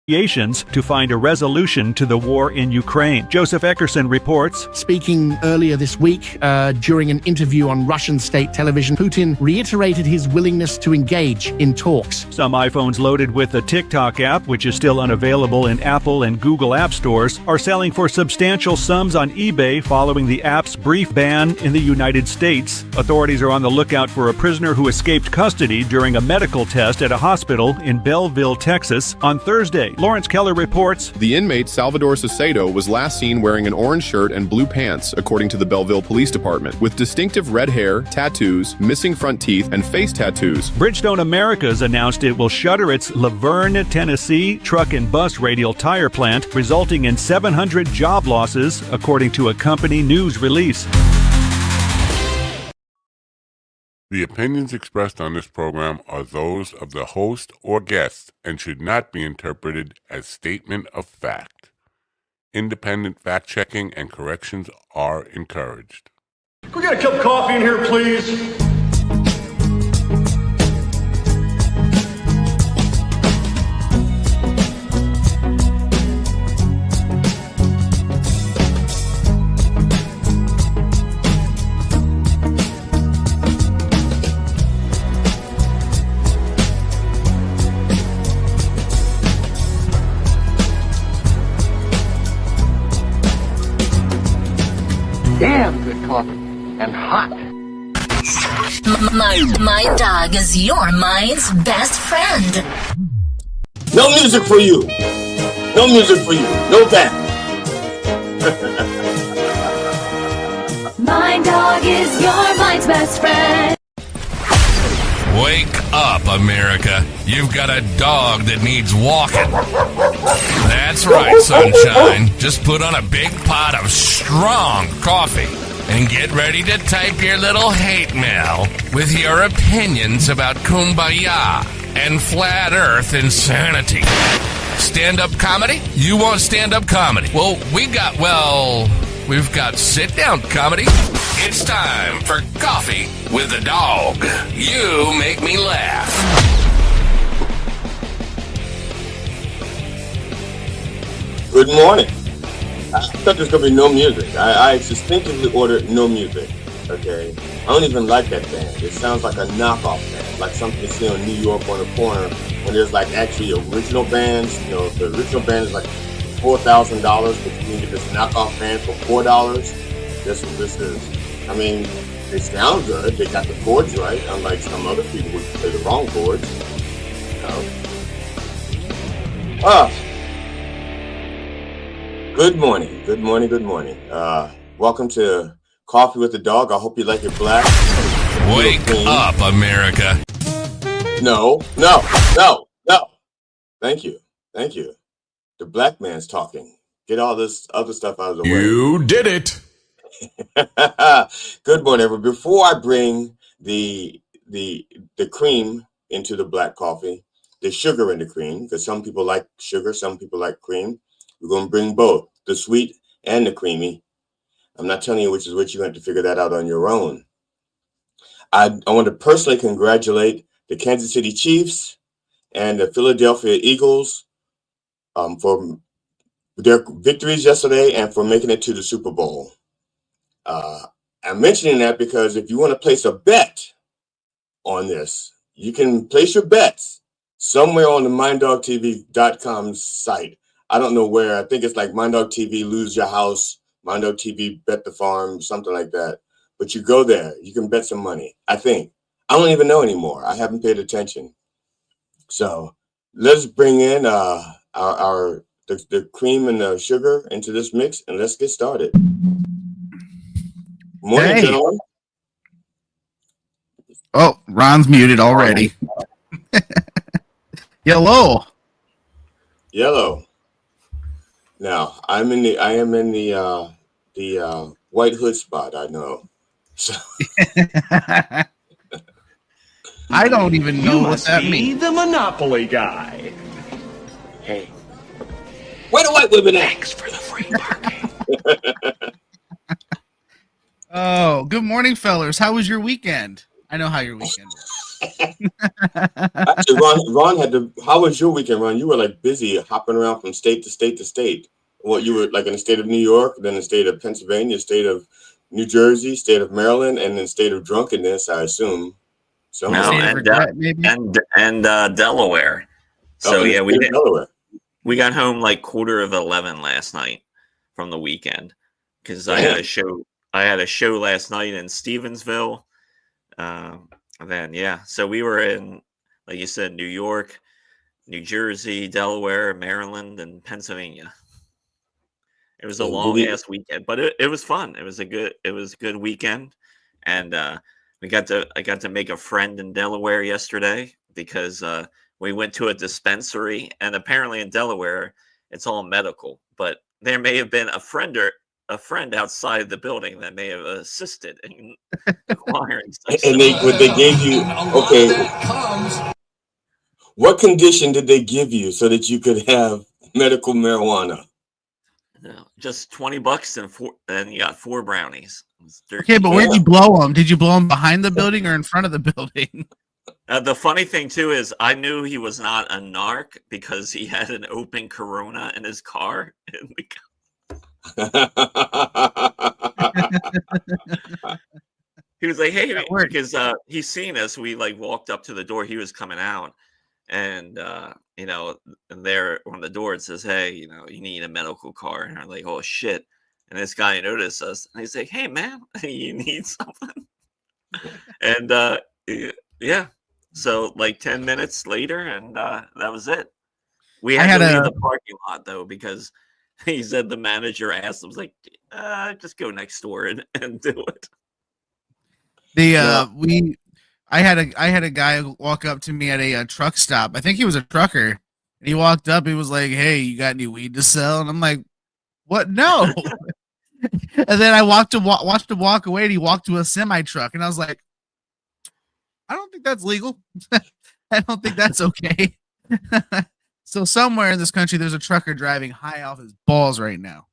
to find a resolution to the war in Ukraine. Joseph Eckerson reports. Speaking earlier this week, during an interview on Russian state television, Putin reiterated his willingness to engage in talks. Some iPhones loaded with the TikTok app, which is still unavailable in Apple and Google app stores, are selling for substantial sums on eBay following the app's brief ban in the United States. Authorities are on the lookout for a prisoner who escaped custody during a medical test at a hospital in Belleville, Texas, on Thursday. Lawrence Keller reports. The inmate, Salvador Saucedo, was last seen wearing an orange shirt and blue pants, according to the Belleville Police Department, with distinctive red hair, tattoos, missing front teeth, and face tattoos. Bridgestone Americas announced it will shutter its Laverne, Tennessee truck and bus radial tire plant, resulting in 700 job losses, according to a company news release. The opinions expressed on this program are those of the host or guest and should not be interpreted as statement of fact. Independent fact-checking and corrections are encouraged. Can we get a cup of coffee in here, please? Damn good coffee and hot. My dog is your mind's best friend. No music for you. No music for you. No band. My dog is your mind's best friend. Wake up, America. You've got a dog that needs walking. That's right, sunshine. Just put on a big pot of strong coffee and get ready to type your little hate mail with your opinions about kumbaya and flat earth insanity. Stand-up comedy? You want stand-up comedy? Well, we've got sit-down comedy. It's time for Coffee with the Dog. You make me laugh. Good morning. I thought there was going to be no music. I distinctively ordered no music. Okay? I don't even like that band. It sounds like a knockoff band, like something you see on New York on the corner when there's like actually original bands. You know, the original band is like $4,000, but you can get this knockoff band for $4. That's what this is. I mean, they sound good. They got the chords right, unlike some other people who play the wrong chords. Good morning. Good morning. Good morning. Welcome to Coffee with the Dog. I hope you like it black. Wake up, America. No. Thank you. The black man's talking. Get all this other stuff out of the way. You did it. Good morning, everyone. Before I bring the cream into the black coffee, the sugar in the cream, because some people like sugar, some people like cream. We're going to bring both, the sweet and the creamy. I'm not telling you which is which. You're going to have to figure that out on your own. I want to personally congratulate the Kansas City Chiefs and the Philadelphia Eagles for their victories yesterday and for making it to the Super Bowl. I'm mentioning that because if you want to place a bet on this, you can place your bets somewhere on the minddogtv.com site. I don't know where. I think it's like Minddog TV, Lose Your House, Minddog TV, Bet the Farm, something like that. But you go there, you can bet some money, I think. I don't even know anymore. I haven't paid attention. So let's bring in the cream and the sugar into this mix, and let's get started. Morning, gentlemen. Oh, Ron's muted already. Yellow. Now I am in the white hood spot. I know. So. I don't even know what that means. The Monopoly guy. Hey, where the white women at? Thanks for the free parking. Oh, good morning, fellers. How was your weekend? I know how your weekend was. Actually, Ron had to. How was your weekend, Ron? You were like busy hopping around from state to state to state. What you were like in the state of New York, then the state of Pennsylvania, state of New Jersey, state of Maryland, and then state of drunkenness. I assume. No, State of and regret, maybe. Delaware. So in the yeah, state of Delaware. we got home like 11:15 last night from the weekend because I had a show. I had a show last night in Stevensville. And then so we were in, like you said, New York, New Jersey, Delaware, Maryland, and Pennsylvania. It was a long ass weekend, but it was fun. It was a good weekend, and I got to make a friend in Delaware yesterday because we went to a dispensary, and apparently in Delaware it's all medical, but there may have been a friend outside the building that may have assisted in acquiring such And they gave you what condition did they give you so that you could have medical marijuana? No, just $20 and you got 4 brownies. Okay, but where'd you blow them? Did you blow them behind the building or in front of the building? The funny thing too is I knew he was not a narc because he had an open Corona in his car. He was like, "Hey," because he's seen us. We like walked up to the door. He was coming out, and and there on the door it says, "Hey, you need a medical card." And I'm like, "Oh shit!" And this guy noticed us, and he's like, "Hey, man, you need something?" And yeah, so like 10 minutes later, and that was it. We had to leave the parking lot though because he said the manager asked him, was like, just go next door and do it. I had a guy walk up to me at a truck stop. I think he was a trucker, and he walked up. He was like, "Hey, you got any weed to sell?" And I'm like, "What? No." And then I watched him walk away, and he walked to a semi truck, and I was like, "I don't think that's legal. I don't think that's okay." So somewhere in this country, there's a trucker driving high off his balls right now.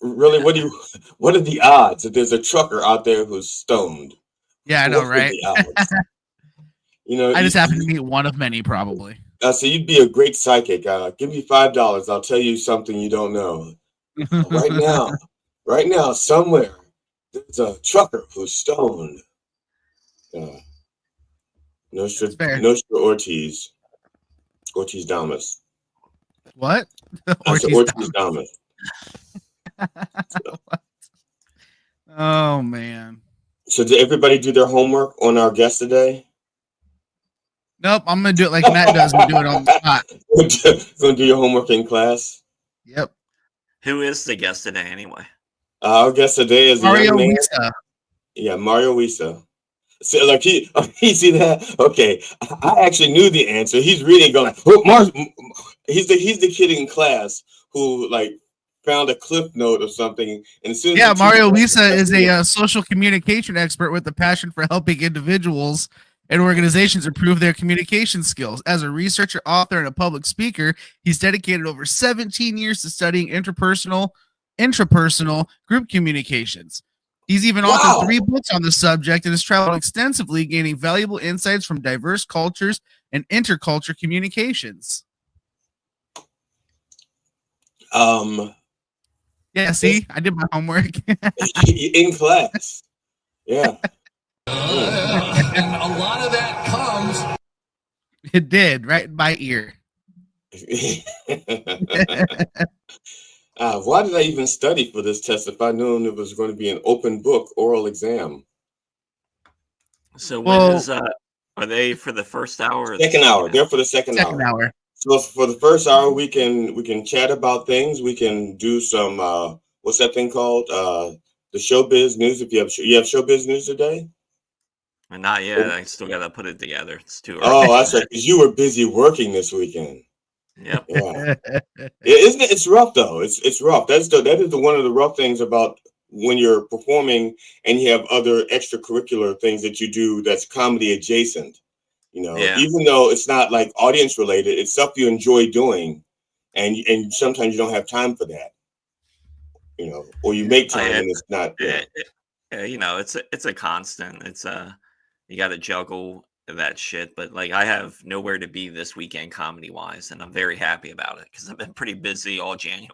Really? What are the odds that there's a trucker out there who's stoned? Yeah, I know, right? I just happen to meet one of many, probably. So you'd be a great psychic. Give me $5. I'll tell you something you don't know. Right now, somewhere there's a trucker who's stoned. Ortiz Damas. What? Ortiz Damas. Oh man. So did everybody do their homework on our guest today? Nope, I'm gonna do it like Matt does and do it on the spot. Gonna do your homework in class? Yep. Who is the guest today anyway? Our guest today is Mario Wisa. Yeah, Mario Wisa. So like he see that? Okay, I actually knew the answer. He's really going. He's the kid in class who like found a cliff note or something. And as soon as Mario Wisa is a social communication expert with a passion for helping individuals and organizations improve their communication skills. As a researcher, author, and a public speaker, he's dedicated over 17 years to studying intrapersonal group communications. He's even authored 3 books on the subject and has traveled extensively, gaining valuable insights from diverse cultures and interculture communications. Yeah, see, I did my homework. In class. Yeah. And a lot of that comes. It did, right by ear. Why did I even study for this test if I knew it was going to be an open book oral exam? So when is are they for the first hour? Or second hour. They're for the second hour. So for the first hour, we can chat about things. We can do some what's that thing called? The showbiz news. If you have showbiz news today. Not yet. I still gotta put it together. It's too early. Oh, that's right. Because you were busy working this weekend. Yep. Yeah. Isn't it? It's rough though. It's rough. That is one of the rough things about when you're performing and you have other extracurricular things that you do that's comedy adjacent. Even though it's not like audience related, it's stuff you enjoy doing, and sometimes you don't have time for that. Or you make time and it's not. It's a constant. It's you got to juggle that shit. But like, I have nowhere to be this weekend comedy wise, and I'm very happy about it because I've been pretty busy all January.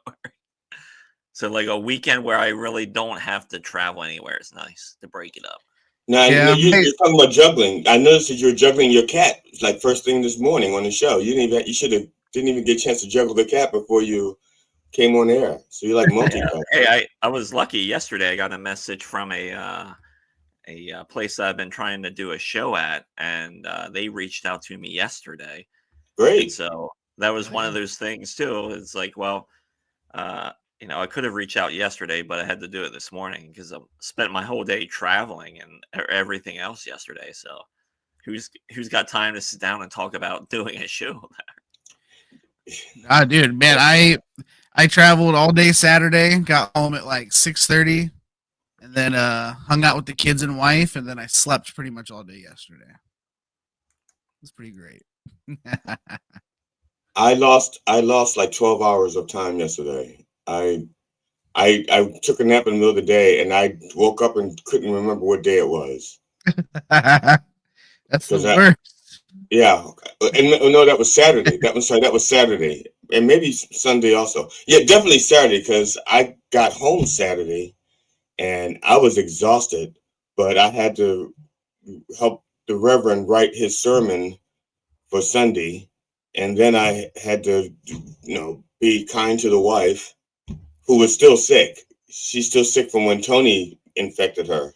So like a weekend where I really don't have to travel anywhere is nice to break it up. Now, Yeah, you're talking about juggling. I noticed that you were juggling your cat like first thing this morning on the show. You didn't even get a chance to juggle the cat before you came on air. So you're like multitasking. Hey, I was lucky yesterday. I got a message from a place that I've been trying to do a show at, and they reached out to me yesterday. Great. And so that was one of those things too. It's like, well, I could have reached out yesterday, but I had to do it this morning because I spent my whole day traveling and everything else yesterday. So who's got time to sit down and talk about doing a show? Dude, man, I traveled all day Saturday, got home at like 6:30, and then hung out with the kids and wife, and then I slept pretty much all day yesterday. It was pretty great. I lost like 12 hours of time yesterday. I took a nap in the middle of the day and I woke up and couldn't remember what day it was. That's the worst. Yeah. And no, that was Saturday. That was Saturday. And maybe Sunday also. Yeah, definitely Saturday because I got home Saturday and I was exhausted, but I had to help the Reverend write his sermon for Sunday. And then I had to, be kind to the wife who was still sick. She's still sick from when Tony infected her.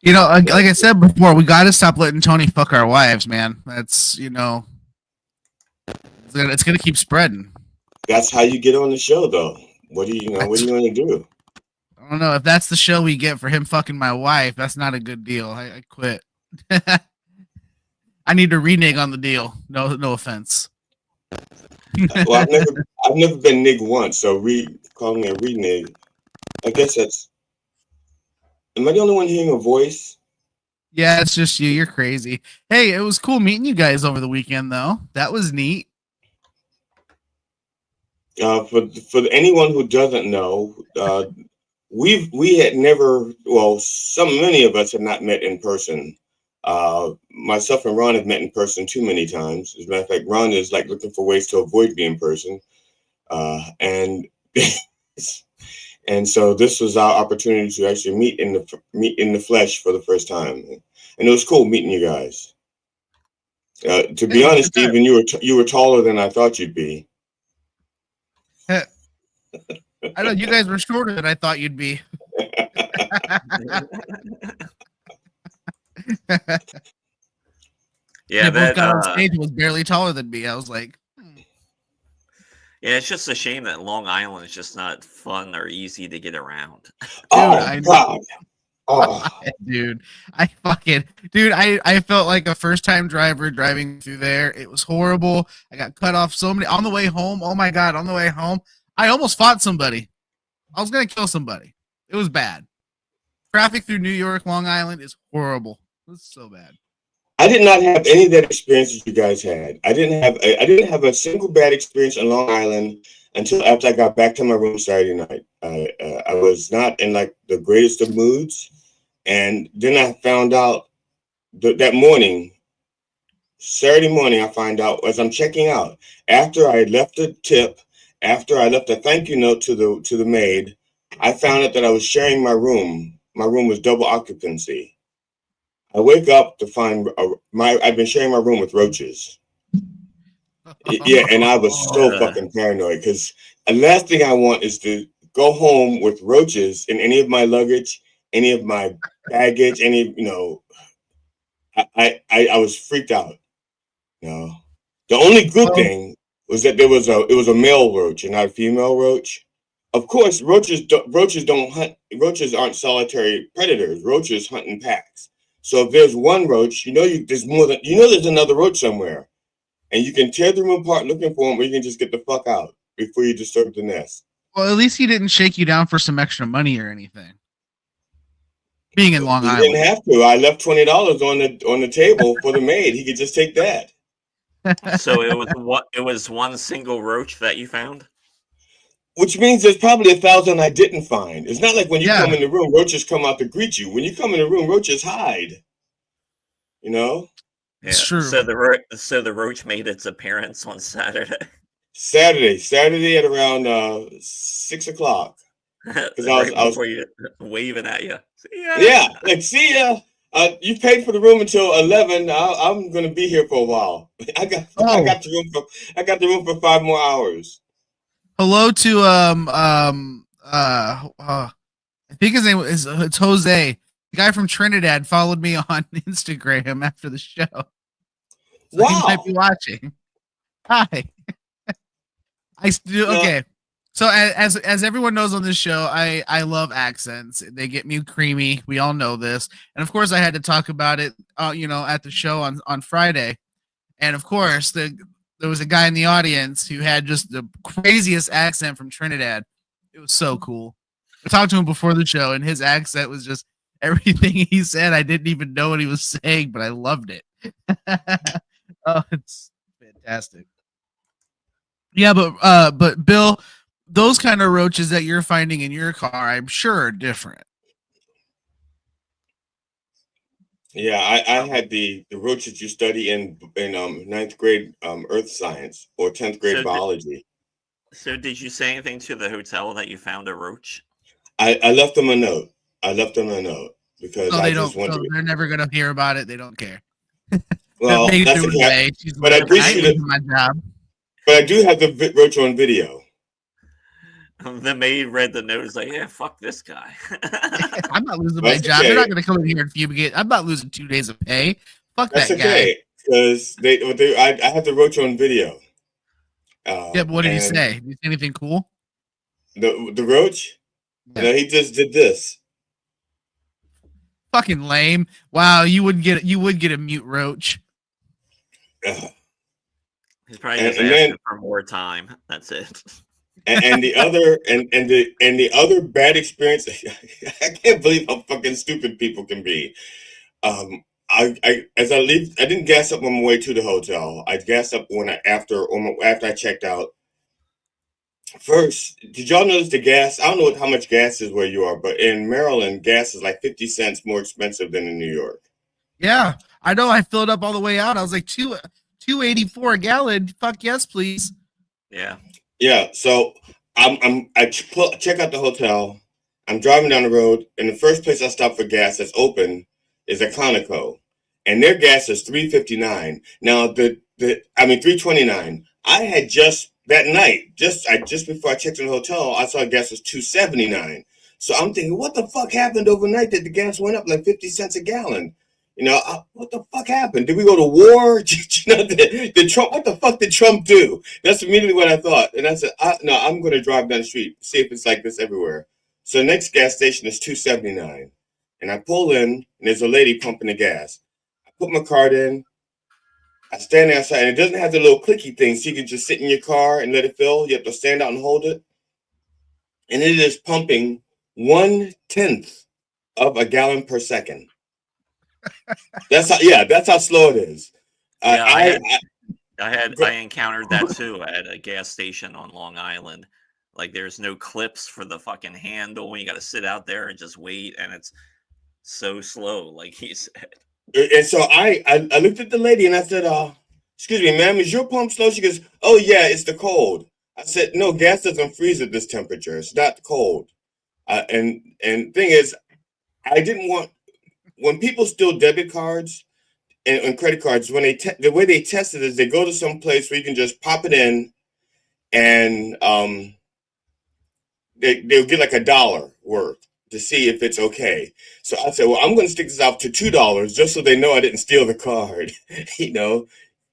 Like I said before, we got to stop letting Tony fuck our wives, man. That's, it's going to keep spreading. That's how you get on the show, though. What are you going to do? I don't know. If that's the show we get for him fucking my wife, that's not a good deal. I quit. I need to renege on the deal. No offense. Well, I've never been nig once, so calling me a renege. I guess that's. Am I the only one hearing a voice? Yeah, it's just you. You're crazy. Hey, it was cool meeting you guys over the weekend, though. That was neat. For anyone who doesn't know, we had never. Well, many of us have not met in person. Myself and Ron have met in person too many times. As a matter of fact, Ron is like looking for ways to avoid being in person, and and so this was our opportunity to actually meet in the flesh for the first time, and it was cool meeting you guys. To be honest, Stephen, you were taller than I thought you'd be. I know you guys were shorter than I thought you'd be. Yeah, both got on stage and was barely taller than me. I was like, Yeah, it's just a shame that Long Island is just not fun or easy to get around. Dude, I felt like a first-time driver driving through there. It was horrible. I got cut off so many on the way home. Oh my God, on the way home, I almost fought somebody. I was going to kill somebody. It was bad. Traffic through New York, Long Island is horrible. It was so bad. I did not have any of that experience that you guys had. I didn't have a single bad experience on Long Island until after I got back to my room Saturday night. I was not in like the greatest of moods, and then I found out that morning, Saturday morning, I find out as I'm checking out after I left a tip, after I left a thank you note to the maid, I found out that I was sharing my room. My room was double occupancy. I wake up to find I've been sharing my room with roaches. Yeah, and I was so fucking paranoid because the last thing I want is to go home with roaches in any of my luggage, any of my baggage, I was freaked out. The only good thing was that it was a male roach and not a female roach. Of course, roaches don't hunt. Roaches aren't solitary predators. Roaches hunt in packs. So if there's one roach, there's more than there's another roach somewhere, and you can tear the room apart looking for them, or you can just get the fuck out before you disturb the nest. Well, at least he didn't shake you down for some extra money or anything. Being in Long Island, he didn't have to. I left $20 on the table for the maid. He could just take that. So it was one single roach that you found? Which means there's probably 1,000 I didn't find. It's not like when you come in the room, roaches come out to greet you. When you come in the room, roaches hide. Yeah. It's true. So the roach made its appearance on Saturday. Saturday at around 6 o'clock. Because Right I was before you waving at you. yeah, like see ya. You paid for the room until 11. I'm gonna be here for a while. I got the room for 5 more hours. Hello to I think his name is it's Jose. The guy from Trinidad followed me on Instagram after the show. So he might be watching. Hi. Okay. So as everyone knows on this show, I love accents. They get me creamy. We all know this. And of course I had to talk about it at the show on Friday. And of course there was a guy in the audience who had just the craziest accent from Trinidad. It was so cool. I talked to him before the show and his accent was just everything he said. I didn't even know what he was saying, but I loved it. Oh, it's fantastic. Yeah, but Bill, those kind of roaches that you're finding in your car, I'm sure are different. Yeah, I had the roaches you study in ninth grade earth science or 10th grade biology. So did you say anything to the hotel that you found a roach? I left them a note. Because I just wanted. So they're never gonna hear about it. They don't care. Well, that's okay. But I appreciate it. My job. But I do have the roach on video. The maid read the note. Is like, yeah, fuck this guy. I'm not losing my job. They're not going to come in here and fumigate. I'm not losing 2 days of pay. Fuck that guy. That's okay, because I have the roach on video. Yeah, but what did he say? Did he say anything cool? The roach? Yeah. No, he just did this. Fucking lame. Wow, you would get a mute roach. He's probably just asking for more time. That's it. And the other bad experience, I can't believe how fucking stupid people can be. As I leave, I didn't gas up on my way to the hotel. I gassed up after I checked out. First, did y'all notice the gas? I don't know how much gas is where you are, but in Maryland, gas is like 50 cents more expensive than in New York. Yeah, I know. I filled up all the way out. I was like $2.84 a gallon. Fuck yes, please. Yeah. Yeah. So I check out the hotel. I'm driving down the road, and the first place I stop for gas that's open is a Conoco, and their gas is $3.59. Now $3.29. I had just that night, just before I checked in the hotel, I saw gas was $2.79. So I'm thinking, what the fuck happened overnight that the gas went up like 50 cents a gallon? What the fuck happened? Did we go to war? Did Trump? What the fuck did Trump do? That's immediately what I thought. And I said, no, I'm going to drive down the street, see if it's like this everywhere. So the next gas station is $2.79. And I pull in, and there's a lady pumping the gas. I put my card in. I stand outside, and it doesn't have the little clicky thing, so you can just sit in your car and let it fill. You have to stand out and hold it. And it is pumping 1/10 of a gallon per second. That's how slow it is. Yeah, I encountered that too at a gas station on Long Island. Like, there's no clips for the fucking handle. You got to sit out there and just wait, and it's so slow, like he said. And so I looked at the lady and I said, excuse me, ma'am, is your pump slow? She goes, oh yeah, it's the cold. I said, no, gas doesn't freeze at this temperature. It's not cold. And thing is, I didn't want, when people steal debit cards and credit cards, when the way they test it is they go to some place where you can just pop it in, and they'll get like $1 worth to see if it's okay. So I said, well, I'm going to stick this out to $2 just so they know I didn't steal the card,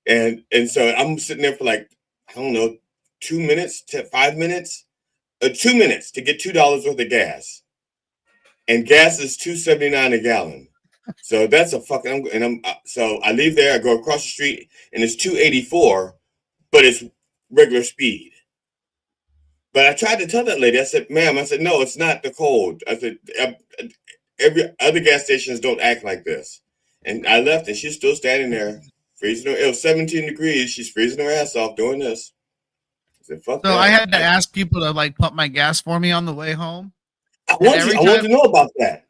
And so I'm sitting there for like, I don't know, 2 minutes to 5 minutes, 2 minutes to get $2 worth of gas. And gas is $2.79 a gallon. So that's a fucking, so I leave there, I go across the street, and it's $2.84, but it's regular speed. But I tried to tell that lady, I said, ma'am, no, it's not the cold. I said, every other gas stations don't act like this. And I left, and she's still standing there, freezing her. It was 17 degrees. She's freezing her ass off doing this. I said, fuck that. So I had to ask people to like pump my gas for me on the way home. I want to know about that.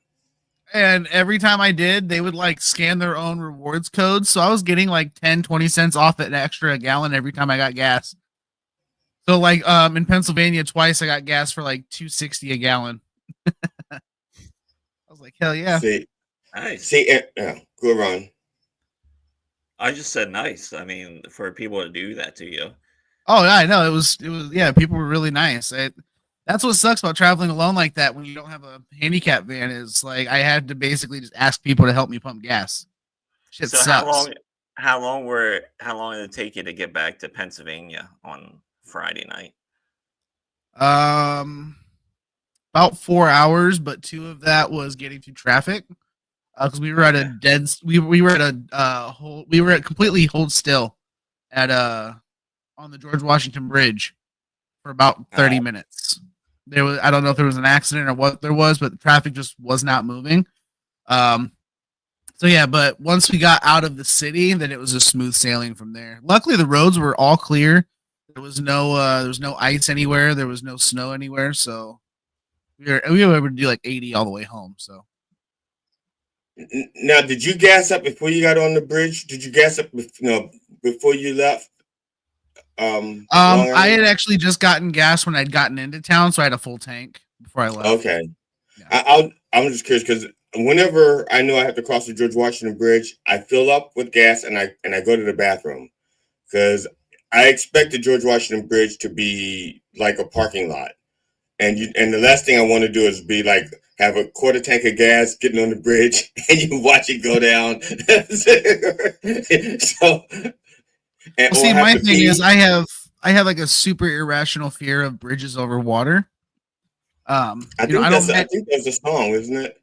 And every time I did, they would like scan their own rewards codes. So I was getting like 10, 20 cents off an extra a gallon every time I got gas. So like in Pennsylvania twice I got gas for like $2.60 a gallon. I was like, hell yeah. Nice. Go Ron. I just said nice. I mean, for people to do that to you. Oh yeah, I know. It was yeah, people were really nice. That's what sucks about traveling alone like that when you don't have a handicap van is like I had to basically just ask people to help me pump gas. Shit So sucks. how long did it take you to get back to Pennsylvania on Friday night? About 4 hours, but 2 of that was getting through traffic. Because we were at a dead we were at a we were at completely hold still at on the George Washington Bridge for about 30 minutes. There was I don't know if there was an accident or what there was, but the traffic just was not moving. So yeah, but once we got out of the city, then it was a smooth sailing from there. Luckily the roads were all clear. There was no ice anywhere, there was no snow anywhere, so we were able to do like 80 all the way home. So now, did you gas up before you got on the bridge? Did you gas up before you left? I had actually just gotten gas when I'd gotten into town, so I had a full tank before I left. Okay. Yeah. I'm just curious because whenever I know I have to cross the George Washington Bridge, I fill up with gas and I go to the bathroom because I expect the George Washington Bridge to be like a parking lot, and the last thing I want to do is be like have a quarter tank of gas getting on the bridge and you watch it go down. So. Well, see, my thing is, I have like a super irrational fear of bridges over water. I think that's a song, isn't it?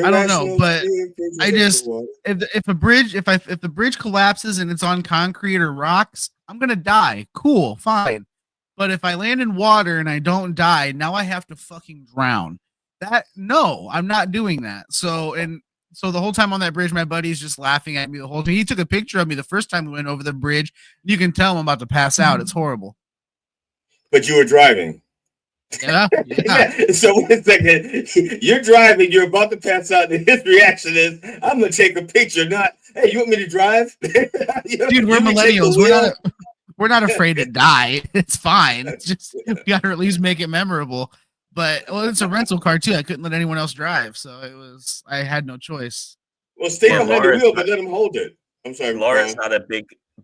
I don't know, but I just if the bridge collapses and it's on concrete or rocks, I'm gonna die. Cool, fine. But if I land in water and I don't die, now I have to fucking drown. No, I'm not doing that. So the whole time on that bridge, my buddy's just laughing at me the whole time. He took a picture of me the first time we went over the bridge. You can tell I'm about to pass out. It's horrible. But you were driving. Yeah. So wait a second. You're driving. You're about to pass out. And his reaction is, "I'm gonna take a picture." Not, "Hey, you want me to drive?" Dude, we're millennials. We're not afraid to die. It's fine. It's just we gotta at least make it memorable. But it's a rental car too. I couldn't let anyone else drive, so I had no choice. Well, stay behind the wheel, but let him hold it. I'm sorry. Laura's not a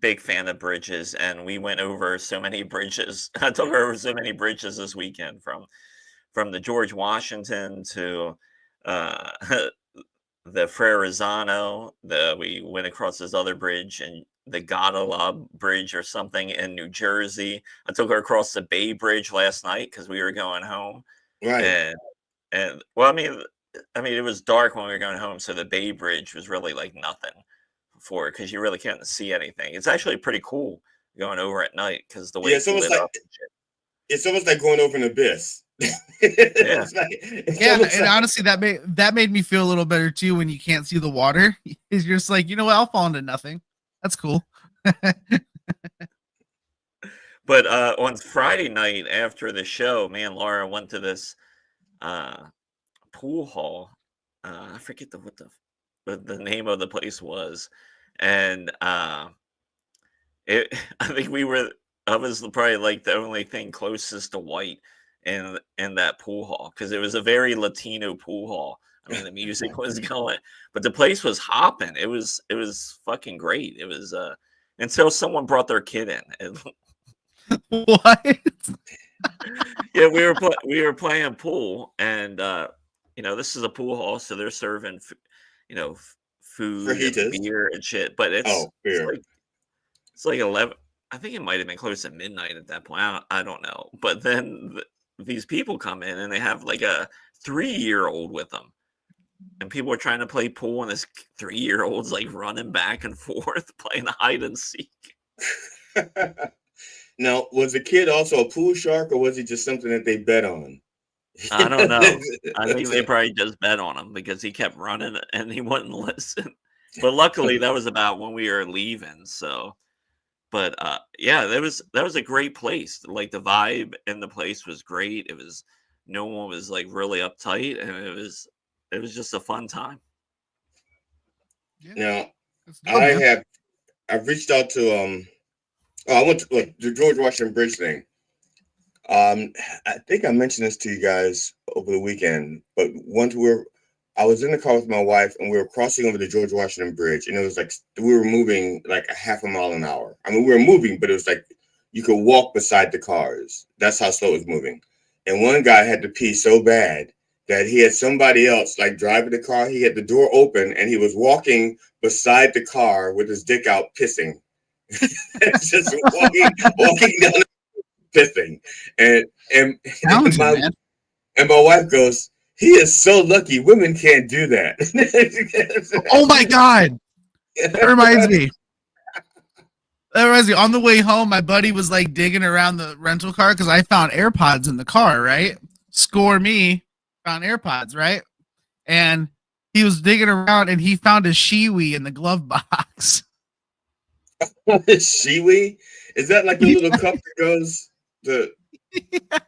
big fan of bridges, and we went over so many bridges. I took her over so many bridges this weekend from the George Washington to the Frerizano. We went across this other bridge and the Gadala Bridge or something in New Jersey. I took her across the Bay Bridge last night because we were going home. Right. And well, I mean, it was dark when we were going home, so the Bay Bridge was really like nothing for it because you really can't see anything. It's actually pretty cool going over at night because the way it's lit up. It's almost like going over an abyss. Yeah, and honestly, that made me feel a little better too when you can't see the water. It's just like, you know what, I'll fall into nothing. That's cool. But on Friday night after the show, me and Laura went to this pool hall. I forget what the name of the place was, and I think I was probably like the only thing closest to white in that pool hall because it was a very Latino pool hall. I mean, the music was going, but the place was hopping. It was fucking great. It was until someone brought their kid in. What? Yeah, we were playing pool, and this is a pool hall, so they're serving, food, and beer, and shit. But it's like 11. I think it might have been close to midnight at that point. I don't know. But then these people come in, and they have like a 3-year-old with them, and people are trying to play pool, and this 3-year-old's like running back and forth playing hide and seek. Now, was the kid also a pool shark, or was he just something that they bet on? I don't know. I think they probably just bet on him because he kept running and he wouldn't listen. But luckily, that was about when we were leaving. So, but yeah, that was a great place. Like the vibe in the place was great. No one was like really uptight, and it was just a fun time. Now, Let's do it, man. I've reached out to I went to like the George Washington Bridge thing. I think I mentioned this to you guys over the weekend, but I was in the car with my wife and we were crossing over the George Washington Bridge, and it was like we were moving like a half a mile an hour. I mean, we were moving, but it was like you could walk beside the cars. That's how slow it was moving. And one guy had to pee so bad that he had somebody else like driving the car. He had the door open and he was walking beside the car with his dick out pissing. It's just walking down pissing. And my wife goes, he is so lucky. Women can't do that. Oh my God. That reminds me. On the way home, my buddy was like digging around the rental car because I found AirPods in the car, right? Score me, found AirPods, right? And he was digging around and he found a Shiwi in the glove box. Shiwi? Is that like a little cup that goes to... Yeah.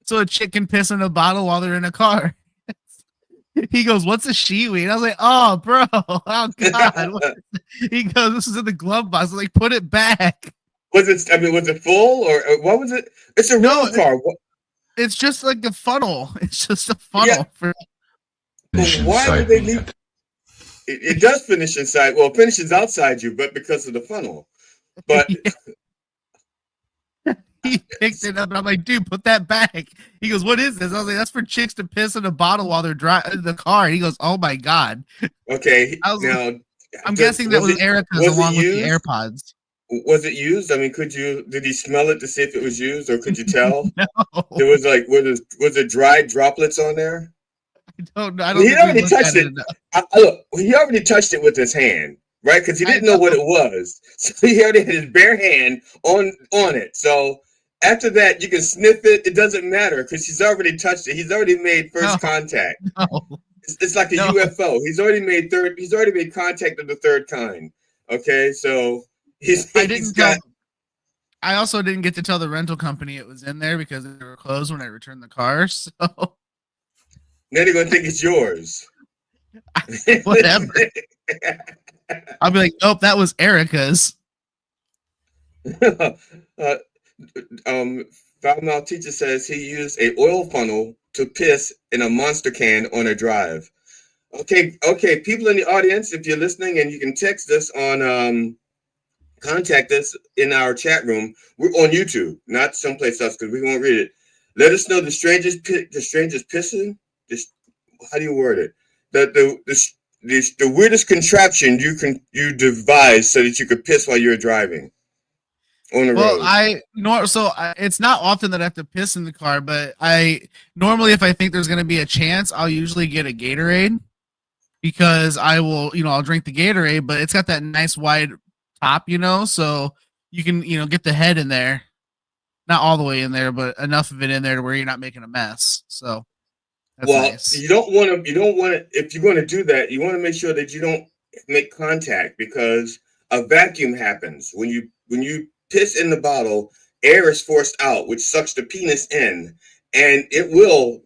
So a chick can piss in a bottle while they're in a car. He goes, "What's a Shiwi?" And I was like, "Oh, bro, oh God." He goes, "This is in the glove box." I was like, "Put it back." Was it full or what was it? It's a rental car. It's just like a funnel. It's just a funnel. Yeah. Why would they leave? It does finish inside. Well, it finishes outside you, but because of the funnel. But he picked it up, and I'm like, "Dude, put that back." He goes, "What is this?" I was like, "That's for chicks to piss in a bottle while they're driving the car." He goes, "Oh my God." Okay. I'm guessing that was Erica's along with the AirPods. Was it used? I mean, did he smell it to see if it was used, or could you tell? No. There was like, was there dry droplets on there? I don't know. I don't He think already we touched it. Look, he already touched it with his hand, right? Because he didn't know what it was. So he already had his bare hand on it. So after that, you can sniff it. It doesn't matter because he's already touched it. He's already made first contact. No. It's like a UFO. He's already made contact of the third kind. Okay, so I also didn't get to tell the rental company it was in there because they were closed when I returned the car. So now they're gonna think it's yours. Whatever. I'll be like, "Nope, that was Erica's." Foul teacher says he used a oil funnel to piss in a monster can on a drive. Okay, people in the audience, if you're listening and you can text us on contact us in our chat room. We're on YouTube, not someplace else because we won't read it. Let us know the strangest pissing. How do you word it? The weirdest contraption you devise so that you could piss while you're driving on the road. It's not often that I have to piss in the car, but I normally, if I think there's going to be a chance, I'll usually get a Gatorade because I'll drink the Gatorade, but it's got that nice wide top, so you can, get the head in there, not all the way in there, but enough of it in there to where you're not making a mess. So that's nice. You don't want to, if you're going to do that, you want to make sure that you don't make contact because a vacuum happens when you piss in the bottle. Air is forced out, which sucks the penis in, and it will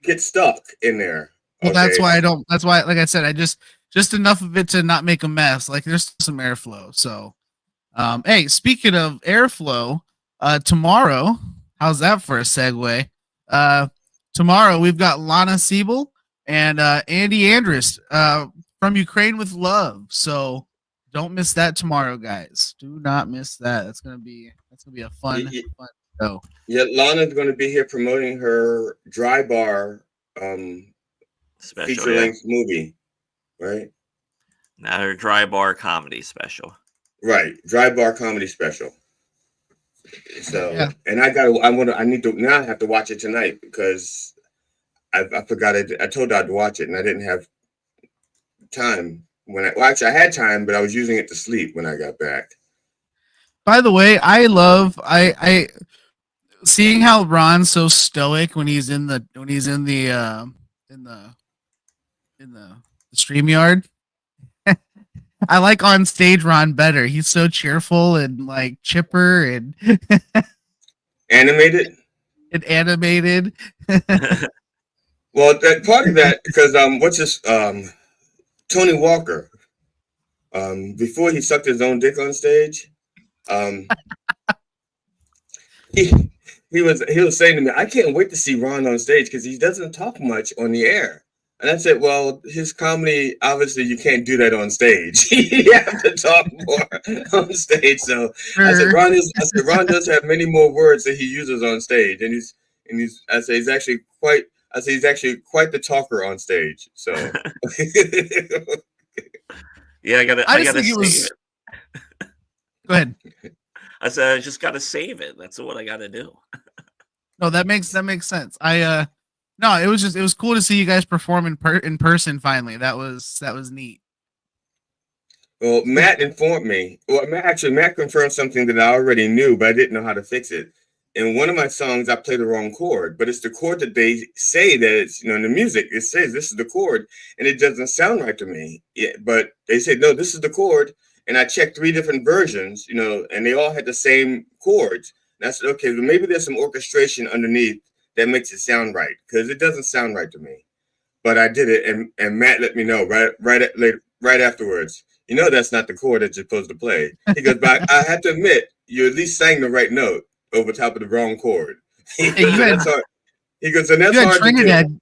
get stuck in there. Well, that's why, like I said, I just enough of it to not make a mess. Like there's some airflow. So, hey, speaking of airflow, tomorrow, how's that for a segue? Tomorrow we've got Lana Siebel and Andy Andrus from Ukraine with Love. So don't miss that tomorrow, guys. Do not miss that. That's gonna be a fun show. Yeah, Lana's gonna be here promoting her Dry Bar feature-length movie. Right. Now her Dry Bar comedy special. Right. Dry Bar comedy special. So and I need to now I have to watch it tonight because I forgot it. I told her I'd watch it and I didn't have time actually I had time, but I was using it to sleep when I got back. By the way, I seeing how Ron's so stoic when he's in the StreamYard. I like on stage Ron better. He's so cheerful and like chipper and animated. Well, that part of that because what's this Tony Walker before he sucked his own dick on stage, he he was saying to me, "I can't wait to see Ron on stage because he doesn't talk much on the air." And I said, "Well, his comedy, obviously, you can't do that on stage. You have to talk more on stage." So I said, Ron does have many more words that he uses on stage, and I say he's actually quite the talker on stage. So Yeah, I gotta think it save was. it. Go ahead. I said I just gotta save it. That's what I gotta do. No, that makes sense. No, it was cool to see you guys perform in person finally. That was neat. Well, Matt informed me. Well, Matt confirmed something that I already knew, but I didn't know how to fix it. In one of my songs, I play the wrong chord, but it's the chord that they say that it's, in the music, it says this is the chord, and it doesn't sound right to me. Yeah, but they said, no, this is the chord. And I checked 3 different versions, and they all had the same chords. And I said, okay, well, maybe there's some orchestration underneath that makes it sound right, because it doesn't sound right to me. But I did it, and Matt let me know right afterwards. That's not the chord that you're supposed to play. He goes, but I have to admit, you at least sang the right note over top of the wrong chord. He goes, and that's hard. He goes, and that's hard to do.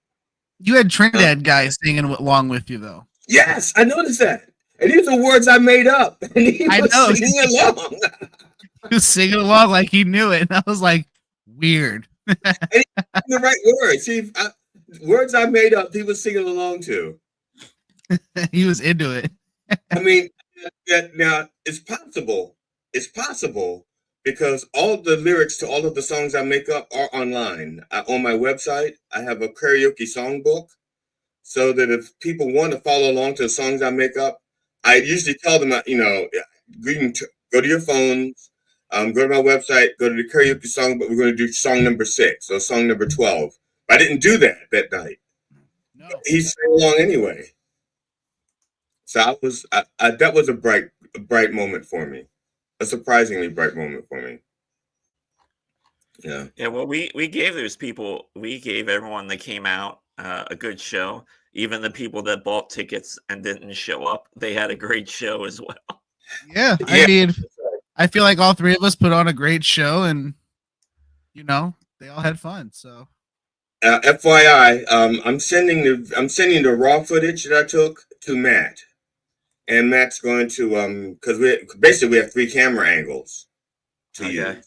You had Trinidad guys singing along with you, though. Yes, I noticed that. And these are words I made up. And he was singing along. He was singing along like he knew it. And I was like, weird. And he had the right words. Words I made up, he was singing along to. He was into it. I mean, now it's possible. It's possible because all the lyrics to all of the songs I make up are online. On my website, I have a karaoke songbook so that if people want to follow along to the songs I make up, I usually tell them, you can go to your phones, go to my website, go to the karaoke songbook. We're going to do song number 6 or song number 12. But I didn't do that night. No. He sang along anyway. So that was a bright moment for me, a surprisingly bright moment for me. Yeah. Yeah. Well, we gave everyone that came out a good show. Even the people that bought tickets and didn't show up, they had a great show as well. Yeah. I mean, I feel like all 3 of us put on a great show, and they all had fun. So. FYI, I'm sending the raw footage that I took to Matt. And Matt's going to because we have 3 camera angles to use,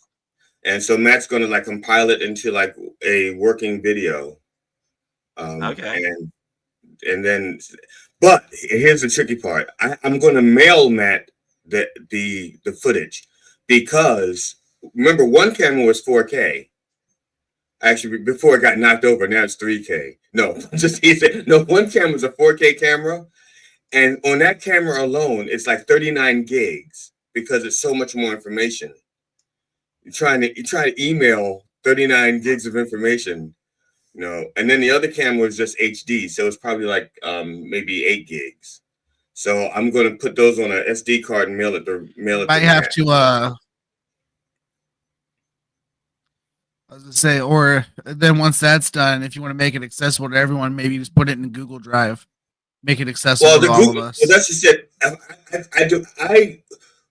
and so Matt's going to compile it into a working video. Okay. And then, but here's the tricky part: I'm going to mail Matt the footage because remember, one camera was 4K. Actually, before it got knocked over, now it's 3K. No, he said no. One camera was a 4K camera. And on that camera alone, it's like 39 gigs because it's so much more information. You try to email 39 gigs of information, and then the other camera is just HD, so it's probably maybe 8 gigs. So I'm going to put those on an SD card and mail it to. I have to. I was gonna say, or then once that's done, if you want to make it accessible to everyone, maybe just put it in Google Drive. Make it accessible to all of us. Well, that's just it.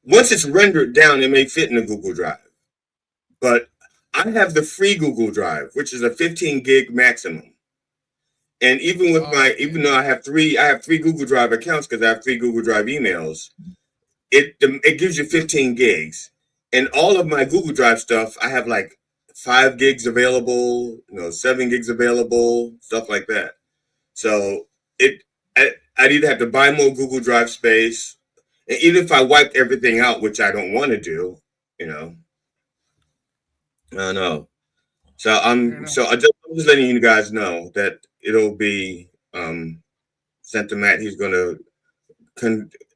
Once it's rendered down, it may fit in a Google Drive. But I have the free Google Drive, which is a 15 gig maximum. And even with even though I have 3 Google Drive accounts because I have 3 Google Drive emails, it gives you 15 gigs. And all of my Google Drive stuff, I have 5 gigs available, 7 gigs available, stuff like that. So I'd either have to buy more Google Drive space, and even if I wiped everything out, which I don't want to do, I don't know. So I'm just letting you guys know that it'll be sent to Matt. He's going to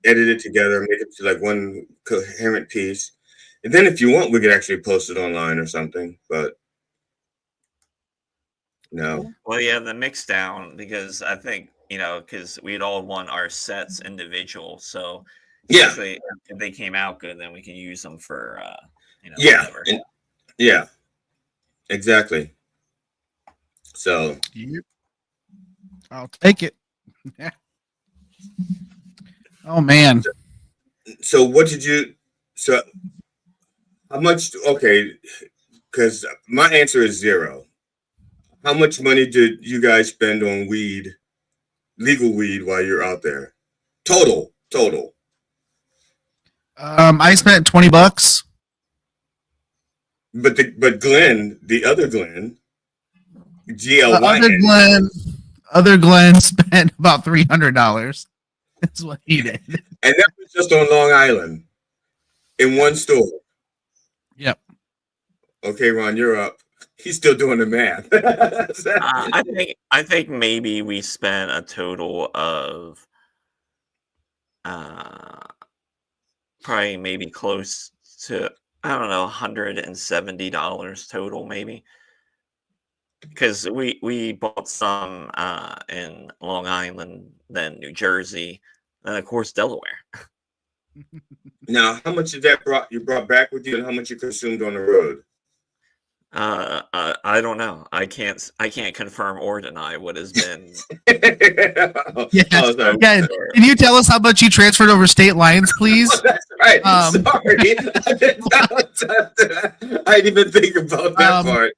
edit it together, make it to one coherent piece, and then if you want, we could actually post it online or something. But no. Well, yeah, the mix down because I think. Because we'd all want our sets individual. So, especially if they came out good, then we can use them for, whatever. Yeah, exactly. So, I'll take it. Oh man, So what did you? So how much? Okay, because my answer is zero. How much money did you guys spend on weed, legal weed, while you're out there? Total. I spent $20. But Glenn, the other Glenn, Uh, other GLYN, Glenn, other Glenn spent about $300. That's what he did. and that was just on Long Island in one store. Yep. Okay, Ron, you're up. He's still doing the math. I think maybe we spent a total of probably maybe close to, I don't know, $170 total, maybe. Because we bought some in Long Island, then New Jersey, and of course Delaware. Now, how much of that you brought back with you, and how much you consumed on the road? I don't know. I can't confirm or deny what has been. Yes. Oh, Yeah. Can you tell us how much you transferred over state lines, please? Oh, that's right. Sorry, I didn't even think about that part.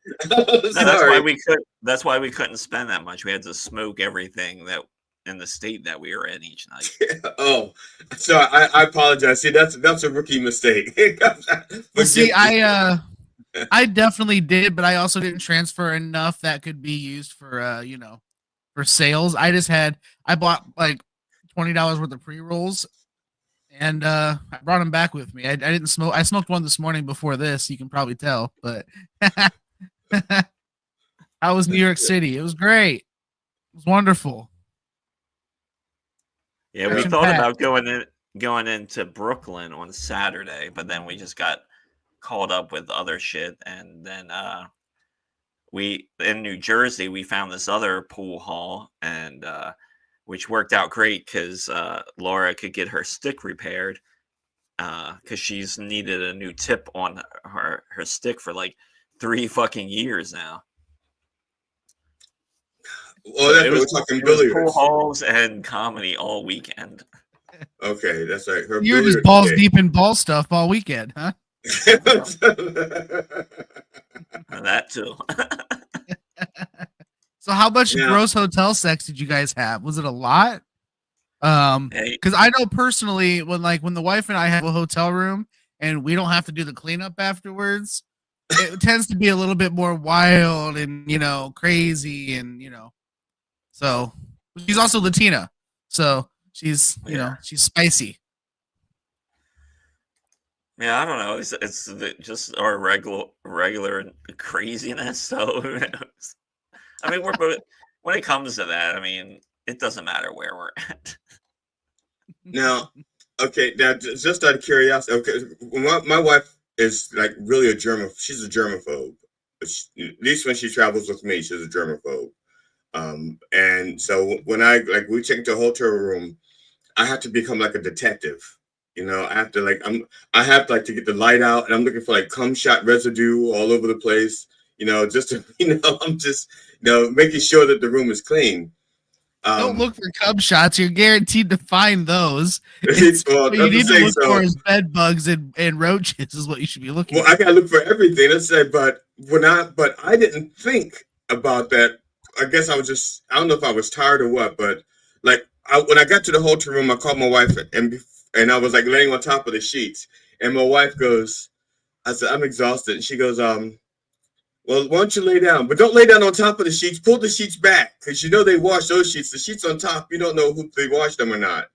That's why we couldn't spend that much. We had to smoke everything that in the state that we were in each night. Oh, so I apologize. See, that's a rookie mistake. Well, see, I definitely did, but I also didn't transfer enough that could be used for for sales. I bought like $20 worth of pre-rolls, and I brought them back with me. I didn't smoke. I smoked one this morning before this. You can probably tell, but I was New York City. It was great. It was wonderful. Yeah, we thought about going into Brooklyn on Saturday, but then we just got caught up with other shit, and then we in New Jersey we found this other pool hall, and which worked out great because Laura could get her stick repaired because she's needed a new tip on her stick for like 3 fucking years now. Oh, that's what we're talking billiards. Pool halls and comedy all weekend. Okay, that's right. You're just balls deep in ball stuff all weekend, huh? That too. So how much gross hotel sex did you guys have? Was it a lot? Because I know personally when the wife and I have a hotel room and we don't have to do the cleanup afterwards, it tends to be a little bit more wild and crazy and so she's also Latina, so she's she's spicy. Yeah, I don't know. It's just our regular craziness. So who knows? I mean, we're both. When it comes to that, I mean, it doesn't matter where we're at. Now, okay. Now, just out of curiosity, okay, my wife is like really she's a germaphobe. At least when she travels with me, she's a germaphobe. And so when we check into a hotel room, I have to become like a detective. I have to to get the light out, and I'm looking for like cum shot residue all over the place. Just to, I'm just making sure that the room is clean. Don't look for cum shots. You're guaranteed to find those. Well, what you need to look for is bed bugs and roaches is what you should be looking for. Well, I gotta look for everything. Let's say, but I didn't think about that. I guess I don't know if I was tired or what, but when I got to the hotel room, I called my wife and I was like laying on top of the sheets. And my wife goes, I said, I'm exhausted. And she goes, well, why don't you lay down? But don't lay down on top of the sheets. Pull the sheets back because they wash those sheets. The sheets on top, you don't know who they washed them or not.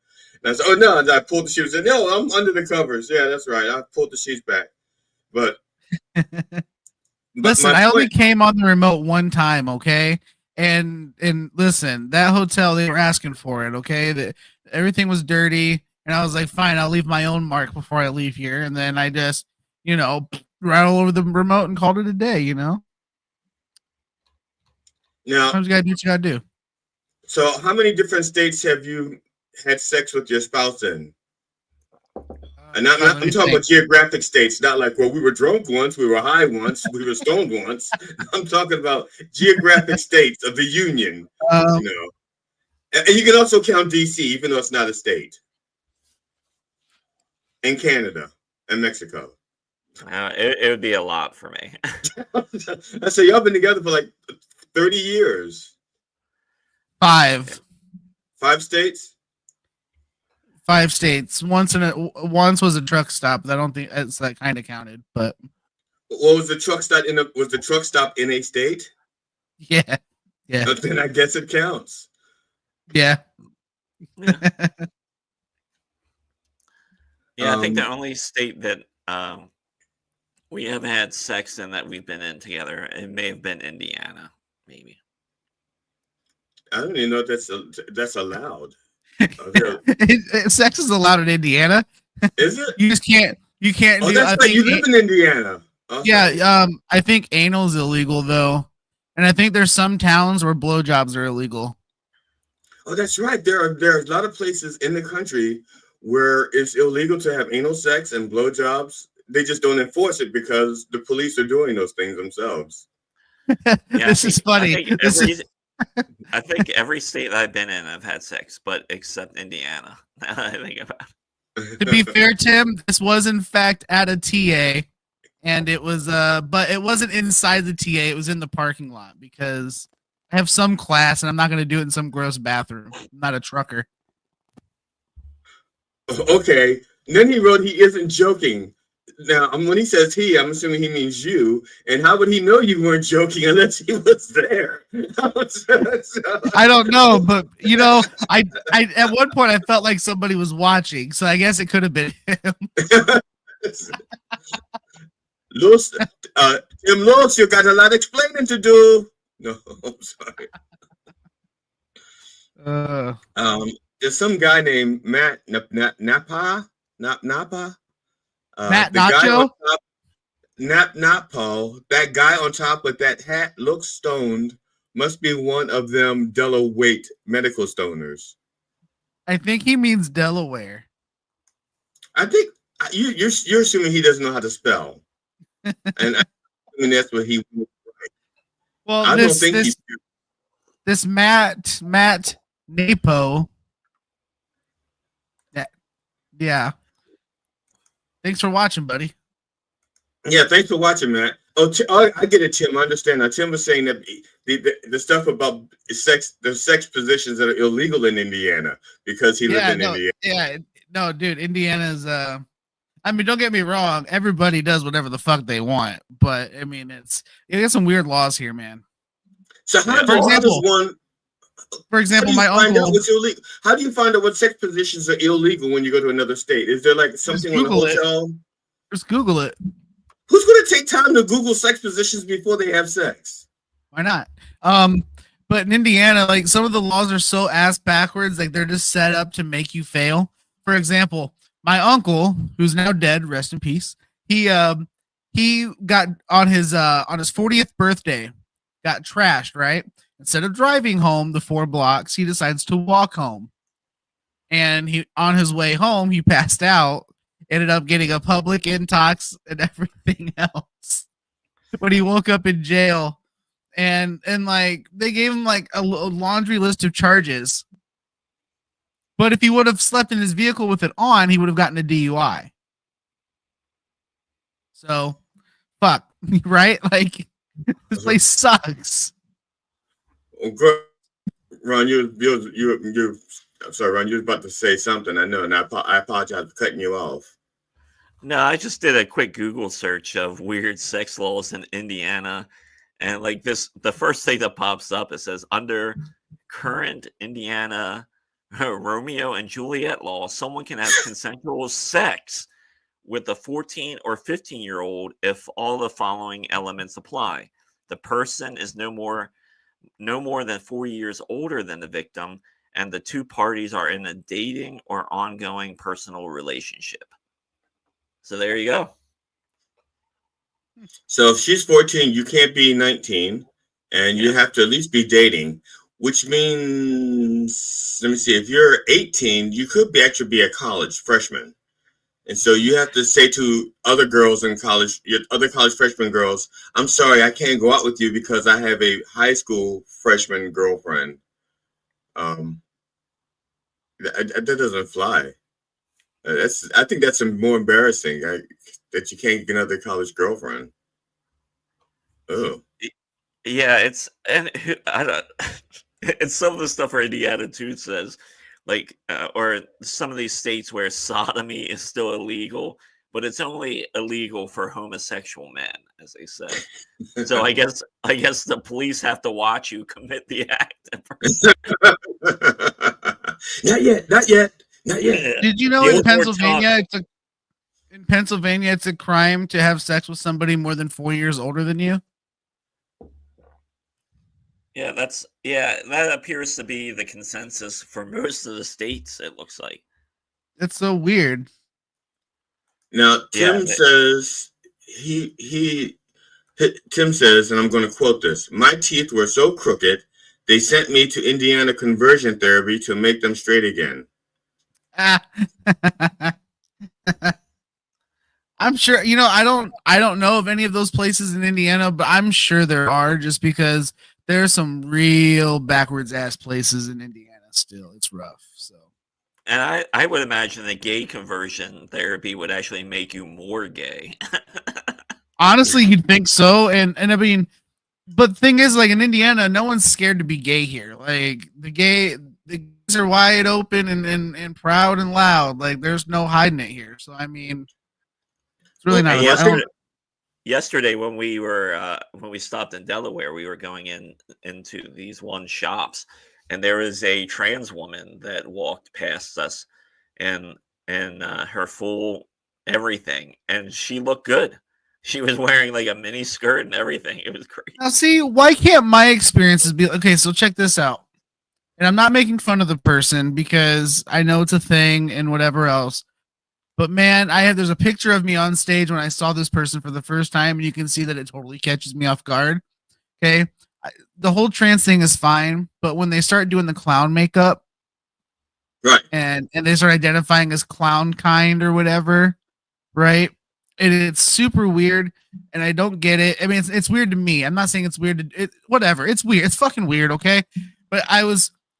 And I said, oh, no. And I pulled the sheets. And no, I'm under the covers. Yeah, that's right. I pulled the sheets back. But listen, I only came on the remote one time, okay? And listen, that hotel, they were asking for it, okay? Everything was dirty. And I was like, fine, I'll leave my own mark before I leave here. And then I just, right all over the remote and called it a day, Now, sometimes you gotta do what you gotta do. So how many different states have you had sex with your spouse in? And I'm talking about geographic states, not like, well, we were drunk once, we were high once, we were stoned once. I'm talking about geographic states of the Union, And you can also count DC, even though it's not a state. and Canada and Mexico. It would be a lot for me. I say y'all been together for like 30 years. 5 states. 5 states. Once was a truck stop. I don't think it's that kind of counted, but What was the truck stop was the truck stop in a state? yeah. But then I guess it counts. Yeah. Yeah, I think the only state that we have had sex in that we've been in together, it may have been Indiana, maybe. I don't even know if that's allowed. Sex is allowed in Indiana. Is it? You just can't. You can't. Oh, that's right. You live in Indiana. Okay. Yeah. I think anal is illegal though, and I think there's some towns where blowjobs are illegal. Oh, that's right. There are a lot of places in the country where it's illegal to have anal sex and blowjobs. They just don't enforce it because the police are doing those things themselves. Yeah, This is funny. I think every state that I've been in, I've had sex, but except Indiana. Now that I think about it. To be fair, Tim, this was in fact at a TA, and it was but it wasn't inside the TA. It was in the parking lot because I have some class, and I'm not going to do it in some gross bathroom. I'm not a trucker. Okay. Then he wrote he isn't joking. Now, when he says he, I'm assuming he means you. And how would he know you weren't joking unless he was there? I don't know, but you know, I at one point I felt like somebody was watching, so I guess it could have been him. Los, Tim Los, you got a lot of explaining to do. No, I'm sorry. There's some guy named Matt Napa. Matt Nacho? Napo, that guy on top with that hat looks stoned. Must be one of them Delaware medical stoners. I think he means Delaware. I think you're assuming he doesn't know how to spell, and I mean that's what he. Well, I don't think this Matt Napo. Yeah. Thanks for watching, buddy. Yeah, thanks for watching, Matt. Oh, I get it, Tim. I understand now. Tim was saying that the stuff about the sex positions that are illegal in Indiana because he lived in Indiana. Yeah, no, dude, Indiana's. I mean, don't get me wrong. Everybody does whatever the fuck they want, but I mean, you got some weird laws here, man. So for example, my uncle. How do you find out what sex positions are illegal when you go to another state? Is there like something on the hotel? Just Google it. Who's going to take time to Google sex positions before they have sex? Why not? But in Indiana, like some of the laws are so ass backwards, like they're just set up to make you fail. For example, my uncle, who's now dead, rest in peace. He got on his 40th birthday, got trashed, right? Instead of driving home the 4 blocks, he decides to walk home. And on his way home, he passed out, ended up getting a public intox and everything else. When he woke up in jail, and like they gave him like a laundry list of charges. But if he would have slept in his vehicle with it on, he would have gotten a DUI. So, fuck, right? Like this place sucks. Ron, I'm sorry, Ron, you were about to say something. I know, and I apologize for cutting you off. No, I just did a quick Google search of weird sex laws in Indiana, and like the first thing that pops up, it says under current Indiana Romeo and Juliet law, someone can have consensual sex with a 14 or 15-year-old if all the following elements apply. The person is no more than 4 years older than the victim, and the two parties are in a dating or ongoing personal relationship. So there you go. So if she's 14, you can't be 19, and you have to at least be dating, which means, let me see, if you're 18, you could actually be a college freshman. And so you have to say to other girls in college, other college freshman girls, I'm sorry, I can't go out with you because I have a high school freshman girlfriend. That doesn't fly. I think that's more embarrassing. That you can't get another college girlfriend. Oh, Yeah, I don't. It's some of the stuff where the attitude says, like, or some of these states where sodomy is still illegal, but it's only illegal for homosexual men, as they say. So I guess the police have to watch you commit the act. not yet, not yet, not yet. Yeah. Did you know The in old more tongue. Pennsylvania it's a crime to have sex with somebody more than 4 years older than you? Yeah, that appears to be the consensus for most of the states. It looks like. It's so weird. Now Yeah, Tim says Tim says, and I'm going to quote this: "My teeth were so crooked, they sent me to Indiana conversion therapy to make them straight again." I'm sure, I don't know of any of those places in Indiana, but I'm sure there are, just because there's some real backwards ass places in Indiana still. It's rough. So, and I would imagine that gay conversion therapy would actually make you more gay. honestly, you'd think so. And I mean, but the thing is, like, in Indiana, no one's scared to be gay here. Like, the gays are wide open and proud and loud. Like, there's no hiding it here. So, I mean, it's really And not. yesterday when we stopped in Delaware, we were going into these one shops, and there was a trans woman that walked past us, and her full everything, and she looked good. She was wearing like a mini skirt and everything. It was great. Now, see, why can't my experiences be okay? So, check this out. And I'm not making fun of the person because I know it's a thing and whatever else. But man, there's a picture of me on stage when I saw this person for the first time, and you can see that it totally catches me off guard. Okay, the whole trans thing is fine, but when they start doing the clown makeup, right, and they start identifying as clown kind or whatever, right? And it's super weird, and I don't get it. I mean, it's weird to me. I'm not saying it's weird to whatever. It's weird. It's fucking weird, okay? But I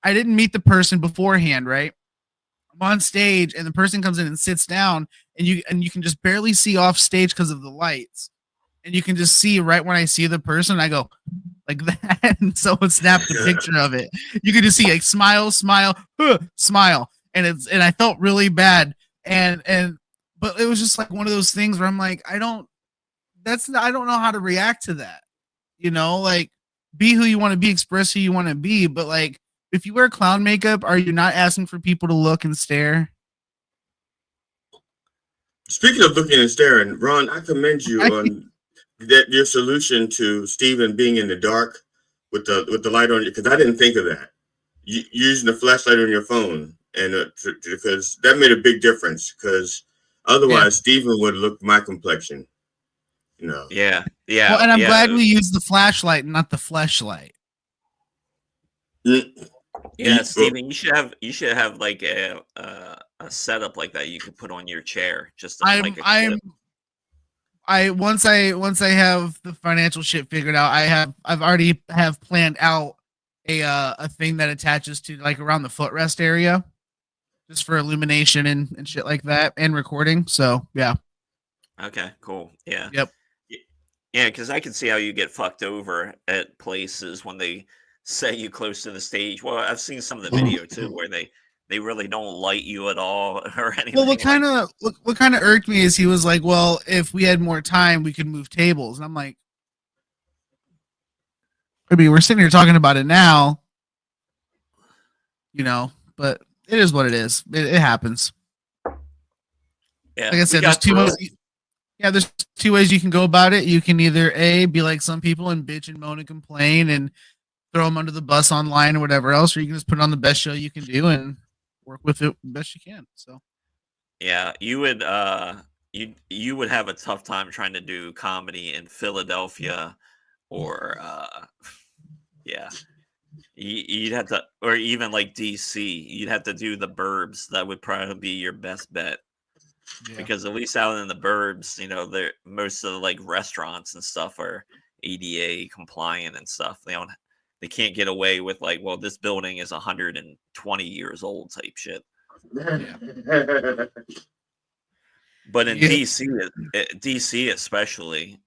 didn't meet the person beforehand, right? I'm on stage, and the person comes in and sits down, and you can just barely see off stage because of the lights, and you can just see right when I see the person, I go like that, and someone snapped a picture of it. You can just see like smile, smile, smile, and I felt really bad, and but it was just like one of those things where I'm like, I don't know how to react to that, like, be who you want to be, express who you want to be, but like, if you wear clown makeup, are you not asking for people to look and stare? Speaking of looking and staring, Ron, I commend you on your solution to Steven being in the dark with the light on you, because I didn't think of that. Using the flashlight on your phone, and because that made a big difference. Because otherwise, Steven would look my complexion. Yeah. Well, and I'm glad we used the flashlight and not the fleshlight. Yeah, Steven, you should have like a setup like that you could put on your chair. Just like once I have the financial shit figured out, I've already have planned out a thing that attaches to like around the footrest area, just for illumination and shit like that, and recording. So yeah. Okay, cool. Yeah. Yep. Yeah, because I can see how you get fucked over at places when they set you close to the stage. Well, I've seen some of the video too where they really don't light you at all or anything. Well, what kind of irked me is he was like, "Well, if we had more time, we could move tables," and I'm like, I mean, we're sitting here talking about it now, but it is what it is. It happens. Yeah, like I said, there's two ways you can go about it. You can either be like some people and bitch and moan and complain and throw them under the bus online or whatever else, or you can just put on the best show you can do and work with it the best you can. So yeah, you would you would have a tough time trying to do comedy in Philadelphia or yeah. You'd have to, or even like DC, you'd have to do the burbs. That would probably be your best bet. Yeah. Because at least out in the burbs, most of the like restaurants and stuff are ADA compliant and stuff. They can't get away with like, well, this building is 120 years old type shit. But in Yeah. DC especially,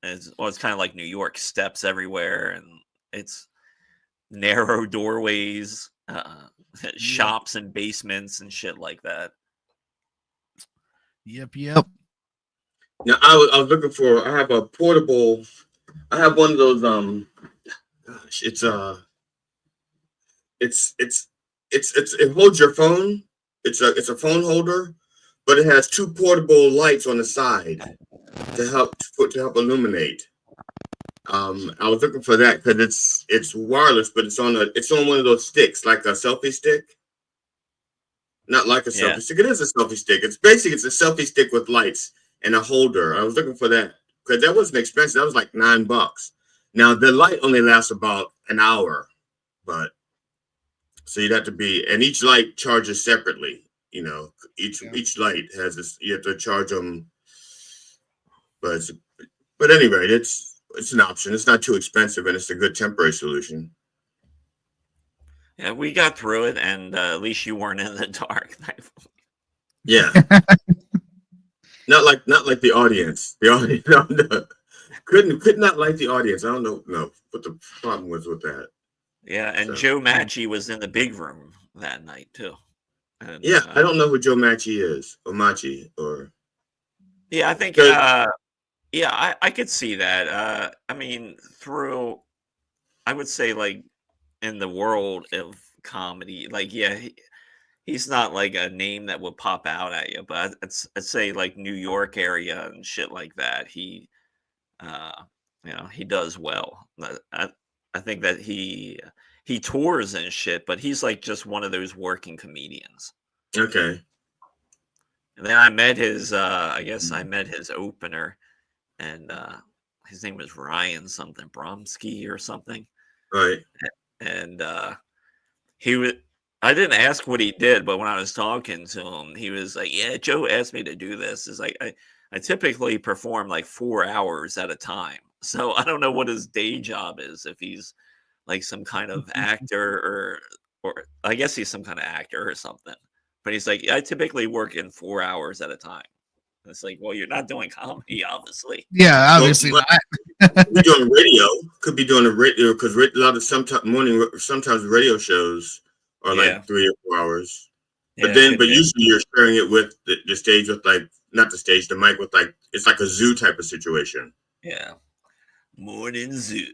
it's kind of like New York, steps everywhere, and it's narrow doorways, shops and basements and shit like that. Yep. Now I was looking for. I have a portable. I have one of those. Gosh, it holds your phone. It's a phone holder, but it has two portable lights on the side to help illuminate. I was looking for that because it's wireless, but it's on one of those sticks, like a selfie stick. Not like a selfie stick. It is a selfie stick. It's a selfie stick with lights and a holder. I was looking for that because that wasn't expensive. That was like $9. Now the light only lasts about an hour, but so you'd have to be, and each light charges separately. You know, each light has this. You have to charge them, but anyway, it's an option. It's not too expensive, and it's a good temporary solution. Yeah, we got through it, and at least you weren't in the dark. Yeah. Not like the audience. The audience could not like the audience. I don't know what the problem was with that. Yeah, and Joe Matchy was in the big room that night too. And, yeah, I don't know who Joe Matchy is, or Machi, or. Yeah, I think. Yeah, I could see that. I mean, I would say, like, in the world of comedy, like, yeah, he's not like a name that would pop out at you, but I'd say like New York area and shit like that. He does well. I think that he tours and shit, but he's like just one of those working comedians. Okay. And then I met his opener, and his name was Ryan something Bromsky or something. Right. And I didn't ask what he did, but when I was talking to him, he was like, "Yeah, Joe asked me to do this." It's like I typically perform like 4 hours at a time, so I don't know what his day job is. If he's like some kind of actor, or I guess he's some kind of actor or something. But he's like, I typically work in 4 hours at a time. And it's like, well, you're not doing comedy, obviously. Yeah, obviously not. We're doing radio. Could be doing a radio because a lot of sometimes radio shows are like 3 or 4 hours. But usually you're sharing it with the stage with not the stage, the mic with it's like a zoo type of situation. Yeah. Morning zoo.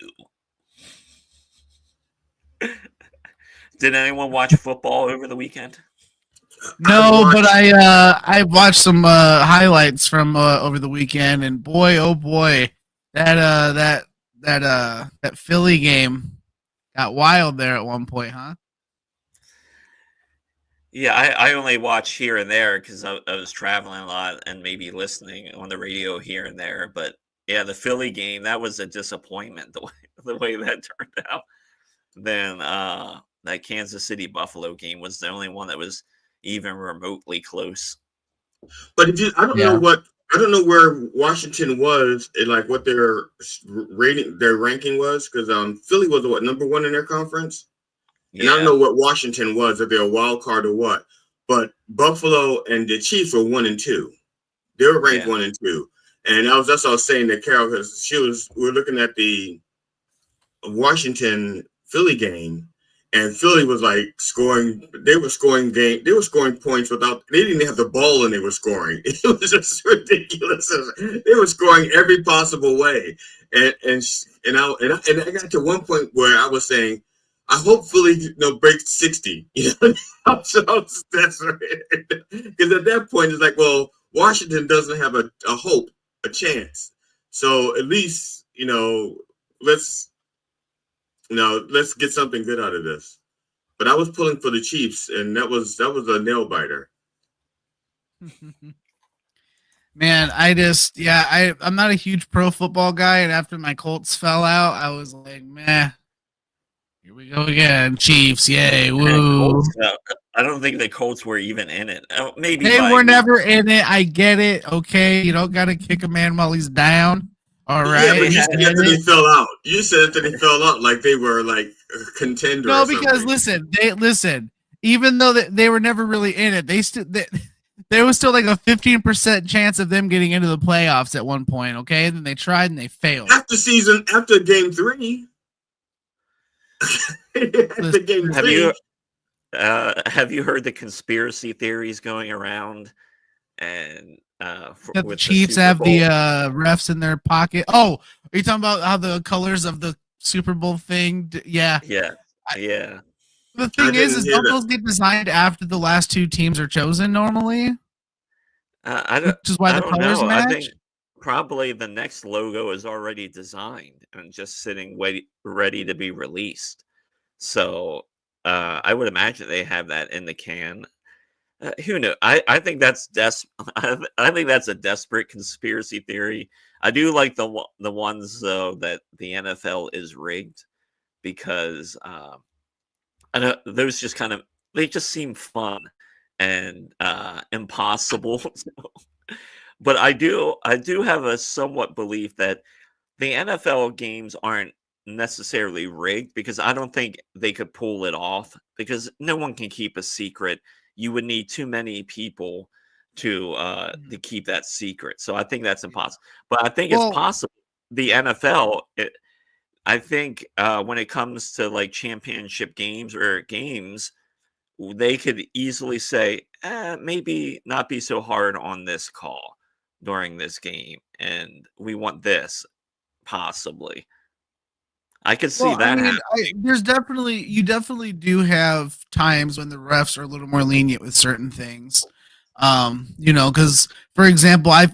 Did anyone watch football over the weekend? No, but I watched some highlights from over the weekend, and boy, oh boy, that Philly game got wild there at one point, huh? Yeah, I only watch here and there because I was traveling a lot and maybe listening on the radio here and there. But yeah, the Philly game, that was a disappointment the way that turned out. Then that Kansas City Buffalo game was the only one that was even remotely close. But I don't know where Washington was and like what their ranking was, because Philly was number 1 in their conference. And I don't know what Washington was, if they're a wild card or what. But Buffalo and the Chiefs were 1 and 2. They were ranked 1 and 2. And that's what I was saying to Carol, because we were looking at the Washington Philly game, and Philly was like scoring. They were scoring points without. They didn't have the ball, and they were scoring. It was just ridiculous. They were scoring every possible way, and I got to one point where I was saying, I hope Philly breaks 60. So that's right. Because at that point it's like, well, Washington doesn't have a hope, a chance. So at least let's get something good out of this. But I was pulling for the Chiefs, and that was a nail biter. Man, I'm not a huge pro football guy, and after my Colts fell out, I was like, meh. Here we go again, Chiefs, yay, woo. I don't think the Colts were even in it. Maybe they were never in it. I get it. Okay, you don't got to kick a man while he's down. All right. Yeah, but you said that they fell out. You said that they fell out like they were like contenders. No, because listen, even though they were never really in it, there was still like a 15% chance of them getting into the playoffs at one point. Okay, and then they tried and they failed. After game 3. After game 3. Have you heard the conspiracy theories going around? And that the Chiefs have the refs in their pocket. Oh, are you talking about how the colors of the Super Bowl thing? Yeah. The thing is don't those get designed after the last 2 teams are chosen normally? Which is why the colors match. I think probably the next logo is already designed and just sitting ready to be released. So I would imagine they have that in the can. Who knows? I think that's I think that's a desperate conspiracy theory. I do like the ones though that the NFL is rigged, because I know those just they just seem fun and impossible. But I do have a somewhat belief that the NFL games aren't necessarily rigged, because I don't think they could pull it off, because no one can keep a secret. You would need too many people to keep that secret. So I think that's impossible. But I think it's possible. The NFL, I think when it comes to like championship games or games, they could easily say, maybe not be so hard on this call during this game, and we want this, possibly. I could see that happen. You definitely do have times when the refs are a little more lenient with certain things. Because for example, I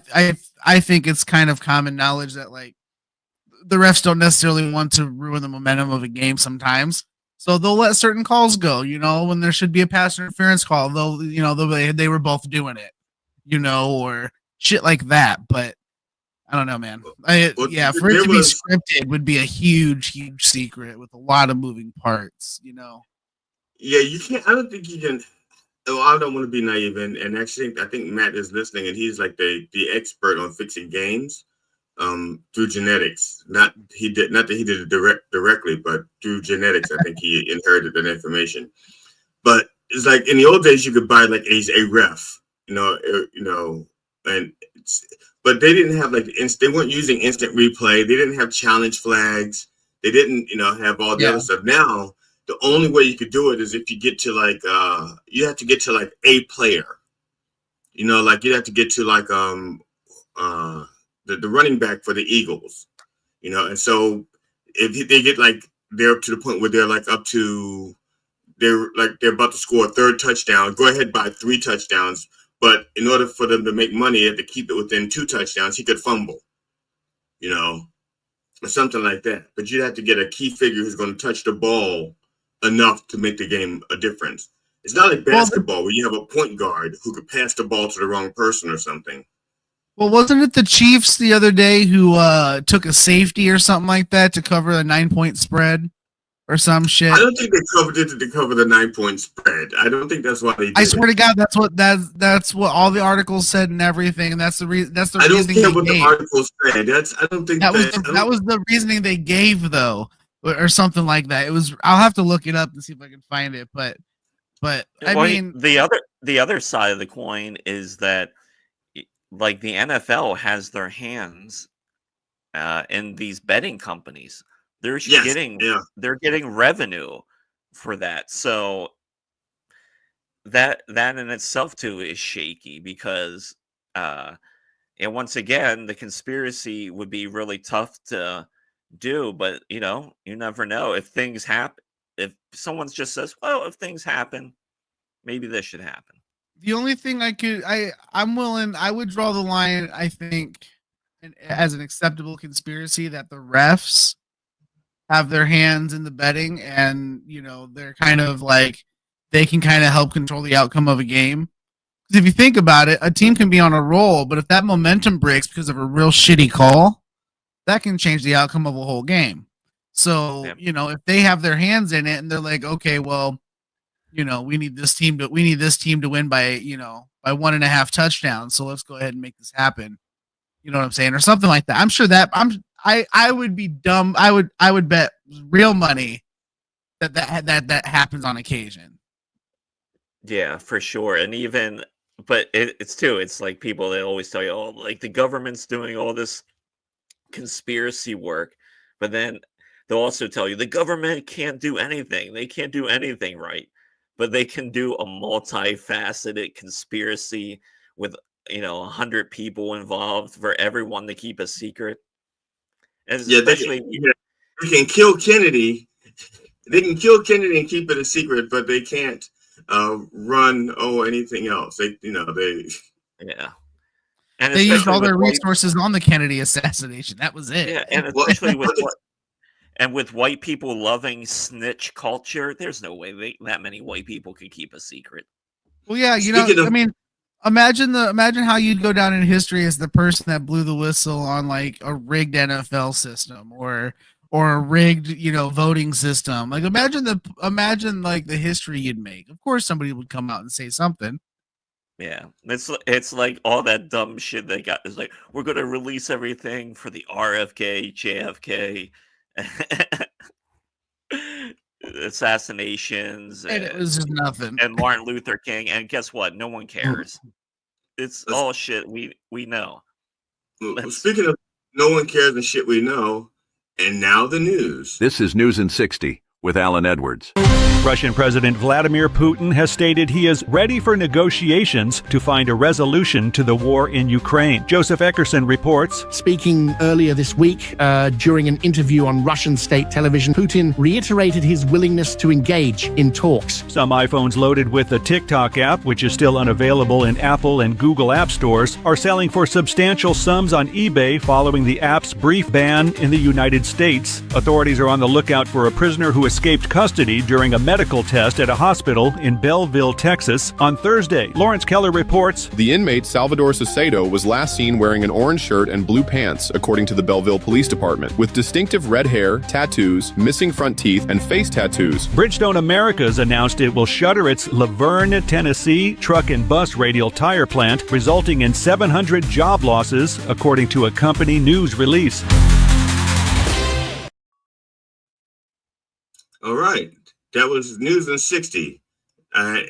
think it's kind of common knowledge that like the refs don't necessarily want to ruin the momentum of a game sometimes. So they'll let certain calls go, when there should be a pass interference call, they were both doing it, or shit like that. But I don't know, man. For it to be scripted would be a huge, huge secret with a lot of moving parts, Yeah, you can't. I don't think you can. Well, I don't want to be naive, and actually, I think Matt is listening, and he's like the expert on fixing games through genetics. Not that he did it directly, but through genetics, I think he inherited that information. But it's like in the old days, you could buy like a ref, and. But they didn't have like they weren't using instant replay. They didn't have challenge flags. They didn't, have all the other stuff. Now, the only way you could do it is if you get to like you have to get to like a player. Like you'd have to get to like the running back for the Eagles. And so if they get like they're up to the point where they're like they're about to score a 3rd touchdown, go ahead, buy 3 touchdowns. But in order for them to make money, they have to keep it within 2 touchdowns. He could fumble, or something like that. But you'd have to get a key figure who's going to touch the ball enough to make the game a difference. It's not like basketball where you have a point guard who could pass the ball to the wrong person or something. Well, wasn't it the Chiefs the other day who took a safety or something like that to cover a 9-point spread? Or some shit. I don't think they covered it to cover the 9-point spread. I don't think that's why they did. I swear to God, that's what all the articles said and everything, and that's the reason. That's the reasoning. I don't care what the articles said. That was the reasoning they gave, though, or something like that. It was. I'll have to look it up and see if I can find it. But I mean, the other side of the coin is that, like, the NFL has their hands in these betting companies. They're getting revenue for that. So that in itself too is shaky, because and once again, the conspiracy would be really tough to do, but you never know if things happen. If someone just says, well, if things happen, maybe this should happen. The only thing I would draw the line, I think, as an acceptable conspiracy, that the refs have their hands in the betting, and they're kind of like they can kind of help control the outcome of a game. Because if you think about it, a team can be on a roll, but if that momentum breaks because of a real shitty call, that can change the outcome of a whole game. So if they have their hands in it and they're like, okay, well, we need this team to win by 1.5 touchdowns, so let's go ahead and make this happen. You know what I'm saying, or something like that. I'm sure that I would be dumb. I would bet real money that happens on occasion. Yeah, for sure. And even, but it's too, it's like people that always tell you, oh, like the government's doing all this conspiracy work, but then they'll also tell you the government can't do anything. They can't do anything right, but they can do a multifaceted conspiracy with 100 people involved for everyone to keep a secret. And Yeah, especially, they can kill Kennedy. They can kill Kennedy and keep it a secret, but they can't run anything else. They. yeah, and They used especially all with their white, resources on the Kennedy assassination. That was it. yeah, and Well, especially with what. And with white people loving snitch culture, there's no way that many white people could keep a secret. Well, yeah, Speaking of, I mean, imagine how you'd go down in history as the person that blew the whistle on like a rigged NFL system or a rigged, voting system. Like imagine like the history you'd make. Of course somebody would come out and say something. Yeah, it's like all that dumb shit they got is like we're gonna release everything for the RFK, JFK assassinations And it was just nothing. and Martin Luther King, and guess what? No one cares. It's all shit we know. Speaking of no one cares and shit we know, and now the news. This is News in 60 with Alan Edwards. Russian President Vladimir Putin has stated he is ready for negotiations to find a resolution to the war in Ukraine. Joseph Eckerson reports. Speaking earlier this week, during an interview on Russian state television, Putin reiterated his willingness to engage in talks. Some iPhones loaded with the TikTok app, which is still unavailable in Apple and Google app stores, are selling for substantial sums on eBay following the app's brief ban in the United States. Authorities are on the lookout for a prisoner who escaped custody during a medical test at a hospital in Belleville, Texas on Thursday. Lawrence Keller reports. The inmate Salvador Saucedo was last seen wearing an orange shirt and blue pants, according to the Belleville Police Department, with distinctive red hair, tattoos, missing front teeth, and face tattoos. Bridgestone Americas announced it will shutter its Laverne, Tennessee truck and bus radial tire plant, resulting in 700 job losses, according to a company news release. All right. That was News in 60. Our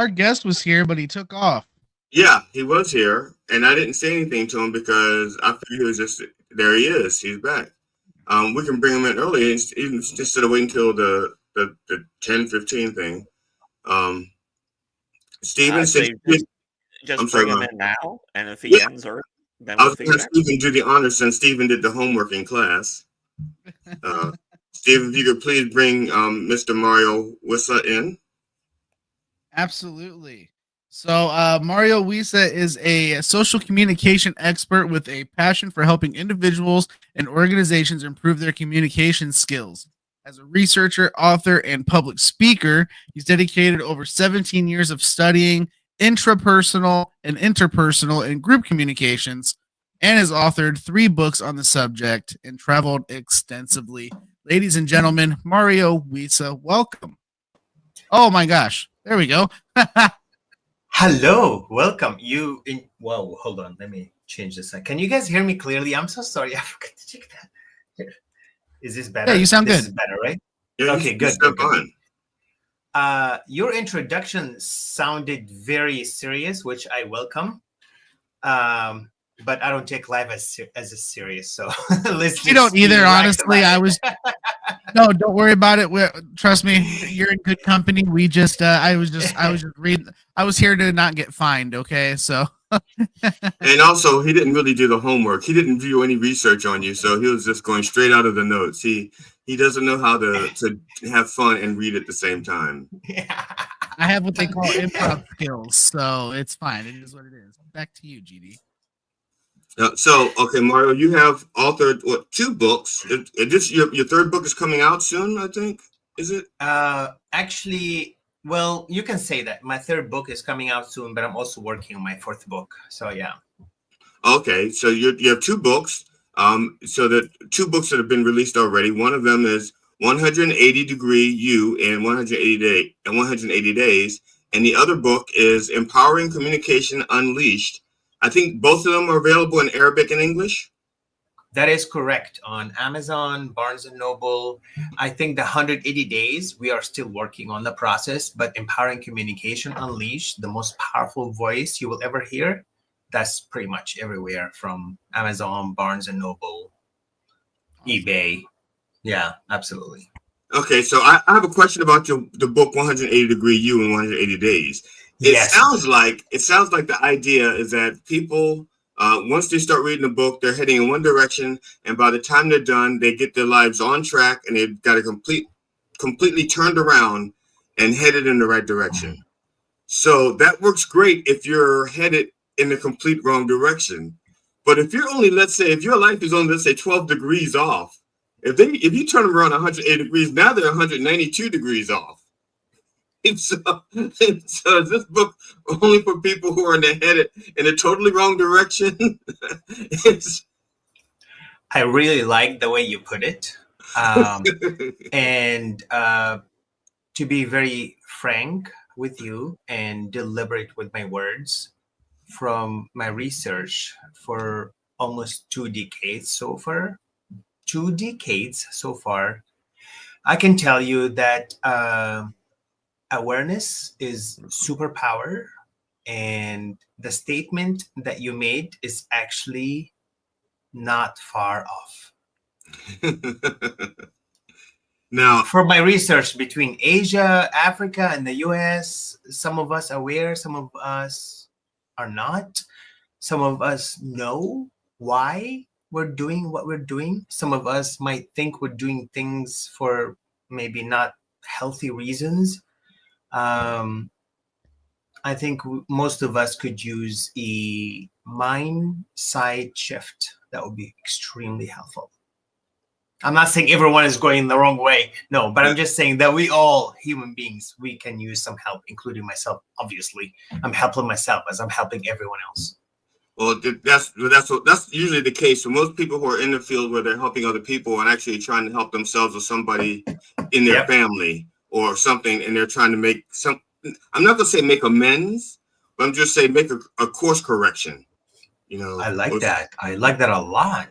guest was here, but he took off. Yeah, he was here, and I didn't say anything to him because I figured he was just there. He is. He's back. We can bring him in early instead of waiting until the 10:15 thing. Steven said, just bring him in now, and if he ends early, then I we'll was going to figure have Steven do the honors since Steven did the homework in class. Steven, if you could please bring Mr. Mario Wissa in. Absolutely. So Mario Wissa is a social communication expert with a passion for helping individuals and organizations improve their communication skills. As a researcher, author, and public speaker, he's dedicated over 17 years of studying intrapersonal and interpersonal and group communications, and has authored 3 books on the subject and traveled extensively. Ladies and gentlemen, Mario Wissa, welcome. Oh my gosh. There we go. Hello, welcome. Whoa, hold on. Let me change this. Can you guys hear me clearly? I'm so sorry. I forgot to check that. Here. Is this better? Yeah, you sound this good. Is better, right? Yeah, okay, good. Your introduction sounded very serious, which I welcome. But I don't take life as a serious. So let's. You don't either, honestly. No, don't worry about it. Trust me, you're in good company. I was just reading. I was here to not get fined. Okay, so. And also, he didn't really do the homework. He didn't do any research on you, so he was just going straight out of the notes. He doesn't know how to have fun and read at the same time. I have what they call improv skills, so it's fine. It is what it is. Back to you, GD. Okay, Mario, you have authored 2 books. Your 3rd book is coming out soon, I think. Is it? Actually, well, you can say that. My 3rd book is coming out soon, but I'm also working on my 4th book. So yeah. Okay, so you have 2 books. So the 2 books that have been released already. One of them is 180 Degree You in 180 Days, and the other book is Empowering Communication Unleashed. I think both of them are available in Arabic and English. That is correct. On Amazon, Barnes and Noble, I think the 180 days, we are still working on the process, but Empowering Communication Unleashed, the most powerful voice you will ever hear, that's pretty much everywhere from Amazon, Barnes and Noble, eBay. Yeah, absolutely. Okay, so I have a question about the book 180 Degree You in 180 Days. It sounds like the idea is that people, once they start reading the book, they're heading in one direction, and by the time they're done, they get their lives on track, and they've got a completely turned around and headed in the right direction. So that works great if you're headed in the complete wrong direction. But if you're only, let's say, if your life is only, let's say, 12 degrees off, if you turn them around 180 degrees, now they're 192 degrees off. And so is this book only for people who are headed in a totally wrong direction? I really like the way you put it. And to be very frank with you and deliberate with my words, from my research for almost 2 decades so far, I can tell you that awareness is superpower, and the statement that you made is actually not far off. Now, for my research between Asia, Africa, and the US, some of us are aware, some of us are not. Some of us know why we're doing what we're doing. Some of us might think we're doing things for maybe not healthy reasons. I think most of us could use a mind-side shift that would be extremely helpful. I'm not saying everyone is going the wrong way. No, but I'm just saying that we all, human beings, we can use some help, including myself. Obviously, I'm helping myself as I'm helping everyone else. Well, that's usually the case. So most people who are in the field where they're helping other people are actually trying to help themselves or somebody in their family or something, and they're trying to make some. I'm not gonna say make amends, but I'm just saying make a course correction. You know, I like that. I like that a lot.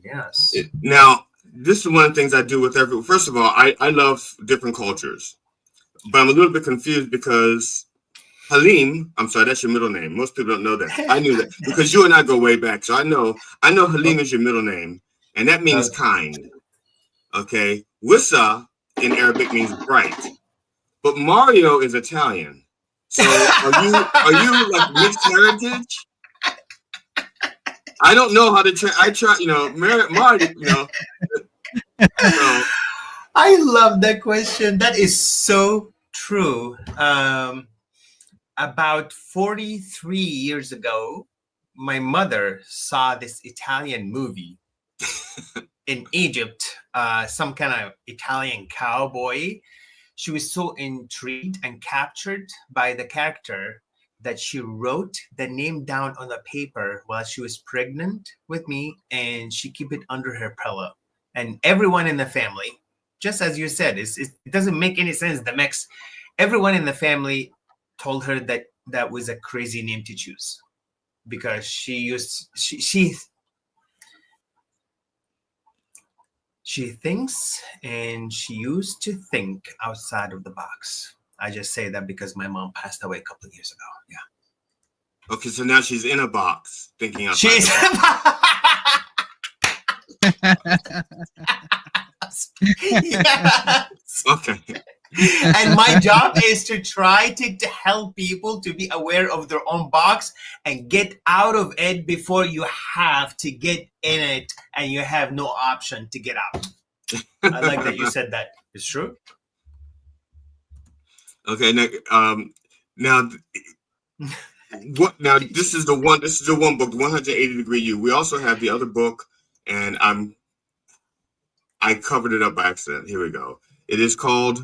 Yes. Now, this is one of the things I do with everyone. First of all, I love different cultures, but I'm a little bit confused because Halim, I'm sorry, that's your middle name. Most people don't know that. I knew that because you and I go way back. So I know Halim is your middle name, and that means kind. Okay. Wissa in Arabic means bright. But Mario is Italian. So are you like mixed heritage? I don't know how to I try, Mario, I love that question. That is so true. About 43 years ago, my mother saw this Italian movie in Egypt, some kind of Italian cowboy. She was so intrigued and captured by the character that she wrote the name down on the paper while she was pregnant with me, and she kept it under her pillow. And everyone in the family, just as you said, it doesn't make any sense. Everyone in the family told her that that was a crazy name to choose because she thinks and she used to think outside of the box. I just say that because my mom passed away a couple of years ago. Yeah. Okay, so now she's in a box thinking outside. She's yes. Okay. And my job is to try to help people to be aware of their own box and get out of it before you have to get in it and you have no option to get out. I like that you said that. It's true. Okay, now this is the one book, 180 Degree You. We also have the other book, and I covered it up by accident. Here we go. It is called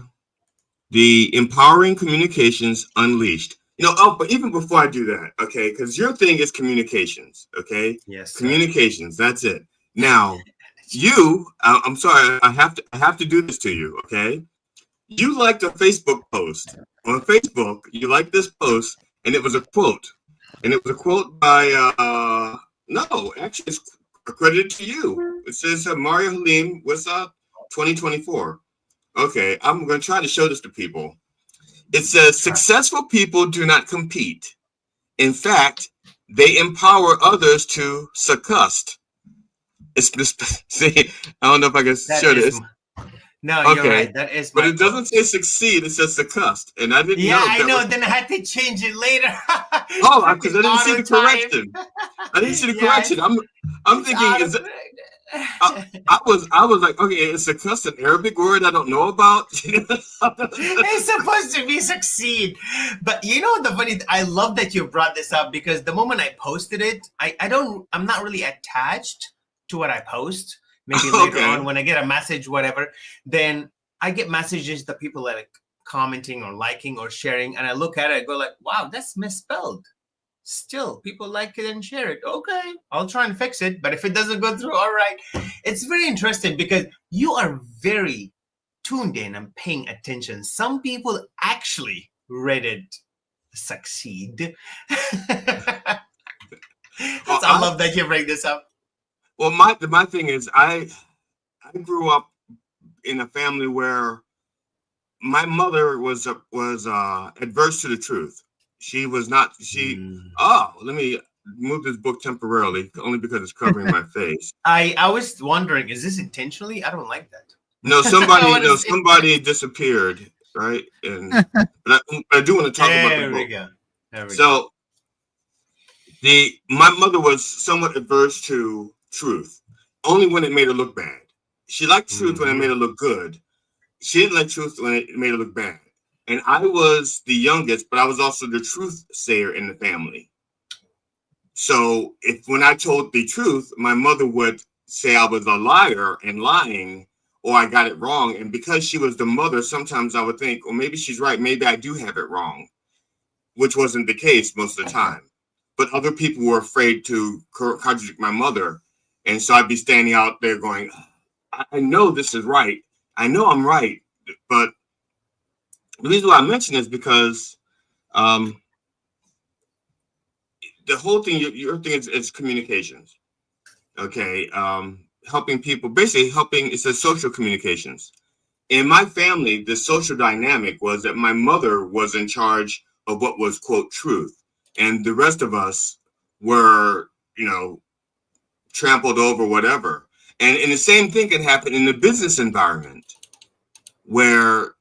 The Empowering Communications Unleashed. But even before I do that, okay, because your thing is communications, okay? Yes. Communications, that's it. Now, I'm sorry, I have to do this to you, okay? You liked a Facebook post. On Facebook, you liked this post, and it was a quote. And it was a quote by, no, actually, it's accredited to you. It says Mario Halim was 2024. Okay, I'm going to try to show this to people. It says successful people do not compete. In fact, they empower others to succumb. See, I don't know if I can show this. No, okay. You're right. That is But it doesn't say succeed, it says succumb. And I didn't know. Yeah, I know. Then I had to change it later. Because I didn't see the correction. I didn't see the correction. I'm thinking, is it? I was like, okay, it's a cuss, an Arabic word I don't know about. It's supposed to be succeed. But you know the funny, I love that you brought this up because the moment I posted it, I'm not really attached to what I post. Maybe later on when I get a message, whatever, then I get messages that people are like commenting or liking or sharing, and I look at it, I go like, wow, that's misspelled. Still, people like it and share it. Okay, I'll try and fix it. But if it doesn't go through, all right. It's very interesting because you are very tuned in and paying attention. Some people actually read it succeed. I love that you bring this up. Well, my thing is, I grew up in a family where my mother was adverse to the truth. She was not. Let me move this book temporarily, only because it's covering my face. I was wondering, is this intentionally? I don't like that. No, somebody disappeared, right? And but I do want to talk about the book. There we go. My mother was somewhat adverse to truth, only when it made her look bad. She liked truth when it made her look good. She didn't like truth when it made her look bad. And I was the youngest, but I was also the truth sayer in the family. So when I told the truth, my mother would say I was a liar and lying, or I got it wrong. And because she was the mother, sometimes I would think, well, maybe she's right. Maybe I do have it wrong, which wasn't the case most of the time. But other people were afraid to contradict my mother. And so I'd be standing out there going, I know this is right. I know I'm right. But the reason why I mention is because the whole thing, your thing is communications. Okay. Helping people, basically it says social communications. In my family, the social dynamic was that my mother was in charge of what was, quote, truth. And the rest of us were, trampled over, whatever. And the same thing can happen in the business environment where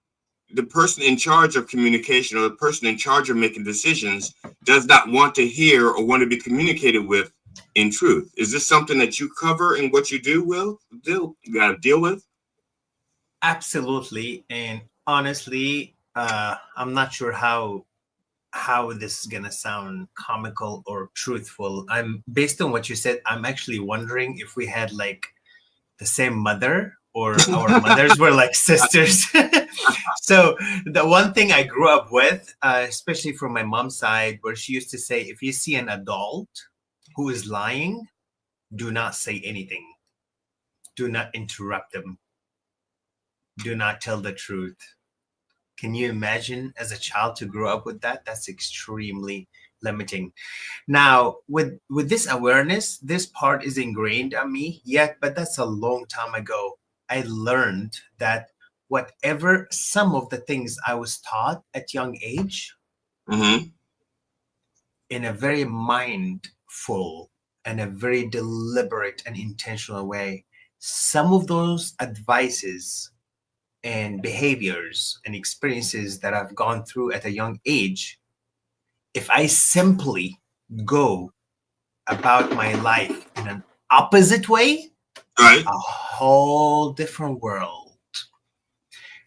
the person in charge of communication or the person in charge of making decisions does not want to hear or want to be communicated with in truth. Is this something that you cover in what you do, deal with? Absolutely. And honestly, I'm not sure how this is gonna sound comical or truthful. Based on what you said, I'm actually wondering if we had like the same mother or our mothers were like sisters. So the one thing I grew up with, especially from my mom's side, where she used to say, if you see an adult who is lying, do not say anything. Do not interrupt them. Do not tell the truth. Can you imagine as a child to grow up with that? That's extremely limiting. Now, with this awareness, this part is ingrained on me yet, but that's a long time ago. I learned that whatever some of the things I was taught at young age, in a very mindful and a very deliberate and intentional way, some of those advices and behaviors and experiences that I've gone through at a young age, if I simply go about my life in an opposite way, right, a whole different world.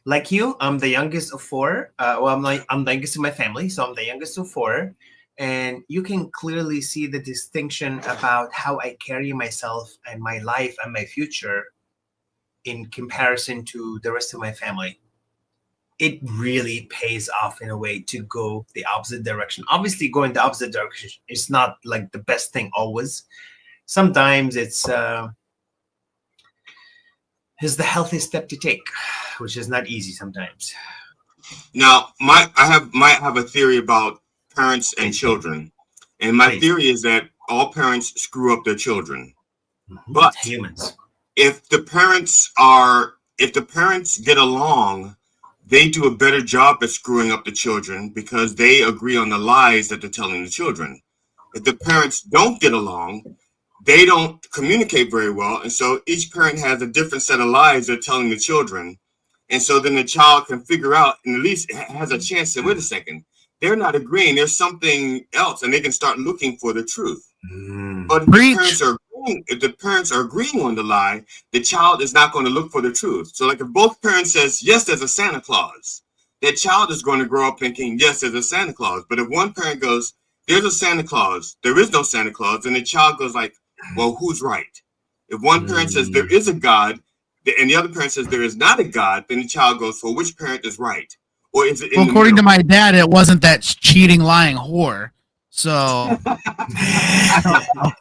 Like you, I'm the youngest of four. I'm the youngest in my family, so I'm the youngest of four. And you can clearly see the distinction about how I carry myself and my life and my future in comparison to the rest of my family. It really pays off in a way to go the opposite direction. Obviously, going the opposite direction is not like the best thing always. Sometimes it's the healthiest step to take, which is not easy sometimes. Now, I have a theory about parents and children, and my theory is that all parents screw up their children. But humans, if the parents get along, they do a better job at screwing up the children because they agree on the lies that they're telling the children. If the parents don't get along, they don't communicate very well, and so each parent has a different set of lies they're telling the children. And so then the child can figure out, and at least has a chance to, wait a second, they're not agreeing, there's something else, and they can start looking for the truth. But if the parents are agreeing on the lie, the child is not going to look for the truth. So like if both parents says, yes, there's a Santa Claus, that child is going to grow up thinking, yes, there's a Santa Claus. But if one parent goes, there's a Santa Claus, there is no Santa Claus, then the child goes like, well, who's right? If one parent says there is a God, and the other parent says there is not a God, then the child goes, well, which parent is right? Or is it well, according to my dad, it wasn't that cheating, lying whore. So I don't know.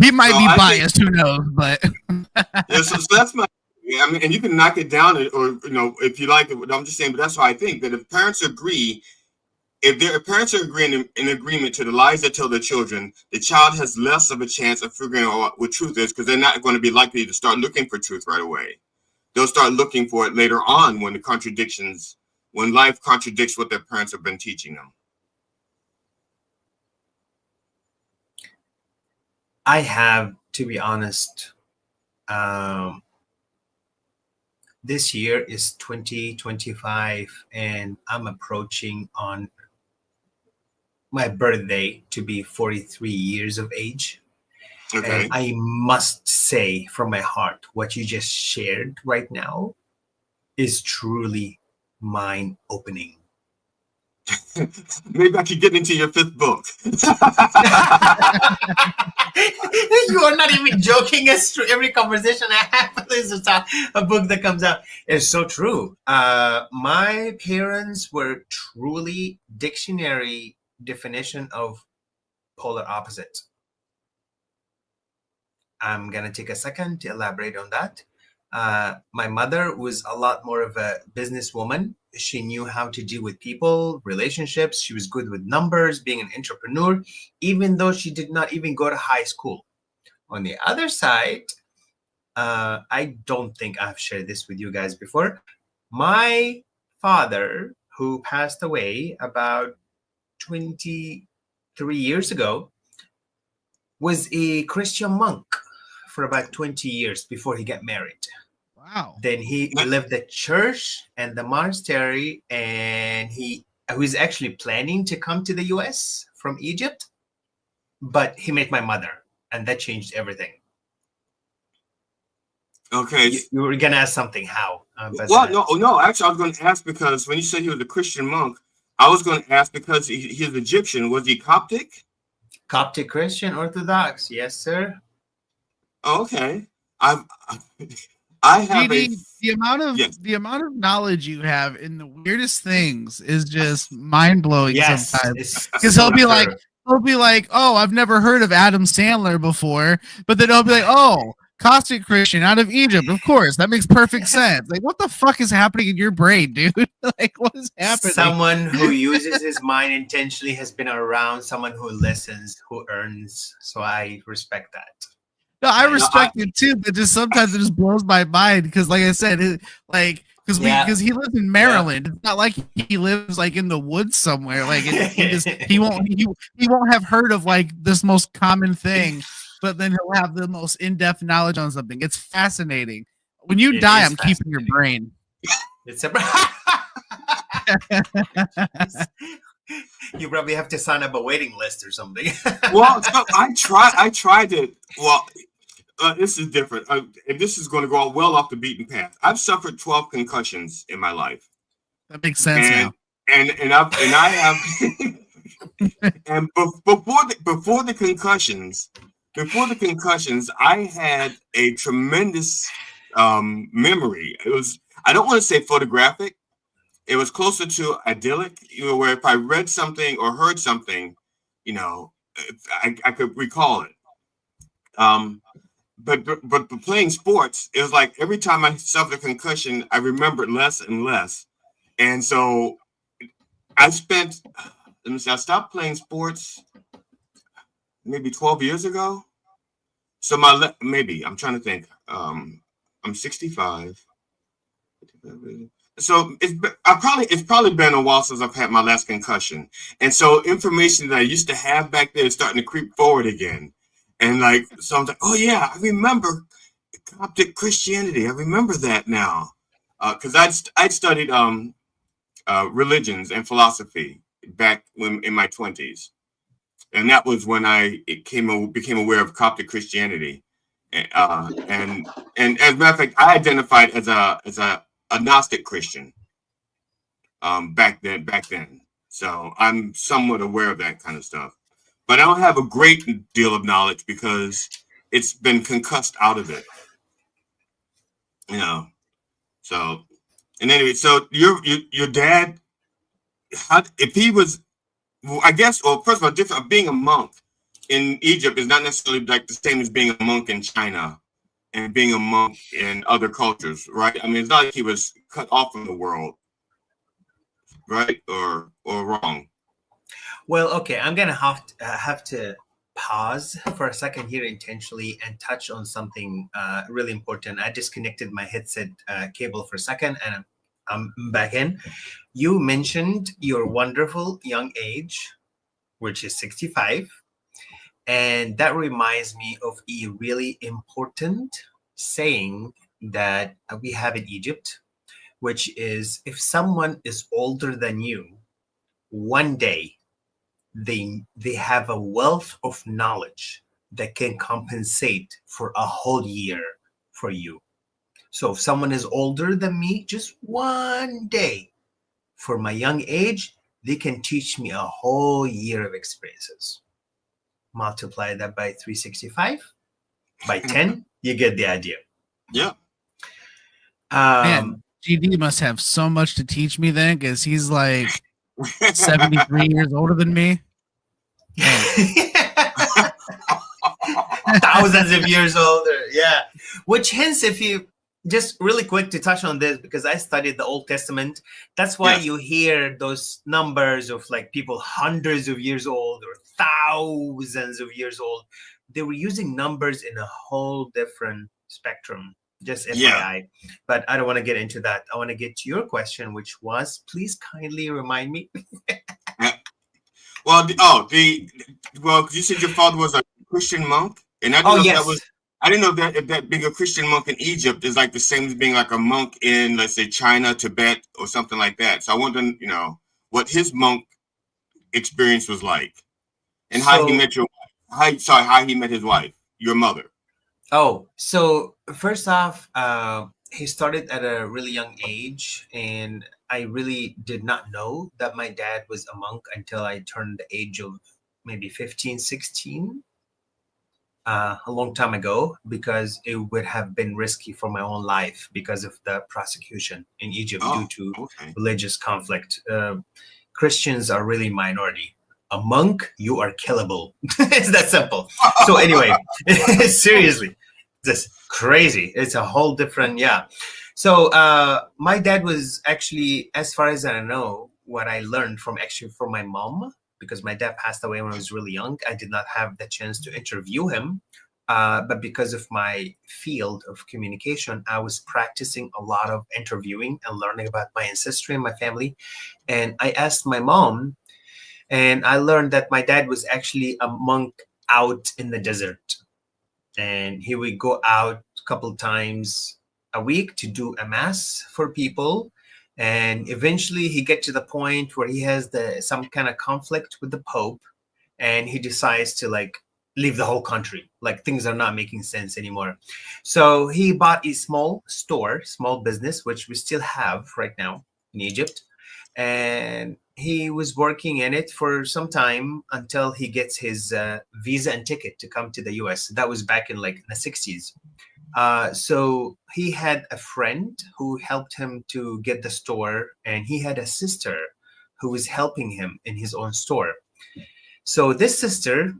He might be biased, who knows? But yeah, so that's my. Yeah, I mean, and you can knock it down, or if you like it. I'm just saying, but that's why I think that if parents agree, if their parents are agreeing in agreement to the lies they tell their children, the child has less of a chance of figuring out what truth is because they're not going to be likely to start looking for truth right away. They'll start looking for it later on when life contradicts what their parents have been teaching them. I have to be honest. This year is 2025, and I'm approaching on my birthday to be 43 years of age. Okay. And I must say from my heart, what you just shared right now is truly mind-opening. Maybe I could get into your 5th book. You are not even joking. It's true. Every conversation I have, there's a book that comes out. It's so true. My parents were truly dictionary definition of polar opposites. I'm going to take a second to elaborate on that. My mother was a lot more of a businesswoman. She knew how to deal with people, relationships. She was good with numbers, being an entrepreneur, even though she did not even go to high school. On the other side, I don't think I've shared this with you guys before. My father, who passed away about 23 years ago, was a Christian monk for about 20 years before he got married. Wow. Then he left the church and the monastery, and he was actually planning to come to the US from Egypt, but he met my mother, and that changed everything. Okay. You were going to ask something. How? No. Actually, I was going to ask because when you said he was a Christian monk, I was going to ask because he's Egyptian. Was he Coptic? Coptic Christian Orthodox. Yes, sir. Okay. I have the amount of knowledge you have in the weirdest things is just mind blowing sometimes. Because he'll be like, oh, I've never heard of Adam Sandler before, but then he'll be like, oh, Coptic Christian out of Egypt, of course, that makes perfect sense. Like, what the fuck is happening in your brain, dude? Like, what is happening? Someone who uses his mind intentionally has been around. Someone who listens, who earns. So I respect that. No, I respect it too, but just sometimes it just blows my mind because, like I said, because he lives in Maryland. It's not like he lives like in the woods somewhere. Like he won't have heard of like this most common thing, but then he'll have the most in-depth knowledge on something. It's fascinating. When you die, I'm keeping your brain. It's you probably have to sign up a waiting list or something. Well, I tried to. Well, this is different. And this is going to go well off the beaten path. I've suffered 12 concussions in my life. That makes sense now. And I have. And before the concussions, I had a tremendous memory. It was, I don't want to say photographic. It was closer to idyllic, where if I read something or heard something, I could recall it. But playing sports, it was like every time I suffered a concussion, I remembered less and less. And so I spent let me see. I stopped playing sports maybe 12 years ago. So maybe I'm trying to think. I'm 65. So it's probably been a while since I've had my last concussion, and so information that I used to have back there is starting to creep forward again, and like so I'm like, oh yeah, I remember Coptic Christianity. I remember that now, because I'd studied religions and philosophy back in my 20s, and that was when became aware of Coptic Christianity, and as a matter of fact, I identified as a Gnostic Christian back then. So I'm somewhat aware of that kind of stuff, but I don't have a great deal of knowledge because it's been concussed out of it, you know. So, and anyway, so your dad, if he was, well, I guess, well, first of all, different being a monk in Egypt is not necessarily like the same as being a monk in China and being a monk in other cultures, right? I mean, it's not like he was cut off from the world, right? Or wrong. Well, okay, I'm gonna have to pause for a second here intentionally and touch on something really important. I disconnected my headset cable for a second, and I'm back in. You mentioned your wonderful young age, which is 65, and that reminds me of a really important saying that we have in Egypt, which is if someone is older than you, one day they have a wealth of knowledge that can compensate for a whole year for you. So if someone is older than me, just one day for my young age, they can teach me a whole year of experiences. Multiply that by 365, by 10, you get the idea. Yeah. Man, GD must have so much to teach me then, because he's like 73 years older than me. Thousands of years older. Yeah. Which hence, if you just really quick to touch on this, because I studied the Old Testament, that's why you hear those numbers of like people hundreds of years old or thousands of years old. They were using numbers in a whole different spectrum. Just FYI, but I don't want to get into that. I want to get to your question, which was, please kindly remind me. Well, you said your father was a Christian monk, and I didn't know that being a Christian monk in Egypt is like the same as being like a monk in, let's say, China, Tibet, or something like that. So I wonder, what his monk experience was like, and how he met how he met his wife, your mother. Oh, so first off, he started at a really young age, and I really did not know that my dad was a monk until I turned the age of maybe 15, 16, a long time ago, because it would have been risky for my own life because of the prosecution in Egypt due to religious conflict. Christians are really minority. A monk, you are killable. It's that simple. So anyway, seriously, this crazy. It's a whole different, So my dad was actually, as far as I know, what I learned from my mom, because my dad passed away when I was really young. I did not have the chance to interview him. But because of my field of communication, I was practicing a lot of interviewing and learning about my ancestry and my family. And I asked my mom, and I learned that my dad was actually a monk out in the desert. And he would go out a couple times a week to do a mass for people. And eventually he gets to the point where he has some kind of conflict with the Pope, and he decides to leave the whole country. Like things are not making sense anymore. So he bought a small business, which we still have right now in Egypt. And he was working in it for some time until he gets his visa and ticket to come to the US. That was back in the 60s. So he had a friend who helped him to get the store, and he had a sister who was helping him in his own store. So this sister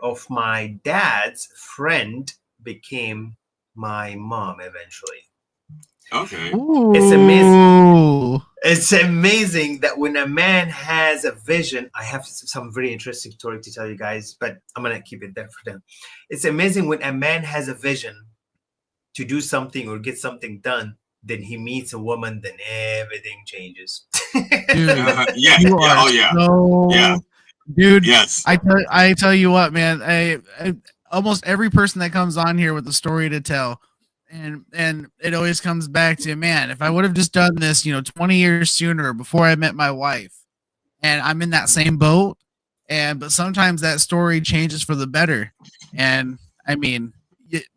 of my dad's friend became my mom eventually. Okay. It's amazing. It's amazing that when a man has a vision, I have some very interesting story to tell you guys, but I'm going to keep it there for them. It's amazing when a man has a vision to do something or get something done, then he meets a woman, then everything changes. Dude, Yeah. you are Oh yeah. so, Yeah. dude. Yes. I tell you what, man. I almost every person that comes on here with a story to tell, and it always comes back to, man, if I would have just done this, 20 years sooner before I met my wife, and I'm in that same boat, but sometimes that story changes for the better, and I mean,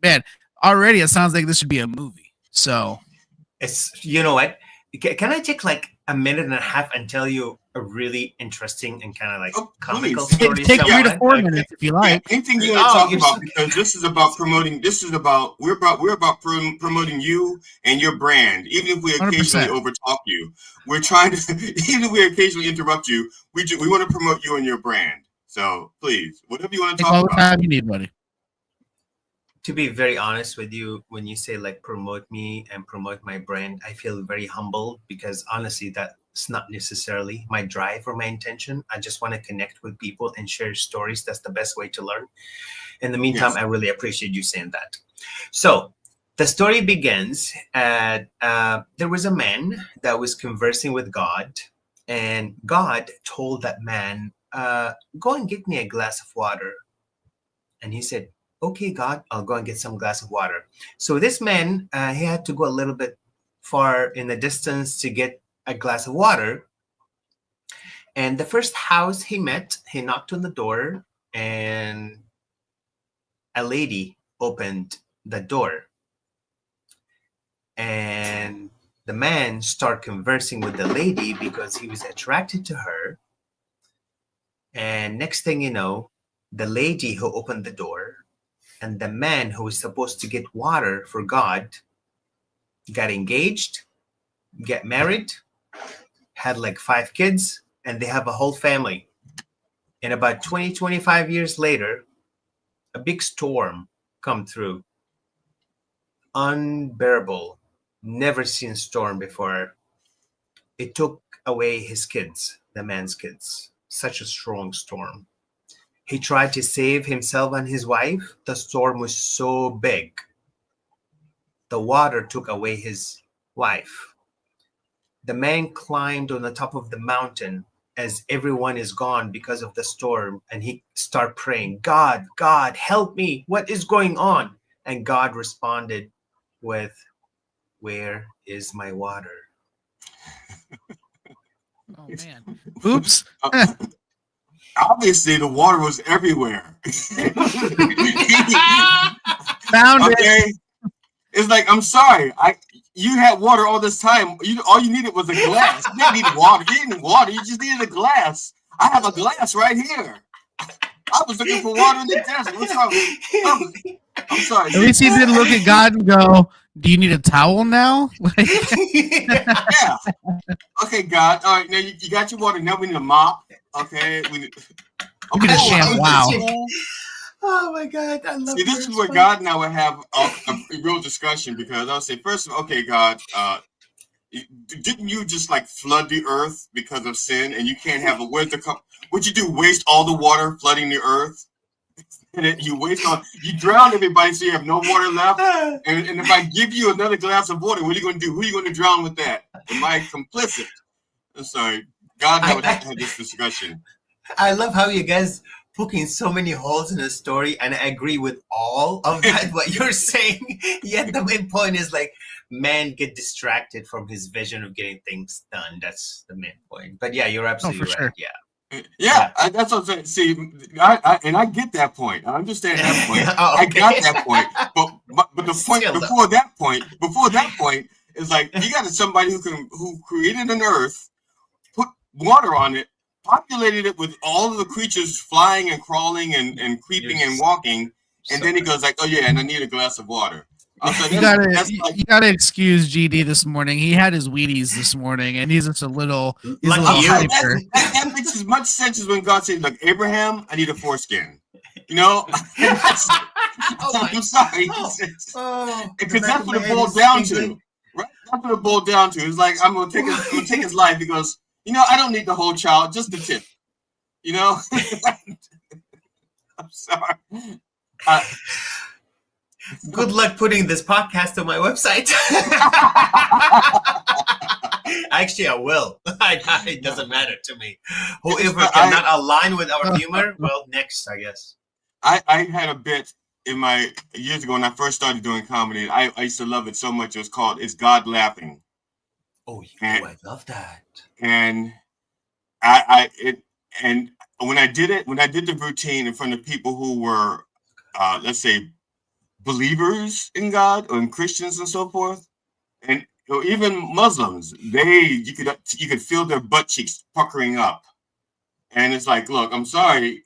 man, already it sounds like this should be a movie. So, it's, you know what? Can I take like a minute and a half and tell you a really interesting and kind of like comical story? Take 3 to 4 minutes if you like. Yeah, anything you want to talk about, because this is about promoting. We're about promoting you and your brand. Even if we occasionally 100%. overtalk you, we're trying to. Even if we occasionally interrupt you, we want to promote you and your brand. So please, whatever you want to Take talk all the about. time you need, buddy. To be very honest with you, when you say like promote me and promote my brand, I feel very humbled, because honestly, that's not necessarily my drive or my intention. I just want to connect with people and share stories. That's the best way to learn. In the meantime, Yes. I really appreciate you saying that. So the story begins at there was a man that was conversing with God, and God told that man, go and get me a glass of water. And he said, okay, God, I'll go and get some glass of water. So this man, he had to go a little bit far in the distance to get a glass of water. And the first house he met, he knocked on the door, and a lady opened the door. And the man started conversing with the lady because he was attracted to her. And next thing you know, the lady who opened the door and the man who was supposed to get water for God got engaged, get married, had like 5 kids, and they have a whole family. And about 20, 25 years later, a big storm come through. Unbearable, never seen storm before. It took away his kids, the man's kids. Such a strong storm. He tried to save himself and his wife. The storm was so big. The water took away his wife. The man climbed on the top of the mountain as everyone is gone because of the storm, and he started praying, God, God, help me. What is going on? And God responded with, where is my water? Oh, man. Oops. Obviously, the water was everywhere. Found it. It's like, I'm sorry. You had water all this time. All you needed was a glass. You didn't need water. You didn't need water. You just needed a glass. I have a glass right here. I was looking for water in the desert. What's wrong? I'm sorry. At least he didn't look at God and go, do you need a towel now? Yeah. Okay, God. All right, now you got your water. Now we need a mop. Okay. We need a sham. Wow. Oh my God. I love See, this is where God and I would have a real discussion, because I'll say, first of all, okay, God, didn't you just like flood the earth because of sin, and you can't have where's the cup? What'd you do? Waste all the water flooding the earth? And then you drown everybody, so you have no water left. And if I give you another glass of water, what are you going to do? Who are you going to drown with that? Am I complicit? I'm sorry. God and I would have to have this discussion. I love how you guys poking so many holes in the story, and I agree with all of that what you're saying. Yet the main point is like, man get distracted from his vision of getting things done. That's the main point. But yeah, you're absolutely right. Sure. Yeah, that's what I'm saying. See, I get that point. I understand that point. I got that point. But the point before that point is like, you got somebody who created an earth, put water on it, populated it with all of the creatures flying and crawling and creeping and walking, and then he goes like, oh yeah, and I need a glass of water. You gotta excuse GD this morning. He had his Wheaties this morning, and he's just a little hyper. That makes as much sense as when God said, "Look, Abraham, I need a foreskin." You know, I'm sorry, because that's what it boils down to, right? what it boiled down to. It's like I'm gonna take his life because I don't need the whole child, just the tip. I'm sorry. Good luck putting this podcast on my website. Actually, I will. It doesn't matter to me. Whoever cannot align with our humor, well, next, I guess. I had a bit in my years ago when I first started doing comedy. I used to love it so much. It was called "Is God Laughing?" Oh, I love that. And and when I did the routine in front of people who were, let's say, believers in God or in Christians and so forth, and even Muslims, you could feel their butt cheeks puckering up, and it's like, look, I'm sorry,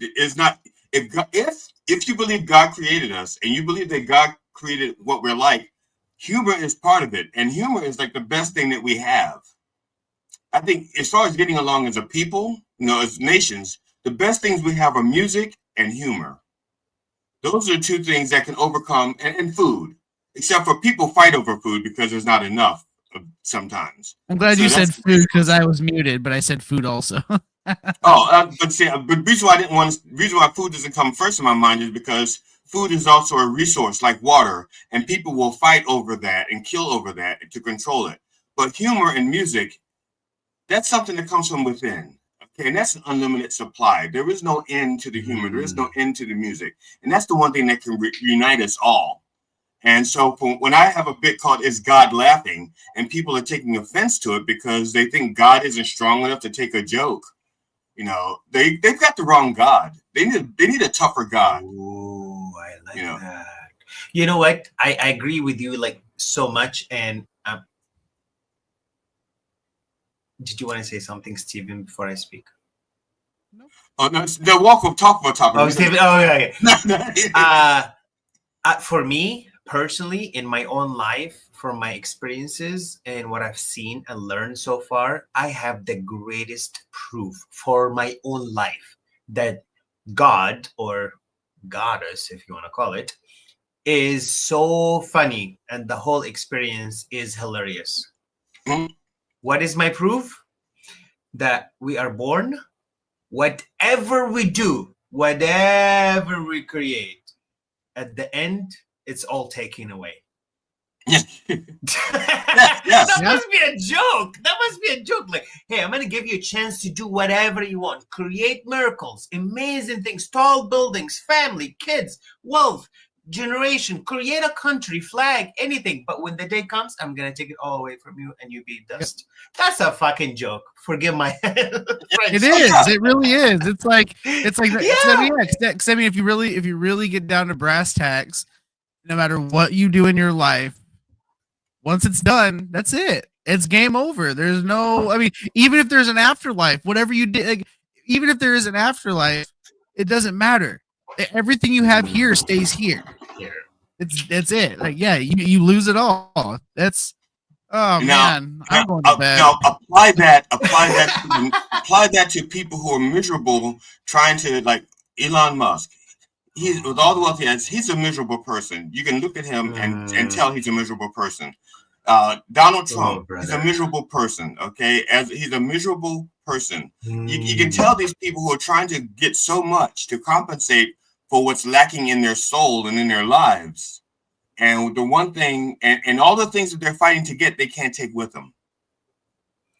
it's not if you believe God created us and you believe that God created what we're like, humor is part of it, and humor is like the best thing that we have. I think as far as getting along as a people, as nations, the best things we have are music and humor. Those are two things that can overcome, and food, except for people fight over food because there's not enough sometimes. I'm glad you said food because I was muted, but I said food also. But the reason why food doesn't come first in my mind is because food is also a resource like water, and people will fight over that and kill over that to control it. But humor and music, that's something that comes from within. Okay, and that's an unlimited supply. There is no end to the humor. There is no end to the music. And that's the one thing that can unite us all. And so when I have a bit called "Is God Laughing?" and people are taking offense to it because they think God isn't strong enough to take a joke, they've got the wrong God. They need a tougher God. Ooh, I like that. You know what? I agree with you like so much. And did you want to say something, Stephen, before I speak? No. Oh, no, the walk of talk for topic. Oh, Stephen. Oh, yeah. For me personally, in my own life, from my experiences and what I've seen and learned so far, I have the greatest proof for my own life that God, or goddess, if you want to call it, is so funny and the whole experience is hilarious. Mm-hmm. What is my proof? That we are born, whatever we do, whatever we create, at the end, it's all taken away. That must be a joke. That must be a joke. Like, hey, I'm going to give you a chance to do whatever you want. Create miracles, amazing things, tall buildings, family, kids, wealth, generation, create a country, flag, anything. But when the day comes, I'm going to take it all away from you and you be dust. That's a fucking joke. Forgive my French. It is. It really is. It's like I mean, if you really get down to brass tacks, no matter what you do in your life, once it's done, that's it. It's game over. There's no, I mean, even if there's an afterlife, whatever you did, like, even if there is an afterlife, it doesn't matter. Everything you have here stays here. That's it. Like, yeah, you lose it all. That's, man, I'm going to bed. Now apply that to people who are miserable trying to, like Elon Musk. He's, with all the wealth he has, he's a miserable person. You can look at him and tell he's a miserable person. Donald Trump, he's a miserable person. Okay, as he's a miserable person. You can tell these people who are trying to get so much to compensate for what's lacking in their soul and in their lives. And the one thing, and all the things that they're fighting to get, they can't take with them.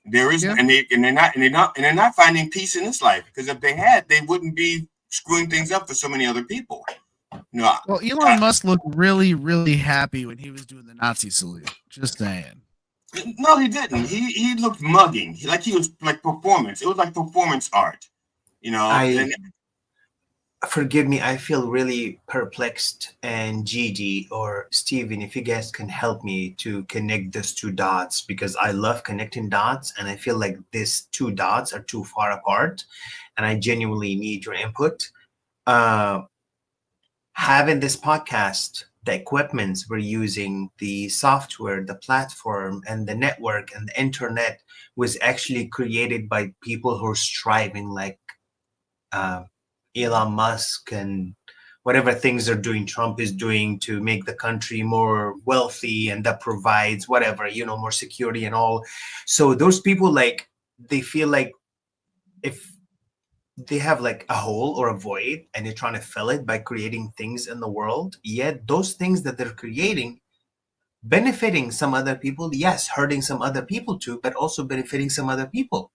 There is, and they're not finding peace in this life, because if they had, they wouldn't be screwing things up for so many other people. Well, Elon Musk looked really, really happy when he was doing the Nazi salute. Just saying. No, he didn't. He looked mugging. He was like performance. It was like performance art. Forgive me, I feel really perplexed. And Gigi or Steven, if you guys can help me to connect these two dots, because I love connecting dots, and I feel like these two dots are too far apart, and I genuinely need your input. Having this podcast, the equipments we're using, the software, the platform, and the network and the internet was actually created by people who are striving, like Elon Musk and whatever things they're doing, Trump is doing to make the country more wealthy, and that provides whatever, more security and all. So those people, like, they feel like if they have like a hole or a void and they're trying to fill it by creating things in the world, yet those things that they're creating benefiting some other people, yes, hurting some other people too, but also benefiting some other people.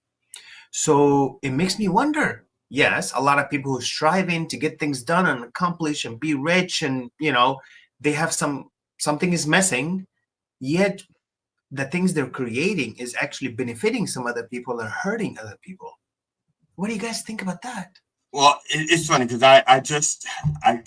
So it makes me wonder, yes, a lot of people who are striving to get things done and accomplish and be rich, and they have something is missing, yet the things they're creating is actually benefiting some other people and hurting other people. What do you guys think about that? Well, it's funny because I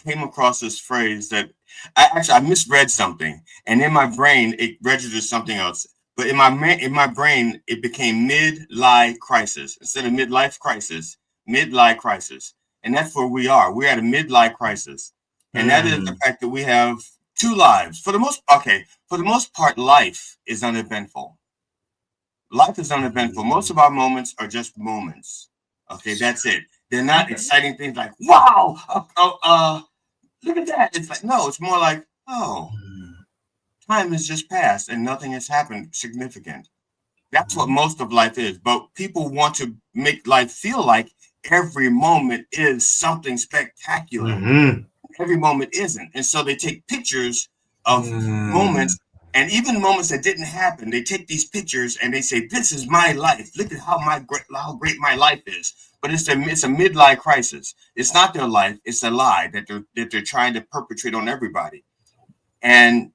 came across this phrase that I misread something, and in my brain it registered something else. But in my brain it became midlife crisis instead of midlife crisis, midlife crisis, and that's where we are. We're at a midlife crisis, and that is the fact that we have two lives. For the most part, life is uneventful. Life is uneventful. Most of our moments are just moments. Okay, that's it. They're not exciting things like, wow, look at that. It's like, no, it's more like, oh, time has just passed and nothing has happened significant. That's what most of life is. But people want to make life feel like every moment is something spectacular. Every moment isn't. And so they take pictures of moments, and even moments that didn't happen. They take these pictures and they say, this is my life. Look at how great my life is. But it's a midlife crisis. It's not their life. It's a lie that they're trying to perpetrate on everybody. And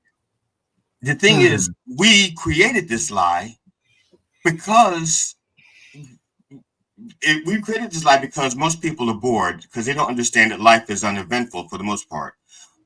the thing is, we created this lie because most people are bored because they don't understand that life is uneventful for the most part.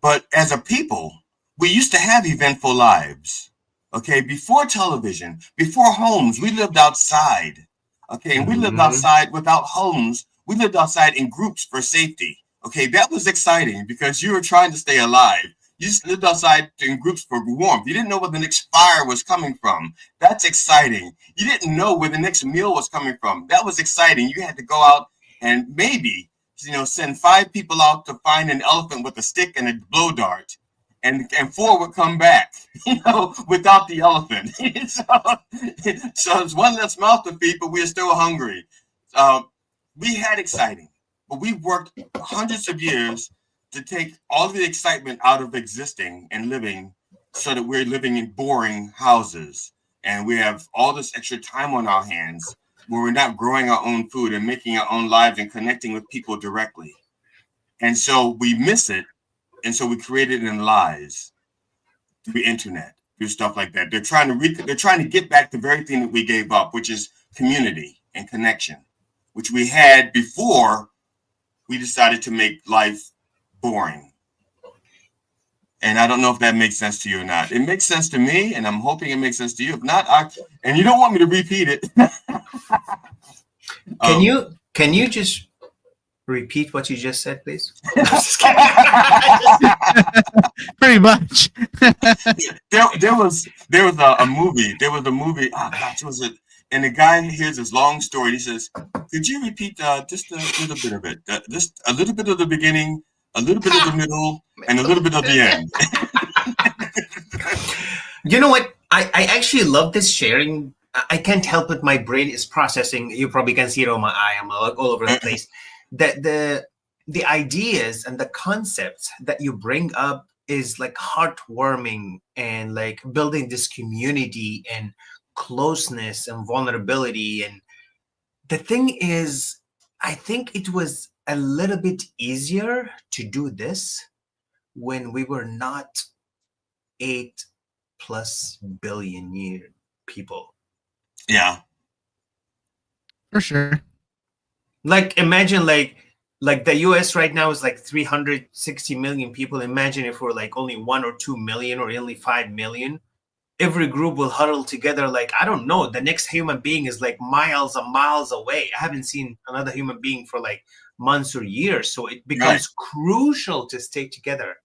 But as a people, we used to have eventful lives. Okay, before television, before homes, we lived outside. Okay, and we lived outside without homes. We lived outside in groups for safety. Okay, that was exciting because you were trying to stay alive. You just lived outside in groups for warmth. You didn't know where the next fire was coming from. That's exciting. You didn't know where the next meal was coming from. That was exciting. You had to go out and maybe, send 5 people out to find an elephant with a stick and a blow dart. And 4 would come back, without the elephant. so it's one less mouth to feed, but we're still hungry. We had exciting, but we worked hundreds of years to take all of the excitement out of existing and living, so that we're living in boring houses. And we have all this extra time on our hands where we're not growing our own food and making our own lives and connecting with people directly. And so we miss it. And so we created it in lies through the internet, through stuff like that. They're trying to get back the very thing that we gave up, which is community and connection, which we had before we decided to make life boring. And I don't know if that makes sense to you or not. It makes sense to me, and I'm hoping it makes sense to you. If not, and you don't want me to repeat it. Can you just repeat what you just said, please? Pretty much. there was a movie. There was a movie. Oh gosh, was it? And the guy hears this long story. He says, "Could you repeat just a little bit of it? Just a little bit of the beginning, a little bit of the middle, and a little bit of the end." You know what? I actually love this sharing. I can't help it. My brain is processing. You probably can see it on my eye. I'm all over the place. The ideas and the concepts that you bring up is like heartwarming, and like building this community and closeness and vulnerability. And the thing is, I think it was a little bit easier to do this when we were not 8+ billion year people. Yeah, for sure. Like, imagine like the US right now is like 360 million people. Imagine if we're like only 1 or 2 million or only 5 million. Every group will huddle together. Like, I don't know, the next human being is like miles and miles away. I haven't seen another human being for like months or years. So it becomes crucial to stay together.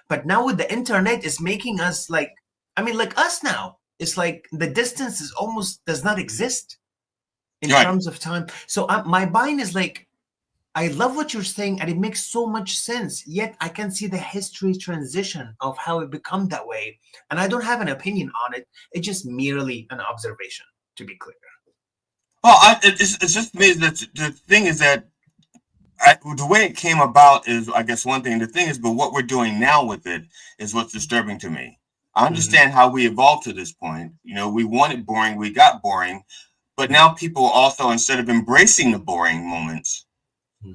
But now with the internet, is making us like us now. It's like the distance is almost does not exist in terms of time. So my mind is like, I love what you're saying, and it makes so much sense. Yet I can see the history transition of how it become that way, and I don't have an opinion on it. It's just merely an observation, to be clear. Well, it's just me. The thing is that the way it came about is, I guess, one thing. The thing is, but what we're doing now with it is what's disturbing to me. I understand how we evolved to this point. You know, we wanted boring, we got boring, but now people also, instead of embracing the boring moments,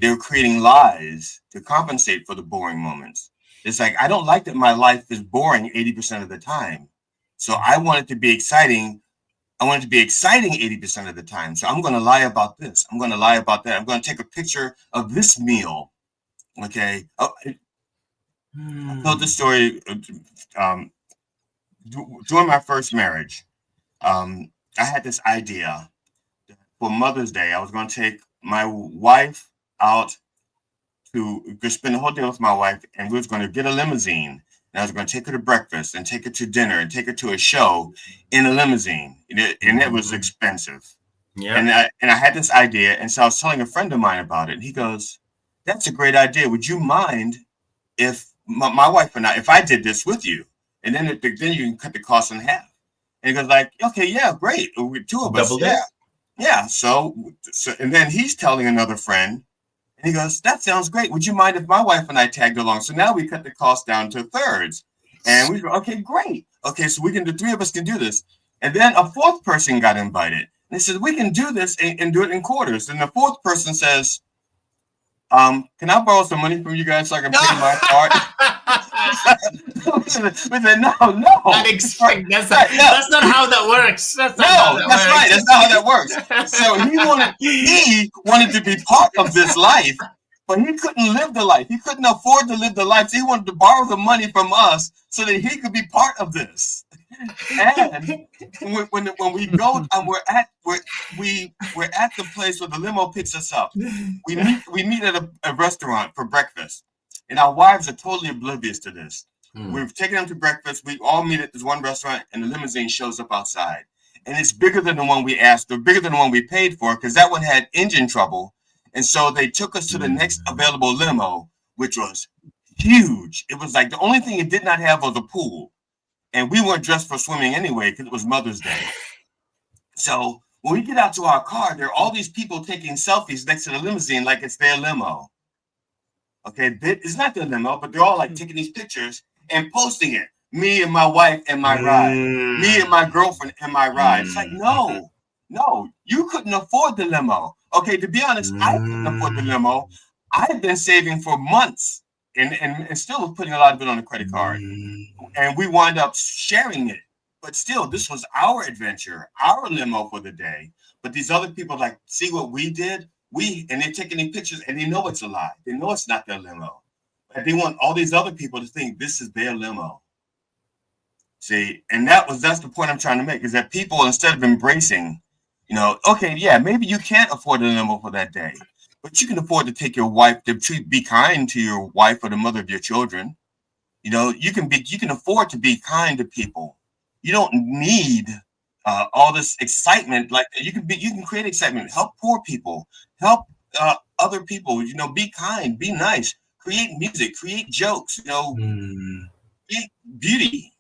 they're creating lies to compensate for the boring moments. It's like, I don't like that my life is boring 80% of the time. So I want it to be exciting. I want it to be exciting 80% of the time. So I'm going to lie about this. I'm going to lie about that. I'm going to take a picture of this meal. Okay. I told this story during my first marriage. I had this idea for Mother's Day. I was going to take my wife out to spend the whole day with my wife, and we was going to get a limousine. And I was going to take her to breakfast and take her to dinner and take her to a show in a limousine. And it was expensive. Yeah. And I had this idea. And so I was telling a friend of mine about it. And he goes, "That's a great idea. Would you mind if my wife and I, if I did this with you? And then you can cut the cost in half." And he goes like, "Okay, yeah, great. Two of us. Yeah. Yeah. So, and then he's telling another friend, and he goes, "That sounds great. Would you mind if my wife and I tagged along?" So now we cut the cost down to thirds. And we go, "Okay, great. Okay, so the three of us can do this." And then a fourth person got invited. And they said, "We can do this and do it in quarters." And the fourth person says, "Can I borrow some money from you guys so I can pay my part?" We said, no. That's not how that works. That's not right. That's not how that works. So he wanted to be part of this life, but he couldn't live the life. He couldn't afford to live the life. So he wanted to borrow the money from us so that he could be part of this. And when we go, we're at the place where the limo picks us up. We meet at a restaurant for breakfast, and our wives are totally oblivious to this. We've taken them to breakfast. We all meet at this one restaurant, and the limousine shows up outside, and it's bigger than the one we asked, or bigger than the one we paid for, because that one had engine trouble, and so they took us to the next available limo, which was huge. It was like the only thing it did not have was a pool. And we weren't dressed for swimming anyway because it was Mother's Day. So when we get out to our car, there are all these people taking selfies next to the limousine like it's their limo. Okay, it's not their limo, but they're all like taking these pictures and posting it. Me and my wife and my ride. Me and my girlfriend and my ride. It's like, no, you couldn't afford the limo. Okay, to be honest, I couldn't afford the limo. I've been saving for months. And still putting a lot of it on the credit card. And we wind up sharing it. But still, this was our adventure, our limo for the day. But these other people like, see what we did? And they're taking these pictures and they know it's a lie. They know it's not their limo. And they want all these other people to think this is their limo. See, and that's the point I'm trying to make, is that people, instead of embracing, okay, yeah, maybe you can't afford a limo for that day. But you can afford to take your wife be kind to your wife or the mother of your children. You can afford to be kind to people. You don't need all this excitement. Like you can create excitement. Help poor people. Help other people. Be kind. Be nice. Create music. Create jokes. Create beauty.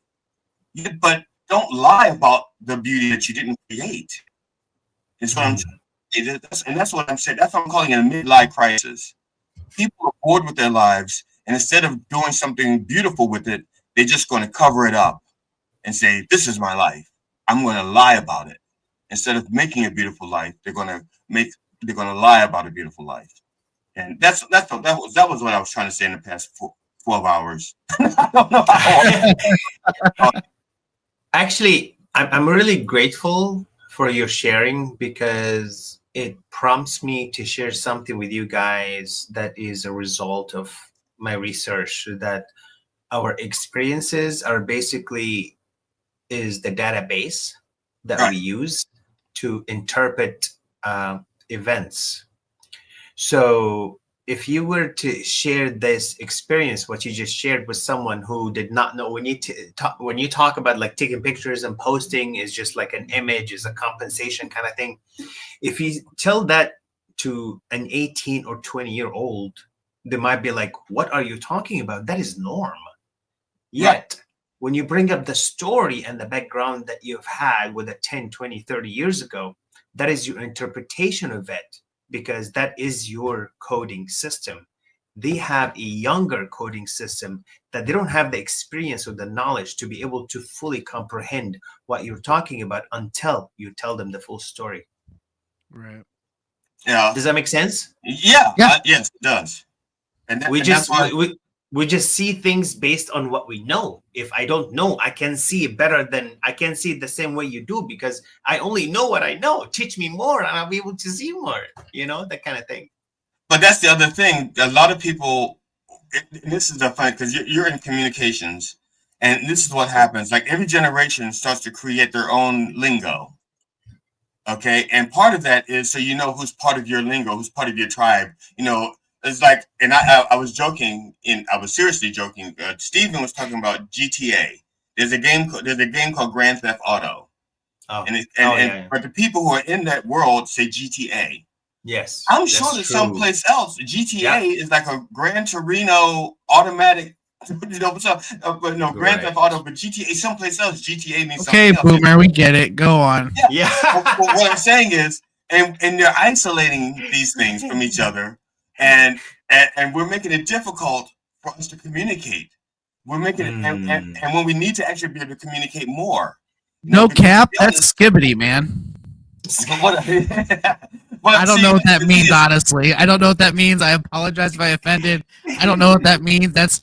But don't lie about the beauty that you didn't create. It's what I'm saying. And that's what I'm saying. That's what I'm calling it, a midlife crisis. People are bored with their lives, and instead of doing something beautiful with it, they're just going to cover it up and say, "This is my life. I'm going to lie about it." Instead of making a beautiful life, they're going to lie about a beautiful life. And that was what I was trying to say in the past 12 hours. I don't know how. Actually, I'm really grateful for your sharing, because it prompts me to share something with you guys that is a result of my research, that our experiences are basically is the database that we use to interpret events. So if you were to share this experience, what you just shared, with someone who did not know, when you talk about like taking pictures and posting is just like an image, is a compensation kind of thing. If you tell that to an 18 or 20-year-old, they might be like, what are you talking about? That is norm. Yet, when you bring up the story and the background that you've had with it 10, 20, 30 years ago, that is your interpretation of it, because that is your coding system. They have a younger coding system that they don't have the experience or the knowledge to be able to fully comprehend what you're talking about until you tell them the full story. Right. Yeah. Does that make sense? Yeah. Yes, it does. And we that's why we just see things based on what we know. If I don't know, I can see it better than I can see it the same way you do, because I only know what I know. Teach me more and I'll be able to see more, that kind of thing. But that's the other thing. A lot of people, and this is the fun, because you're in communications, and this is what happens. Like every generation starts to create their own lingo. Okay, and part of that is so you know who's part of your lingo, who's part of your tribe. It's like, and I was joking, I was seriously joking. Steven was talking about GTA. There's a game called Grand Theft Auto. Oh, but the people who are in that world say GTA. Yes, I'm sure that someplace else, GTA is like a Gran Torino automatic. Grand Theft Auto, but GTA someplace else. GTA means okay, something else. Boomer, we get it. Go on. Yeah. But what I'm saying is, and they're isolating these things from each other, and we're making it difficult for us to communicate. We're making it, and when we need to actually be able to communicate more. No cap, that's skibbity, man. I don't know what that means, honestly. I don't know what that means. I apologize if I offended. I don't know what that means. There's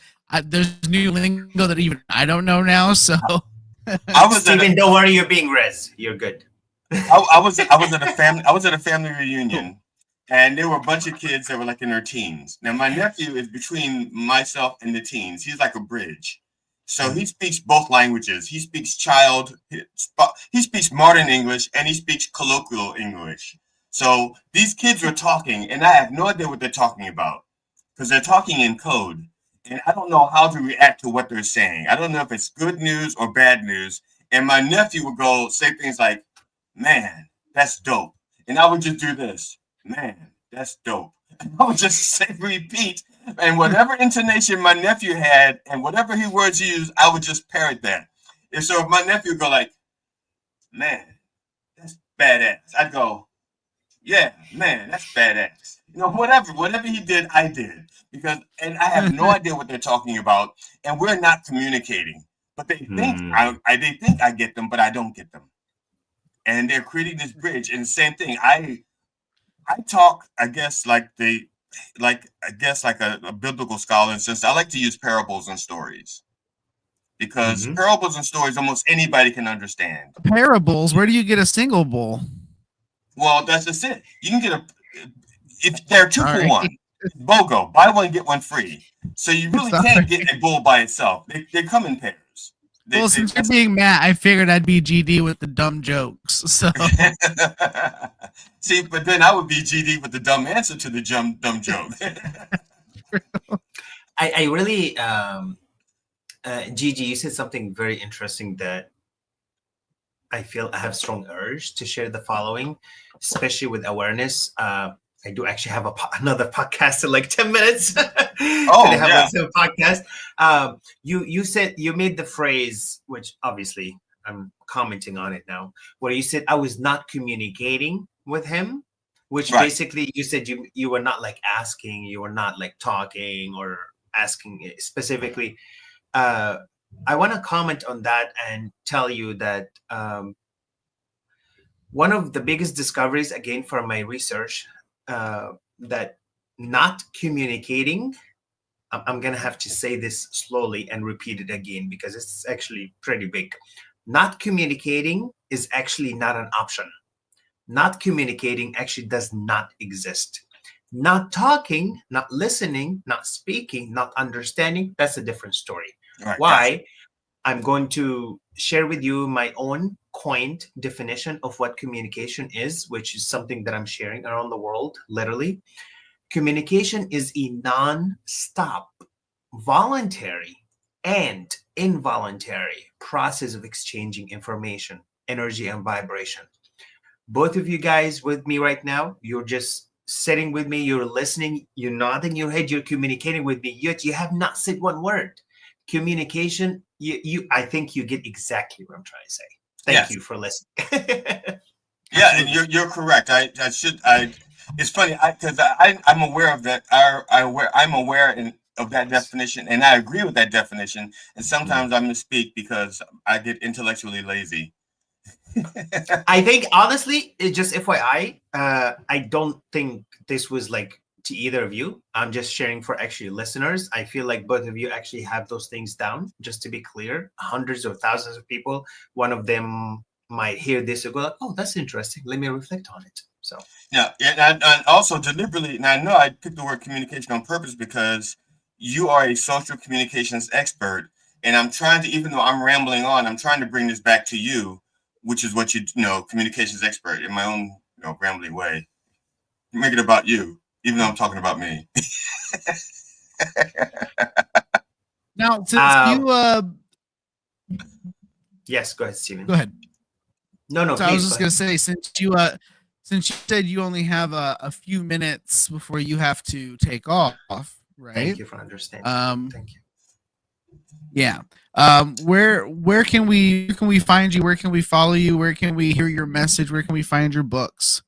new lingo that even I don't know now. So, Steven, don't worry, you're being res. You're good. I was at a family reunion, and there were a bunch of kids that were like in their teens. Now my nephew is between myself and the teens. He's like a bridge. So he speaks both languages. He speaks he speaks modern English, and he speaks colloquial English. So these kids were talking, and I have no idea what they're talking about, because they're talking in code, and I don't know how to react to what they're saying. I don't know if it's good news or bad news. And my nephew would say things like, "Man, that's dope," and I would just do this, "Man, that's dope." I would just repeat, and whatever intonation my nephew had and whatever words he used, I would just parrot that. And so if my nephew would go like, "Man, that's badass," I'd go, "Yeah, man, that's badass." Whatever he did, I did, and I have no idea what they're talking about, and we're not communicating. But they think I get them, but I don't get them, and they're creating this bridge. And the same thing, I talk, I guess, like a biblical scholar, since I like to use parables and stories, because parables and stories almost anybody can understand. Parables? Where do you get a single bowl? Well, that's just it. You can get if they're 2 for 1. BOGO, buy one get one free. So you really can't get a bowl by itself. They come in pairs. Since you're being Matt, I figured I'd be GD with the dumb jokes. So see, but then I would be GD with the dumb answer to the dumb joke. I really, Gigi, you said something very interesting that I feel I have strong urge to share the following, especially with awareness. I do actually have another podcast in like 10 minutes. Podcast. You said, you made the phrase, which obviously I'm commenting on it now, where you said I was not communicating with him, which basically you said you were not like asking, you were not like talking or asking specifically. I want to comment on that and tell you that one of the biggest discoveries, again, from my research, that not communicating, I'm going to have to say this slowly and repeat it again because it's actually pretty big. Not communicating is actually not an option. Not communicating actually does not exist. Not talking, not listening, not speaking, not understanding, that's a different story. Right, Why? yes. I'm going to share with you my own coined definition of what communication is, which is something that I'm sharing around the world, literally. Communication is a non-stop, voluntary, and involuntary process of exchanging information, energy, and vibration. Both of you guys with me right now, you're just sitting with me, you're listening, you're nodding your head, you're communicating with me, yet you have not said one word. Communication, I think you get exactly what I'm trying to say. Thank you for listening. Yeah, and you're correct. It's funny because I'm aware of that. I'm aware of that definition, and I agree with that definition. And sometimes I misspeak because I get intellectually lazy. I think honestly, it just FYI, I don't think this was like to either of you. I'm just sharing for actually listeners. I feel like both of you actually have those things down. Just to be clear, hundreds or thousands of people, one of them might hear this and go like, "Oh, that's interesting. Let me reflect on it." So yeah, and also deliberately, and I know I picked the word communication on purpose because you are a social communications expert, and I'm trying to, even though I'm rambling on, I'm trying to bring this back to you, which is what you know, communications expert in my own rambling way. Make it about you, even though I'm talking about me. Now, since you yes, go ahead, Steven. Go ahead. No, So please, I was just gonna say, since you said you only have a few minutes before you have to take off, right? Thank you for understanding. Thank you. Yeah. Where can we find you? Where can we follow you? Where can we hear your message? Where can we find your books?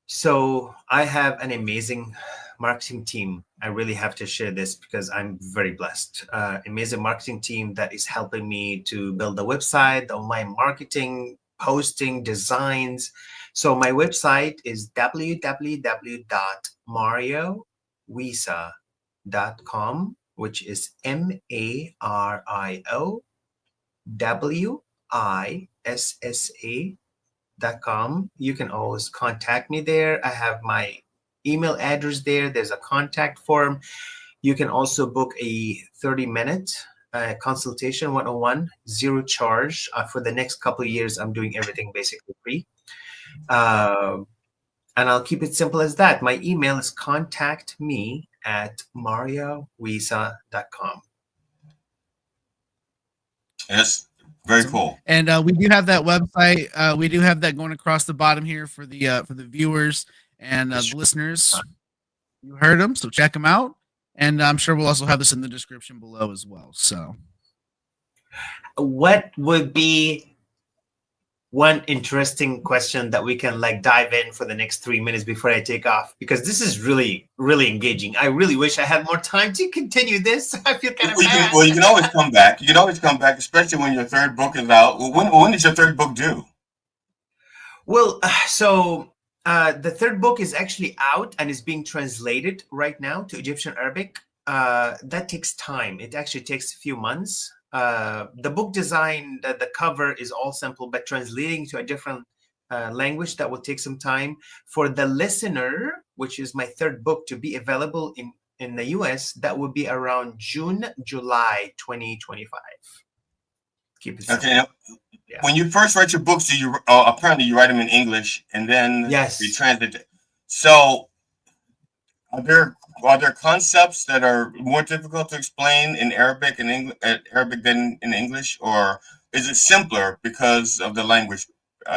So I have an amazing marketing team. I really have to share this because I'm very blessed. Amazing marketing team that is helping me to build the website, the online marketing, posting, designs. So my website is www.mariowisa.com, which is MARIOWISSA.com. You can always contact me there. I have my email address there. There's a contact form. You can also book a 30-minute consultation 101, zero charge. For the next couple of years, I'm doing everything basically free. And I'll keep it simple as that. My email is contactme@mariowisa.com. Yes. Very cool. And we do have that website. We do have that going across the bottom here for the viewers and the listeners. You heard them, so check them out. And I'm sure we'll also have this in the description below as well. So, what would be one interesting question that we can like dive in for the next 3 minutes before I take off? Because this is really, really engaging. I really wish I had more time to continue this. I feel kind of bad. Well, you can always come back. You can always come back, especially when your third book is out. Well, when is your third book due? Well, so the third book is actually out and is being translated right now to Egyptian Arabic. That takes time. It actually takes a few months. The book design, the cover is all simple, but translating to a different language, that will take some time. For the listener, which is my third book, to be available in the US, that would be around June, July 2025. Keep it simple. Okay. Yeah. When you first write your books, apparently you write them in English and then you translate it. So are there concepts that are more difficult to explain in Arabic and Arabic than in English, or is it simpler because of the language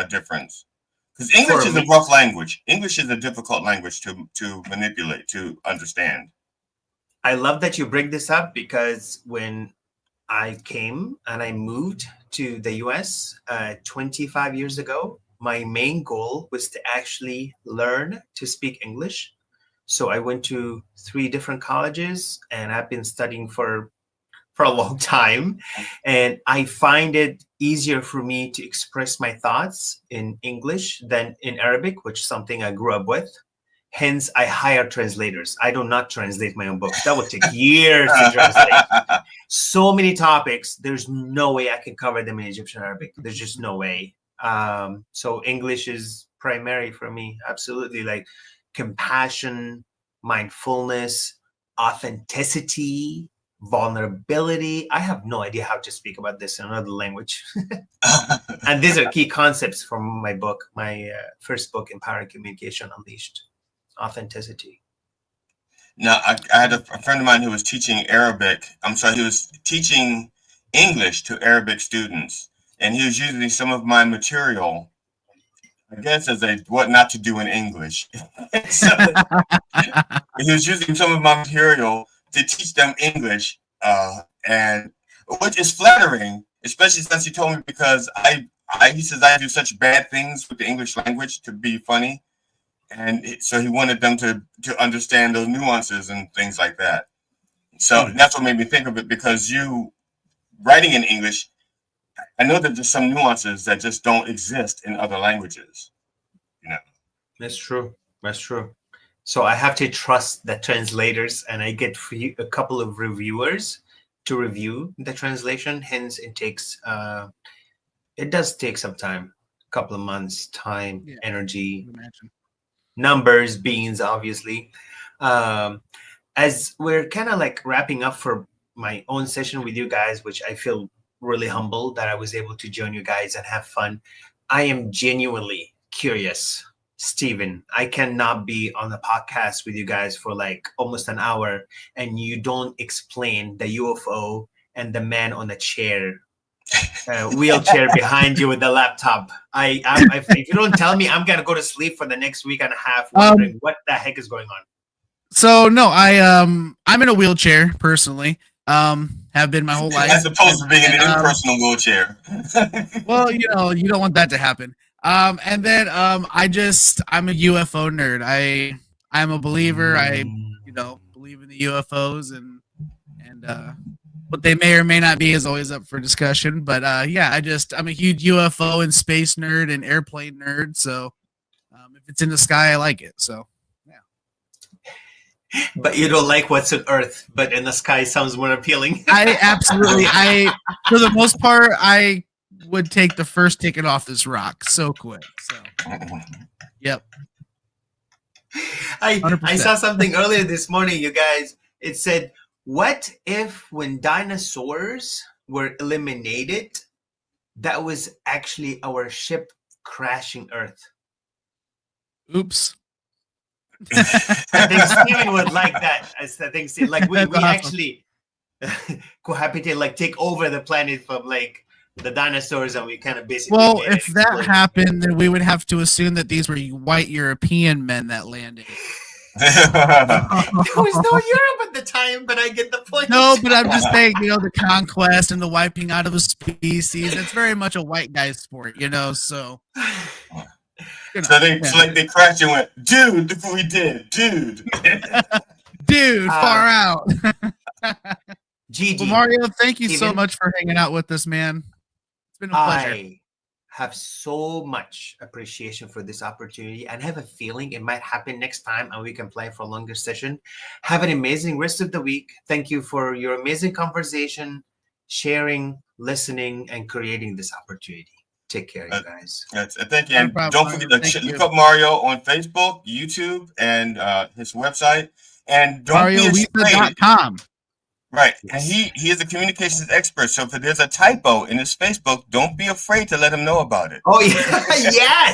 difference? Because English is a rough language. English is a difficult language to manipulate, to understand. I love that you bring this up because when I came and I moved to the US 25 years ago, my main goal was to actually learn to speak English. So I went to 3 different colleges and I've been studying for a long time. And I find it easier for me to express my thoughts in English than in Arabic, which is something I grew up with. Hence, I hire translators. I do not translate my own books. That would take years to translate. So many topics. There's no way I can cover them in Egyptian Arabic. There's just no way. So English is primary for me. Absolutely. Like compassion, mindfulness, authenticity, vulnerability. I have no idea how to speak about this in another language. And these are key concepts from my book, my first book, Empowering Communication Unleashed. Authenticity. Now, I had a friend of mine who was teaching Arabic. He was teaching English to Arabic students, and he was using some of my material I guess as a what not to do in English. So he was using some of my material to teach them English, and which is flattering, especially since he told me because he says I do such bad things with the English language to be funny, and so he wanted them to understand those nuances and things like that. So that's what made me think of it, because you writing in English, I know that there's some nuances that just don't exist in other languages. You know, That's true. That's true. So I have to trust the translators, and I get a couple of reviewers to review the translation. Hence, it does take some time, a couple of months, time, energy, numbers, beans, obviously. As we're kind of like wrapping up for my own session with you guys, which I feel really humbled that I was able to join you guys and have fun. I am genuinely curious. Steven, I cannot be on the podcast with you guys for like almost an hour and you don't explain the UFO and the man on the chair, wheelchair behind you with the laptop. If you don't tell me, I'm gonna go to sleep for the next week and a half wondering what the heck is going on. So no, I'm in a wheelchair personally. Have been my whole life. As opposed to being in an impersonal wheelchair. Well, you don't want that to happen. And then I'm a UFO nerd. I'm a believer. I believe in the UFOs and what they may or may not be is always up for discussion. But I'm a huge UFO and space nerd and airplane nerd. So if it's in the sky, I like it. So but you don't like what's on Earth, but in the sky sounds more appealing. For the most part, I would take the first ticket off this rock so quick. So, yep. I saw something earlier this morning, you guys. It said, what if when dinosaurs were eliminated, that was actually our ship crashing Earth? Oops. I think Steven would like that. I think like we actually cohabitate, like take over the planet from like the dinosaurs, and we kind of basically. Well, if that happened, then we would have to assume that these were white European men that landed. There was no Europe at the time, but I get the point. No, but I'm just saying, the conquest and the wiping out of a species, it's very much a white guy's sport, so. So they crashed and went, dude, look what we did, dude. Dude, far out. GG. Well, Mario, thank you so much for hanging out with us, man. It's been a pleasure. I have so much appreciation for this opportunity and have a feeling it might happen next time and we can play for a longer session. Have an amazing rest of the week. Thank you for your amazing conversation, sharing, listening, and creating this opportunity. Take care, you guys. Thank you. And don't forget to look up Mario on Facebook, YouTube, and his website. And don't be MarioWisa.com. Right. And he is a communications expert. So if there's a typo in his Facebook, don't be afraid to let him know about it. Oh, yeah.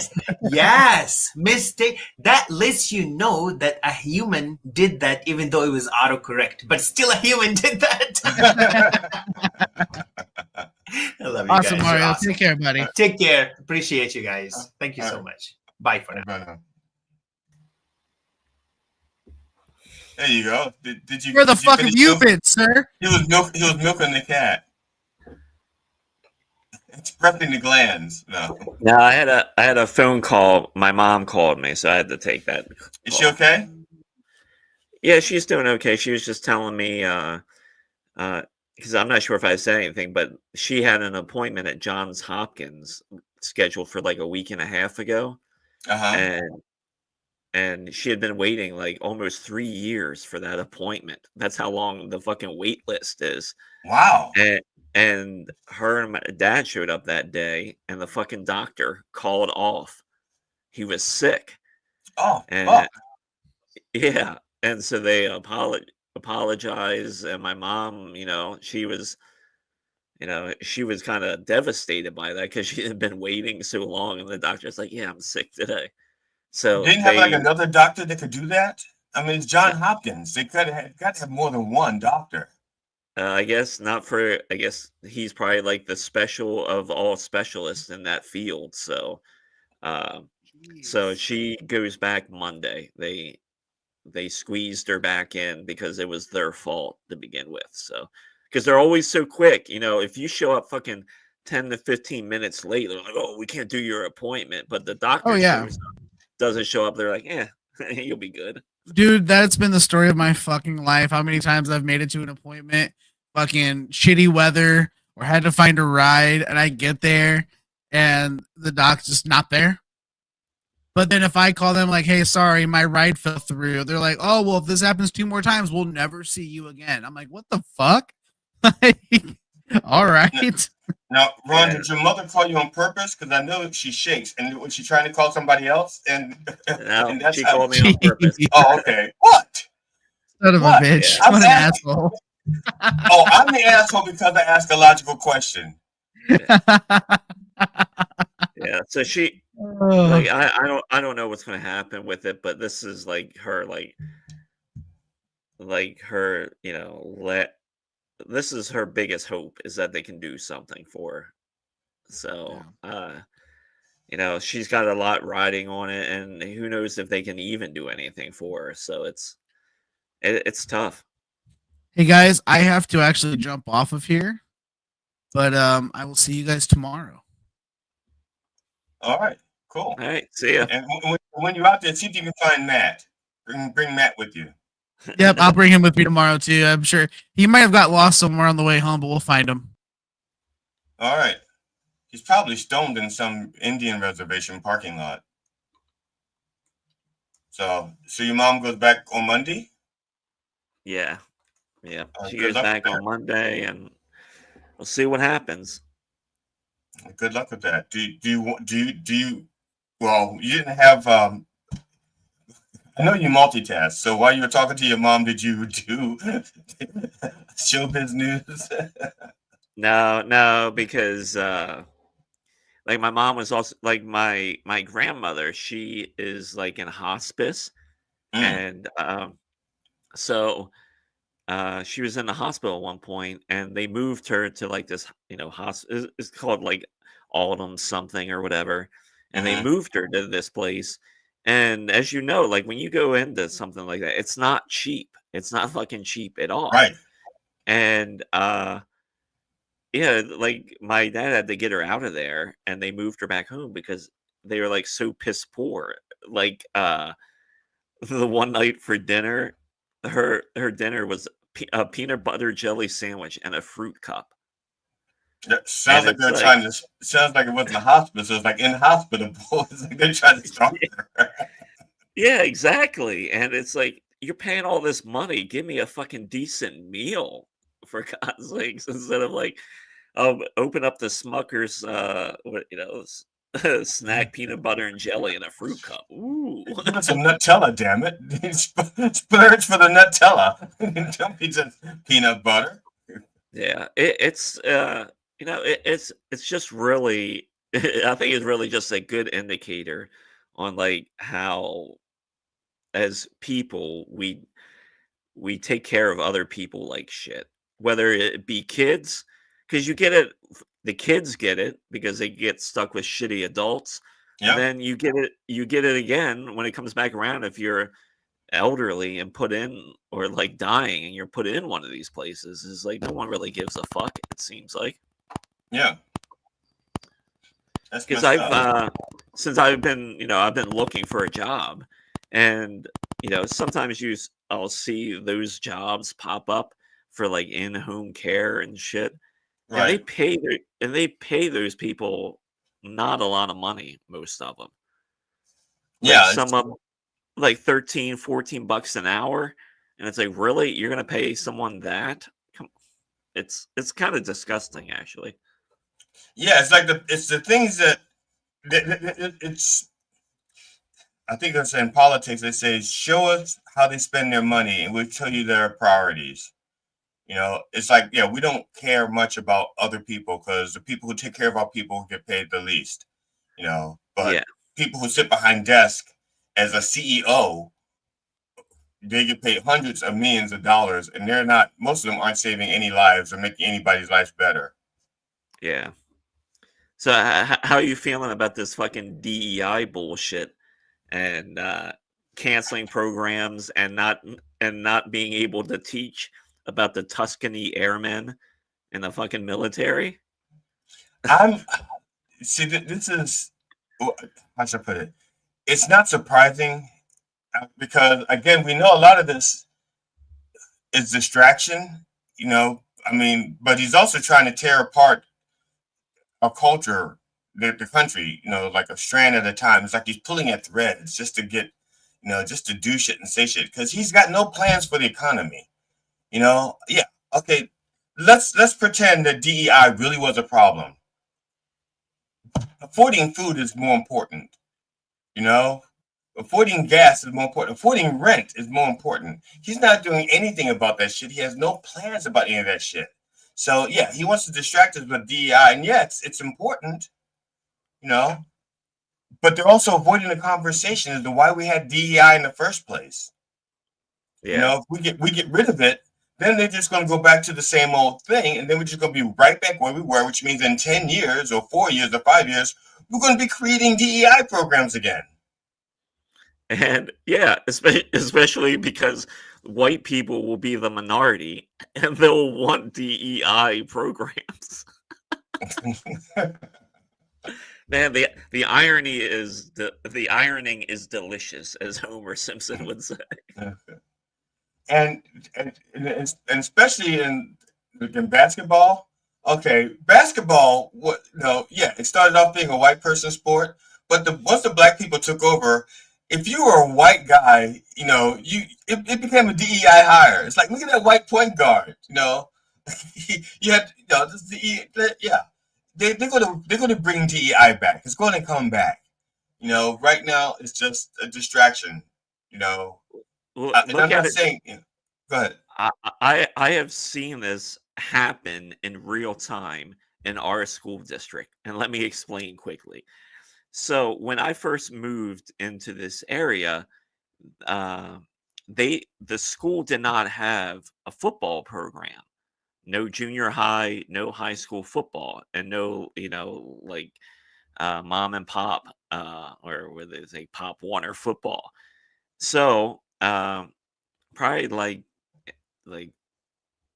Yes. Mistake. That lets you know that a human did that, even though it was autocorrect. But still a human did that. I love you awesome, guys. Mario. Awesome. Take care, buddy. Take care. Appreciate you guys. Thank you so much. Bye for now. There you go. Did you? Where the fuck have you been, sir? He was milking the cat. It's prepping the glands. No, I had a phone call. My mom called me, so I had to take that. Is she okay? Yeah, she's doing okay. She was just telling me, because I'm not sure if I said anything, but she had an appointment at Johns Hopkins scheduled for like a week and a half ago, and she had been waiting like almost 3 years for that appointment. That's how long the fucking wait list is. Wow. And her and my dad showed up that day, and the fucking doctor called off. He was sick. Oh, and yeah, and so they apologize, and my mom, she was kind of devastated by that because she had been waiting so long, and the doctor's like, yeah, I'm sick today. So they didn't have like another doctor that could do that. I mean, it's Johns Hopkins. They got to have more than one doctor. I guess not for. I guess he's probably like the special of all specialists in that field. So So she goes back Monday. They squeezed her back in because it was their fault to begin with. So because they're always so quick, if you show up fucking 10 to 15 minutes late, they're like, "Oh, we can't do your appointment." But the doctor Oh yeah, doesn't show up. They're like, "Yeah, you'll be good." dude, that's been the story of my fucking life. How many times I've made it to an appointment, fucking shitty weather, or had to find a ride, and I get there, and the doc's just not there. But then if I call them like, "Hey, sorry, my ride fell through," they're like, "Oh, well, if this happens 2 more times, we'll never see you again." I'm like, "What the fuck?" All right. Now, Ron, did your mother call you on purpose? Because I know she shakes, and was she trying to call somebody else? And No, that's she how called me on purpose. Oh, okay. What? Son of a What? bitch. I'm What an asking- asshole. Oh, I'm the asshole because I ask a logical question. Yeah. So she Ugh. I don't know what's gonna happen with it, but this is like her her, this is her biggest hope is that they can do something for her. So she's got a lot riding on it, and who knows if they can even do anything for her. So it's tough. Hey guys, I have to actually jump off of here, but I will see you guys tomorrow. All right, cool. All right, see ya. And when you're out there, see if you can find Matt. Bring Matt with you. Yep, I'll bring him with me tomorrow too. I'm sure he might have got lost somewhere on the way home, but we'll find him. All right. He's probably stoned in some Indian reservation parking lot. So your mom goes back on Monday? Yeah. Yeah. She good goes luck back with on that. Monday, and we'll see what happens. Good luck with that. Do you? Well, you didn't have. I know you multitask. So while you were talking to your mom, did you do showbiz news? No, because like my mom was also like my grandmother. She is like in hospice, and so she was in the hospital at one point, and they moved her to like this, hospital. It's called like Autumn something or whatever, and they moved her to this place. And as you know, like when you go into something like that, it's not cheap. It's not fucking cheap at all. Right. And yeah, like my dad had to get her out of there, and they moved her back home because they were like so piss poor. Like the one night for dinner, her dinner was a peanut butter jelly sandwich and a fruit cup. That sounds like they're trying to. Sounds like it wasn't a hospital. So it's like inhospitable. It's like they're trying to stop her. Yeah, exactly. And it's like you're paying all this money. Give me a fucking decent meal, for God's sakes, instead of like, open up the Smucker's, snack peanut butter and jelly in a fruit cup. Ooh, Give us some Nutella, damn it! Splurge for the Nutella. Don't be just peanut butter. Yeah, it's it's just really I think it's really just a good indicator on like how as people we take care of other people like shit, whether it be kids, because you get it, the kids get it because they get stuck with shitty adults. Yeah. And then you get it again when it comes back around if you're elderly and put in, or like dying and you're put in one of these places. Is like no one really gives a fuck, it seems like. Yeah. Because I've since I've been looking for a job, and sometimes I'll see those jobs pop up for like in-home care and shit, and they pay those people not a lot of money, most of them. Like Yeah, some of them, like 13, 14 bucks an hour, and it's like, really, you're gonna pay someone that? It's kind of disgusting, actually. Yeah, it's like it's the things that it's. I think that's in politics. They say, show us how they spend their money, and we'll tell you their priorities. It's like, yeah, we don't care much about other people because the people who take care of our people get paid the least. But people who sit behind desk as a CEO, they get paid hundreds of millions of dollars, and they're not. Most of them aren't saving any lives or making anybody's life better. Yeah. So how are you feeling about this fucking DEI bullshit and canceling programs and not being able to teach about the Tuscany Airmen in the fucking military? I'm see. This is how should I put it? It's not surprising because again, we know a lot of this is distraction. You know, I mean, but he's also trying to tear apart our culture, the country. You know, like a strand at a time. It's like he's pulling at threads just to get, just to do shit and say shit because he's got no plans for the economy. Yeah, okay. Let's pretend that DEI really was a problem. Affording food is more important. You know, affording gas is more important. Affording rent is more important. He's not doing anything about that shit. He has no plans about any of that shit. So yeah, he wants to distract us with DEI, and yes, it's important. You know, but they're also avoiding the conversation as to why we had DEI in the first place. Yeah. If we get rid of it, then they're just going to go back to the same old thing, and then we're just going to be right back where we were, which means in 10 years or 4 years or 5 years, we're going to be creating DEI programs again. And yeah, especially because white people will be the minority and they'll want DEI programs. Man, the irony is the ironing is delicious, as Homer Simpson would say. And especially in basketball. Okay, basketball. It started off being a white person sport, but once the black people took over, if you were a white guy, it became a DEI hire. It's like, look at that white point guard. You had they're going to bring DEI back. It's going to come back. Right now it's just a distraction. Well, And I'm not saying. Go ahead. I have seen this happen in real time in our school district, and let me explain quickly. So when I first moved into this area, the school did not have a football program. No junior high, no high school football, and no, like mom and pop, or whether it's a Pop Warner football. So probably like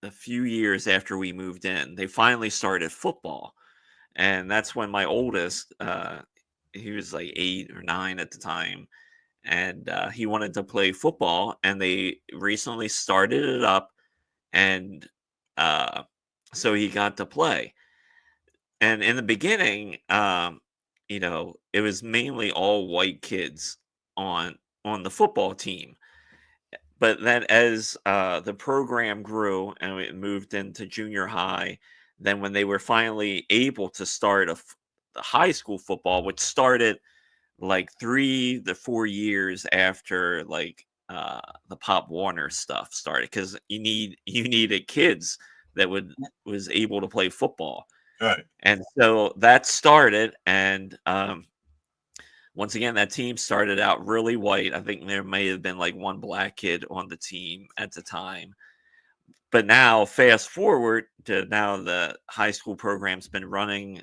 a few years after we moved in, they finally started football, and that's when my oldest, he was like 8 or 9 at the time, and he wanted to play football, and they recently started it up, and so he got to play. And in the beginning, it was mainly all white kids on the football team. But then as the program grew and it moved into junior high, then when they were finally able to start the high school football, which started like 3 to 4 years after like the Pop Warner stuff started, because you needed kids that was able to play football. Right. And so that started, and once again, that team started out really white. I think there may have been like one black kid on the team at the time. But now, fast forward to now, the high school program's been running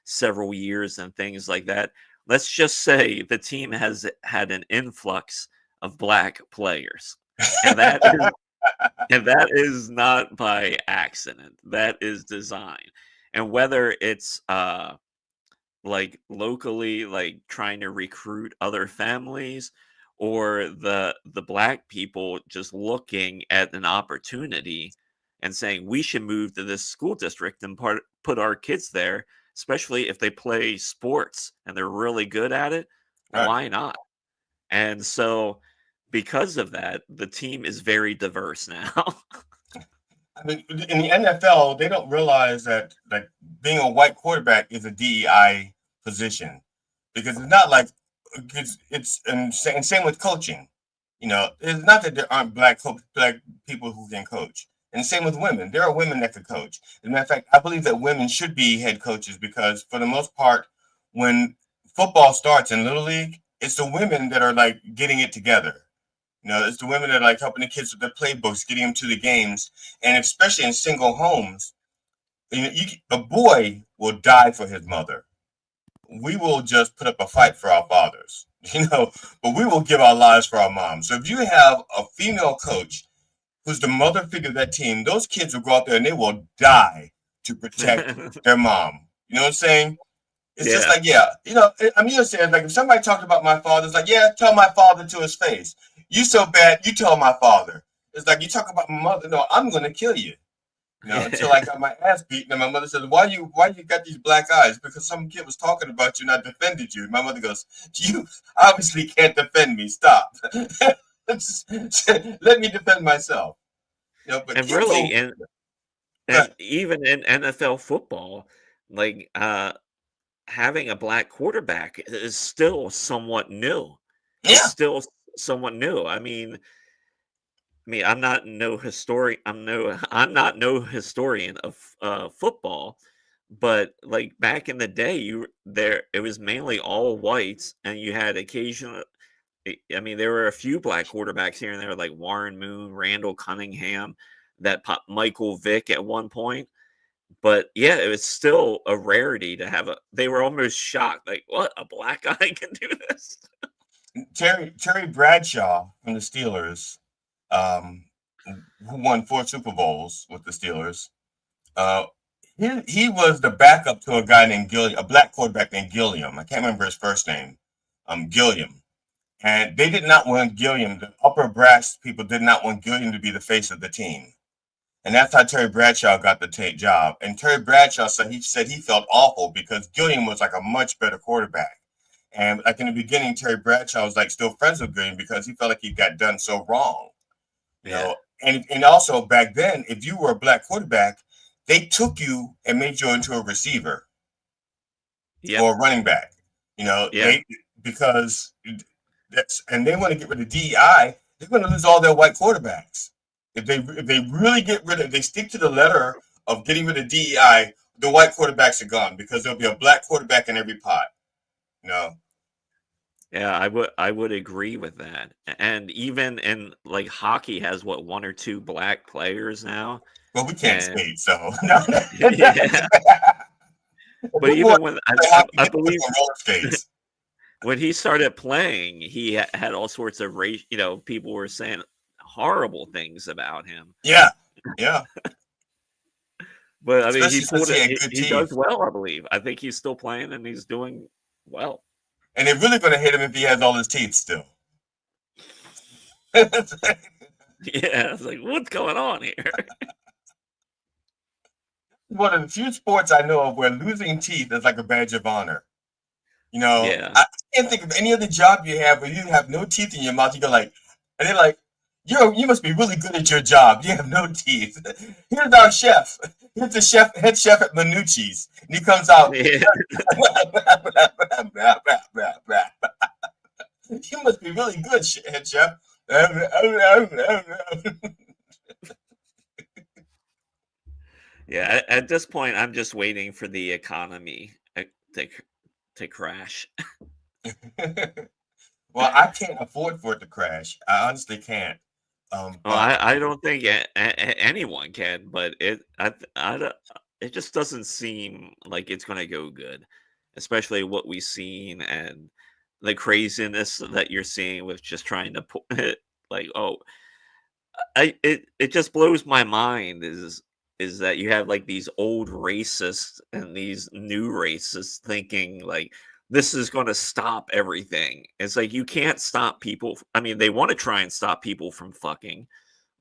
several years and things like that. Let's just say the team has had an influx of black players, and that is not by accident. That is design. And whether it's like locally, like trying to recruit other families, or the black people just looking at an opportunity and saying we should move to this school district and put our kids there, especially if they play sports and they're really good at it. Right. Why not? And so because of that, the team is very diverse now. I mean, in the NFL, they don't realize that like being a white quarterback is a DEI position, because it's not like it's and same with coaching. It's not that there aren't black people who can coach, and same with women. There are women that can coach. As a matter of fact, I believe that women should be head coaches, because for the most part, when football starts in Little League, it's the women that are like getting it together. It's the women that are like helping the kids with their playbooks, getting them to the games, and especially in single homes, A boy will die for his mother. We will just put up a fight for our fathers, but we will give our lives for our moms. So if you have a female coach who's the mother figure of that team, those kids will go out there and they will die to protect their mom. You know what I'm saying? It's just like, I mean, you're saying, like, if somebody talked about my father, it's like, yeah, tell my father to his face. You so bad, you tell my father. It's like, you talk about my mother, no, I'm going to kill you. Until I got my ass beaten, and my mother says, "Why you got these black eyes?" Because some kid was talking about you, and I defended you. My mother goes, "You obviously can't defend me. Stop. Let me defend myself." But and really, and even in NFL football, like having a black quarterback is still somewhat new. Yeah. It's still somewhat new. I mean, I'm not no historian. I'm not no historian of football, but like back in the day, it was mainly all whites, and you had occasional. I mean, there were a few black quarterbacks here and there, like Warren Moon, Randall Cunningham, that Michael Vick at one point. But yeah, it was still a rarity to have They were almost shocked, like, what, a black guy can do this? Terry Bradshaw from the Steelers, who won 4 Super Bowls with the Steelers. He was the backup to a guy named Gilliam, a black quarterback named Gilliam. I can't remember his first name. Gilliam. And they did not want Gilliam. The upper brass people did not want Gilliam to be the face of the team. And that's how Terry Bradshaw got the job. And Terry Bradshaw said he felt awful because Gilliam was like a much better quarterback. And like in the beginning, Terry Bradshaw was like still friends with Gilliam because he felt like he got done so wrong. You know, and also back then, if you were a black quarterback, they took you and made you into a receiver or a running back. Because and they want to get rid of DEI, they're going to lose all their white quarterbacks. If they really if they stick to the letter of getting rid of DEI, the white quarterbacks are gone because there'll be a black quarterback in every pot. Yeah, I would agree with that. And even in like hockey has what, 1 or 2 black players now. Well, we can't skate, so yeah. But even when I believe when he started playing, he had all sorts of race. People were saying horrible things about him. Yeah. But I mean, he does well, I believe. I think he's still playing and he's doing well. And they're really going to hit him if he has all his teeth still. Yeah, it's like, what's going on here? One of the few sports I know of where losing teeth is like a badge of honor. I can't think of any other job you have where you have no teeth in your mouth. You go like, and they're like, you must be really good at your job. You have no teeth. Here's our chef. Here's the head chef at Minucci's. And he comes out. You must be really good, head chef. Yeah, at this point, I'm just waiting for the economy to crash. Well, I can't afford for it to crash. I honestly can't. I don't think anyone can, but it just doesn't seem like it's going to go good, especially what we've seen and the craziness that you're seeing with just trying to put like, it just blows my mind is that you have like these old racists and these new racists thinking like this is going to stop everything. It's like you can't stop people. I mean, they want to try and stop people from fucking,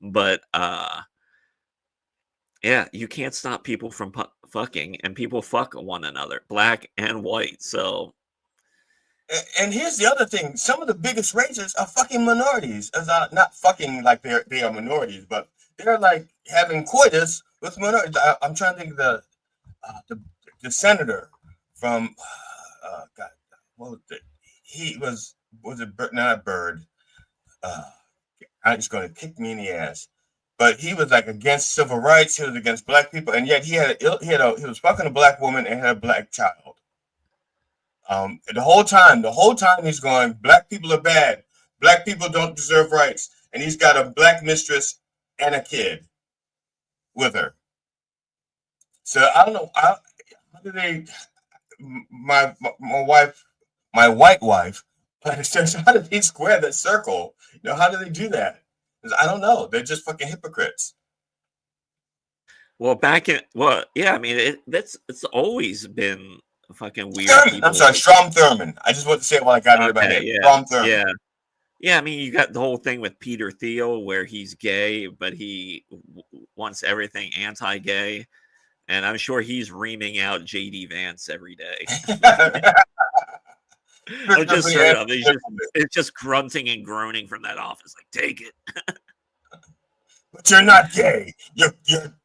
but yeah, you can't stop people from fucking, and people fuck one another, black and white. So, and here's the other thing: some of the biggest racists are fucking minorities. As not fucking like they are minorities, but they're like having coitus with minorities. I'm trying to think of the senator from. God, what was it? He was it not a bird? I'm just going to kick me in the ass. But he was like against civil rights. He was against black people, and yet he was fucking a black woman and had a black child. The whole time he's going, black people are bad. Black people don't deserve rights, and he's got a black mistress and a kid with her. So I don't know. How do they? My wife, my white wife, says, how do they square that circle? How do they do that? 'Cause I don't know. They're just fucking hypocrites. Well, yeah, I mean, it's always been fucking weird. Thurman. People I'm sorry, like, Strom Thurmond. I just want to say it while I got it in my okay, head. yeah, Strom Thurmond. yeah, yeah. I mean, you got the whole thing with Peter Thiel where he's gay, but he wants everything anti-gay, and I'm sure he's reaming out JD Vance every day. I'm just straight up. It's just grunting and groaning from that office. Like, take it. But you're not gay.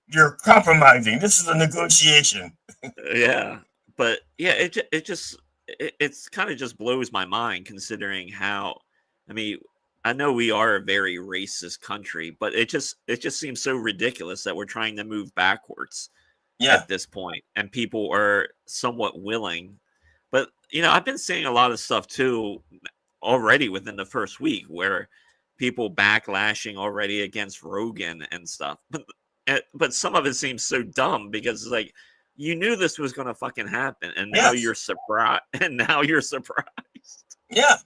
You're compromising. This is a negotiation. Yeah, but yeah, it's kind of just blows my mind considering how. I mean, I know we are a very racist country, but it just seems so ridiculous that we're trying to move backwards at this point, and people are somewhat willing. But I've been seeing a lot of stuff too already within the first week where people backlashing already against Rogan and stuff. But some of it seems so dumb because it's like you knew this was going to fucking happen, and now you're surprised. And now you're surprised. Yeah,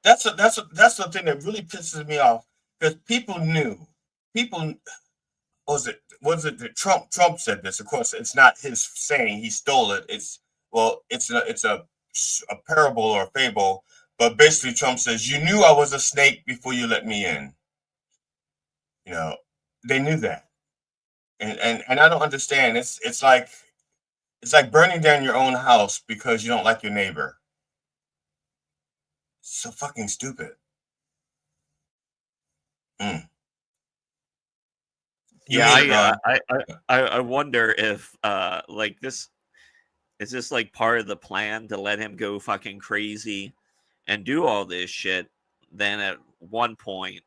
that's the thing that really pisses me off because people knew. People was it that Trump said this? Of course, it's not his saying. He stole it. It's a parable or a fable. But basically, Trump says, "You knew I was a snake before you let me in." They knew that. And I don't understand. It's like burning down your own house because you don't like your neighbor. So fucking stupid. Yeah, I wonder if like this is this like part of the plan to let him go fucking crazy and do all this shit. Then at one point,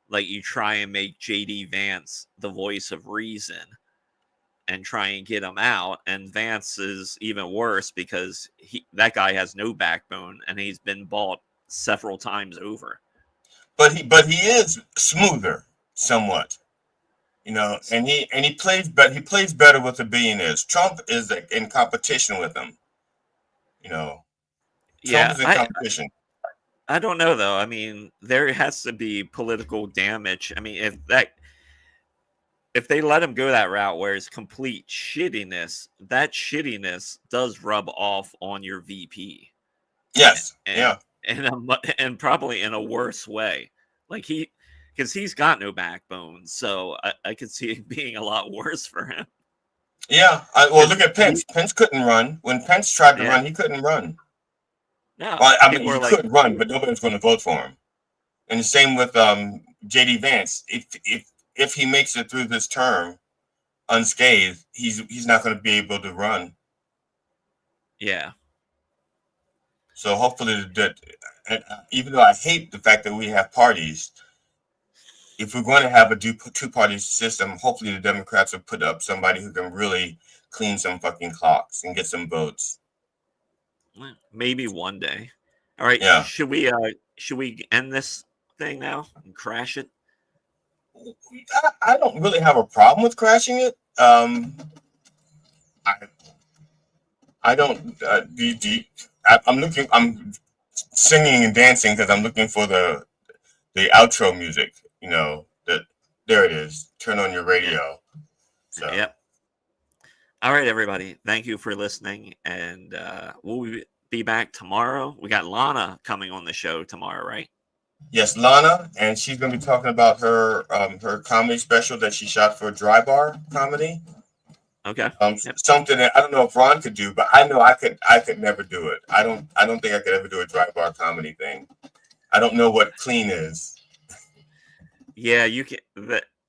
like you try and make JD Vance the voice of reason and try and get him out, and Vance is even worse because that guy has no backbone and he's been bought several times over. But he is smoother somewhat, and he plays better with the billionaires. Trump is in competition with them. Trump is in competition. I don't know though. I mean, there has to be political damage. I mean, if they let him go that route where it's complete shittiness, that shittiness does rub off on your VP. Yes. And probably in a worse way. Like because he's got no backbone, so I could see it being a lot worse for him. Yeah. Well, look at Pence. Pence couldn't run. When Pence tried to run, he couldn't run. No, well, I mean, he could run, but nobody was going to vote for him. And the same with JD Vance. If he makes it through this term unscathed, he's not going to be able to run. Yeah. So hopefully, even though I hate the fact that we have parties, if we're going to have a two-party system, hopefully the Democrats will put up somebody who can really clean some fucking clocks and get some votes. Maybe one day. All right. Yeah. Should we end this thing now and crash it? I don't really have a problem with crashing it. I don't. I'm singing and dancing because I'm looking for the outro music. There it is. Turn on your radio. So. Yep. All right, everybody. Thank you for listening, and we'll be back tomorrow. We got Lana coming on the show tomorrow, right? Yes, Lana, and she's going to be talking about her comedy special that she shot for Dry Bar Comedy. Okay. Something that I don't know if Ron could do, but I know I could never do it. I don't think I could ever do a Dry Bar Comedy thing. I don't know what clean is. Yeah, you can.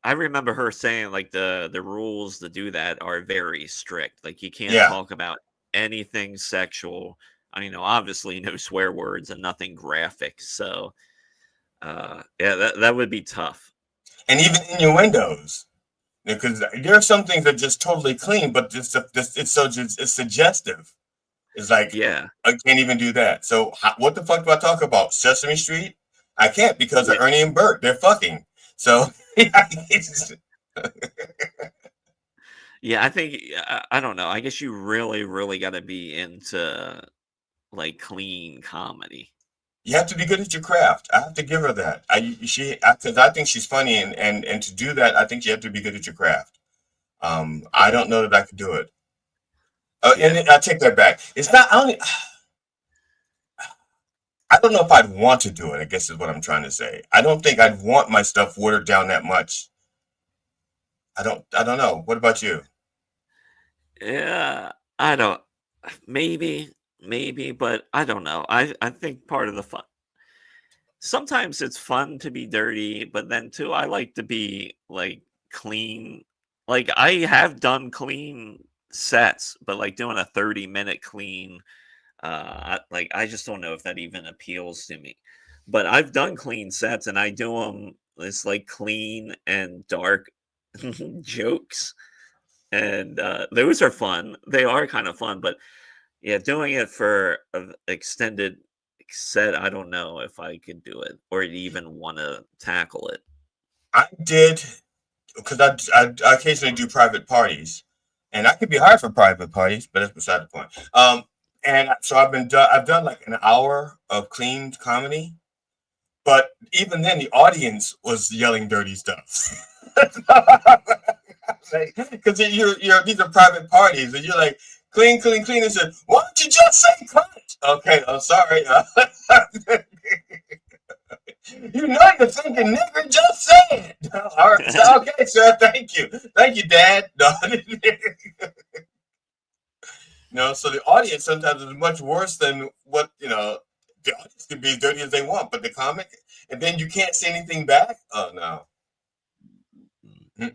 I remember her saying like the rules to do that are very strict. Like you can't talk about anything sexual. I mean, obviously no swear words and nothing graphic. So, that would be tough. And even innuendos, because there are some things that are just totally clean, but it's suggestive. It's like, I can't even do that. So what the fuck do I talk about? Sesame Street? I can't because of Ernie and Bert. They're fucking. So Yeah, I think I don't know. I guess you really got to be into like clean comedy. You have to be good at your craft. I have to give her that. Because I think she's funny, and to do that, I think you have to be good at your craft. I don't know that I could do it. And I take that back. It's not. I don't know if I'd want to do it. I guess is what I'm trying to say. I don't think I'd want my stuff watered down that much. I don't know. What about you? Yeah, I don't. Maybe, but I don't know. I think part of the fun. Sometimes it's fun to be dirty, but then too, I like to be like clean. Like I have done clean sets, but like doing a 30-minute clean, I just don't know if that even appeals to me. But I've done clean sets, and I do them. It's like clean and dark jokes, and those are fun. They are kind of fun, but yeah, doing it for an extended set, I don't know if I could do it or even want to tackle it. I did, because I occasionally do private parties, and I could be hired for private parties, but that's beside the point. And so I've done like an hour of clean comedy, but even then the audience was yelling dirty stuff. Because these are private parties, and you're like, clean, clean, clean. And said, why don't you just say cunt? Okay, I'm sorry. You know you're thinking nigger, just say it. All right, okay, sir, thank you. Thank you, Dad. No, so the audience sometimes is much worse than what, the audience can be as dirty as they want, but the comic, and then you can't say anything back? Oh, no.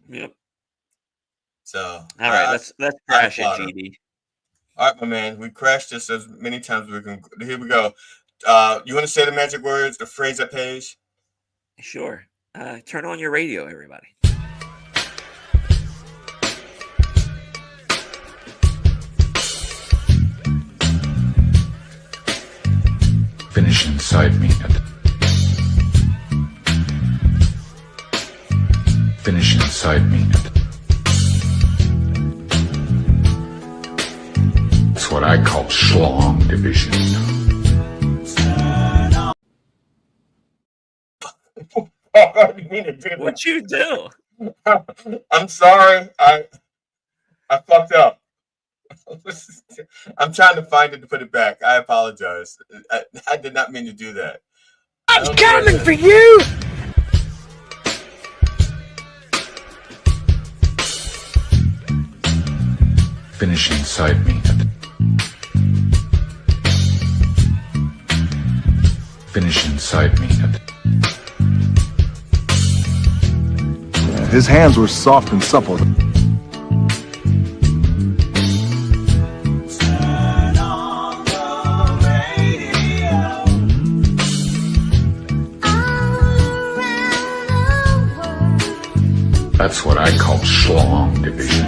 Yep. So, all right, let's crash it, GD. All right, my man, we crashed this as many times as we can. Here we go. You want to say the magic words, the phrase that pays? Sure. Turn on your radio, everybody. Finish inside me. Finish inside me. That's what I call schlong division. I didn't mean to do that. What'd you do? I'm sorry. I fucked up. I'm trying to find it to put it back. I apologize. I did not mean to do that. I'm coming for you! Finish inside me. Finish inside me. His hands were soft and supple. That's what I call schlong division.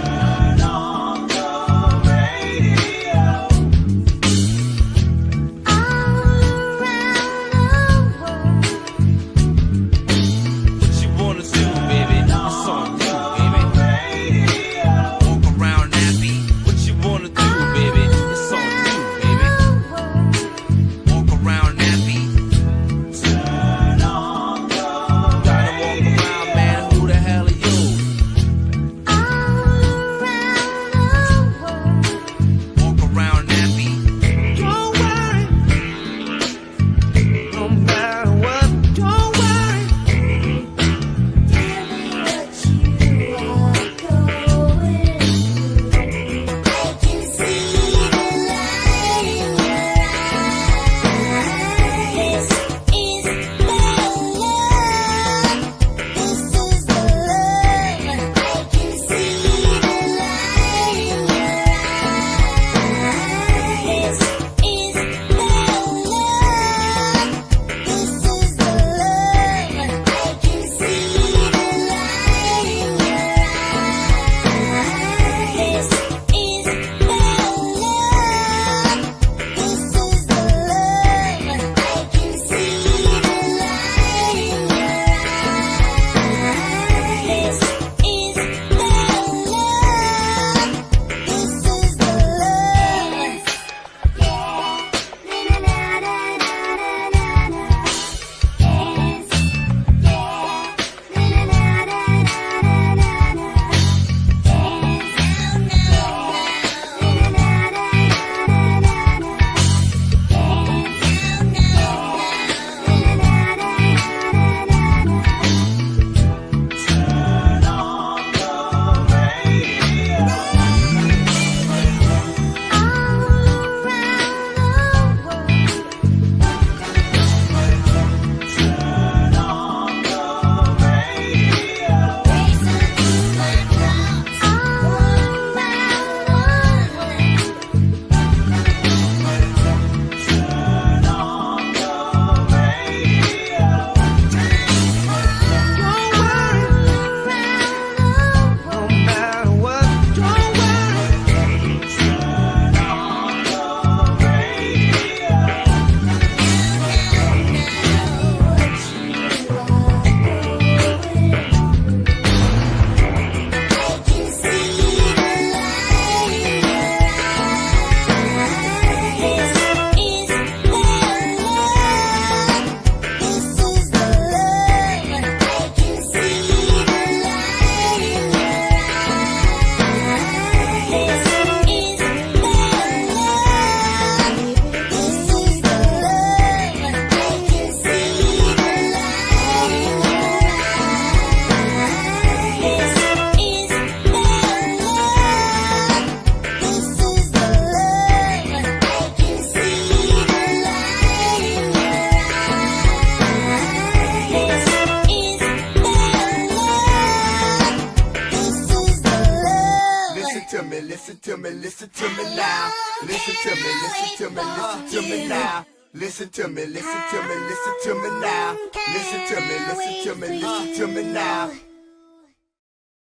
me, listen to me, listen to me now. Listen to me, listen to me, listen to me now. Listen to me, listen to me, listen to me now. Listen to me, listen to me, listen to me now.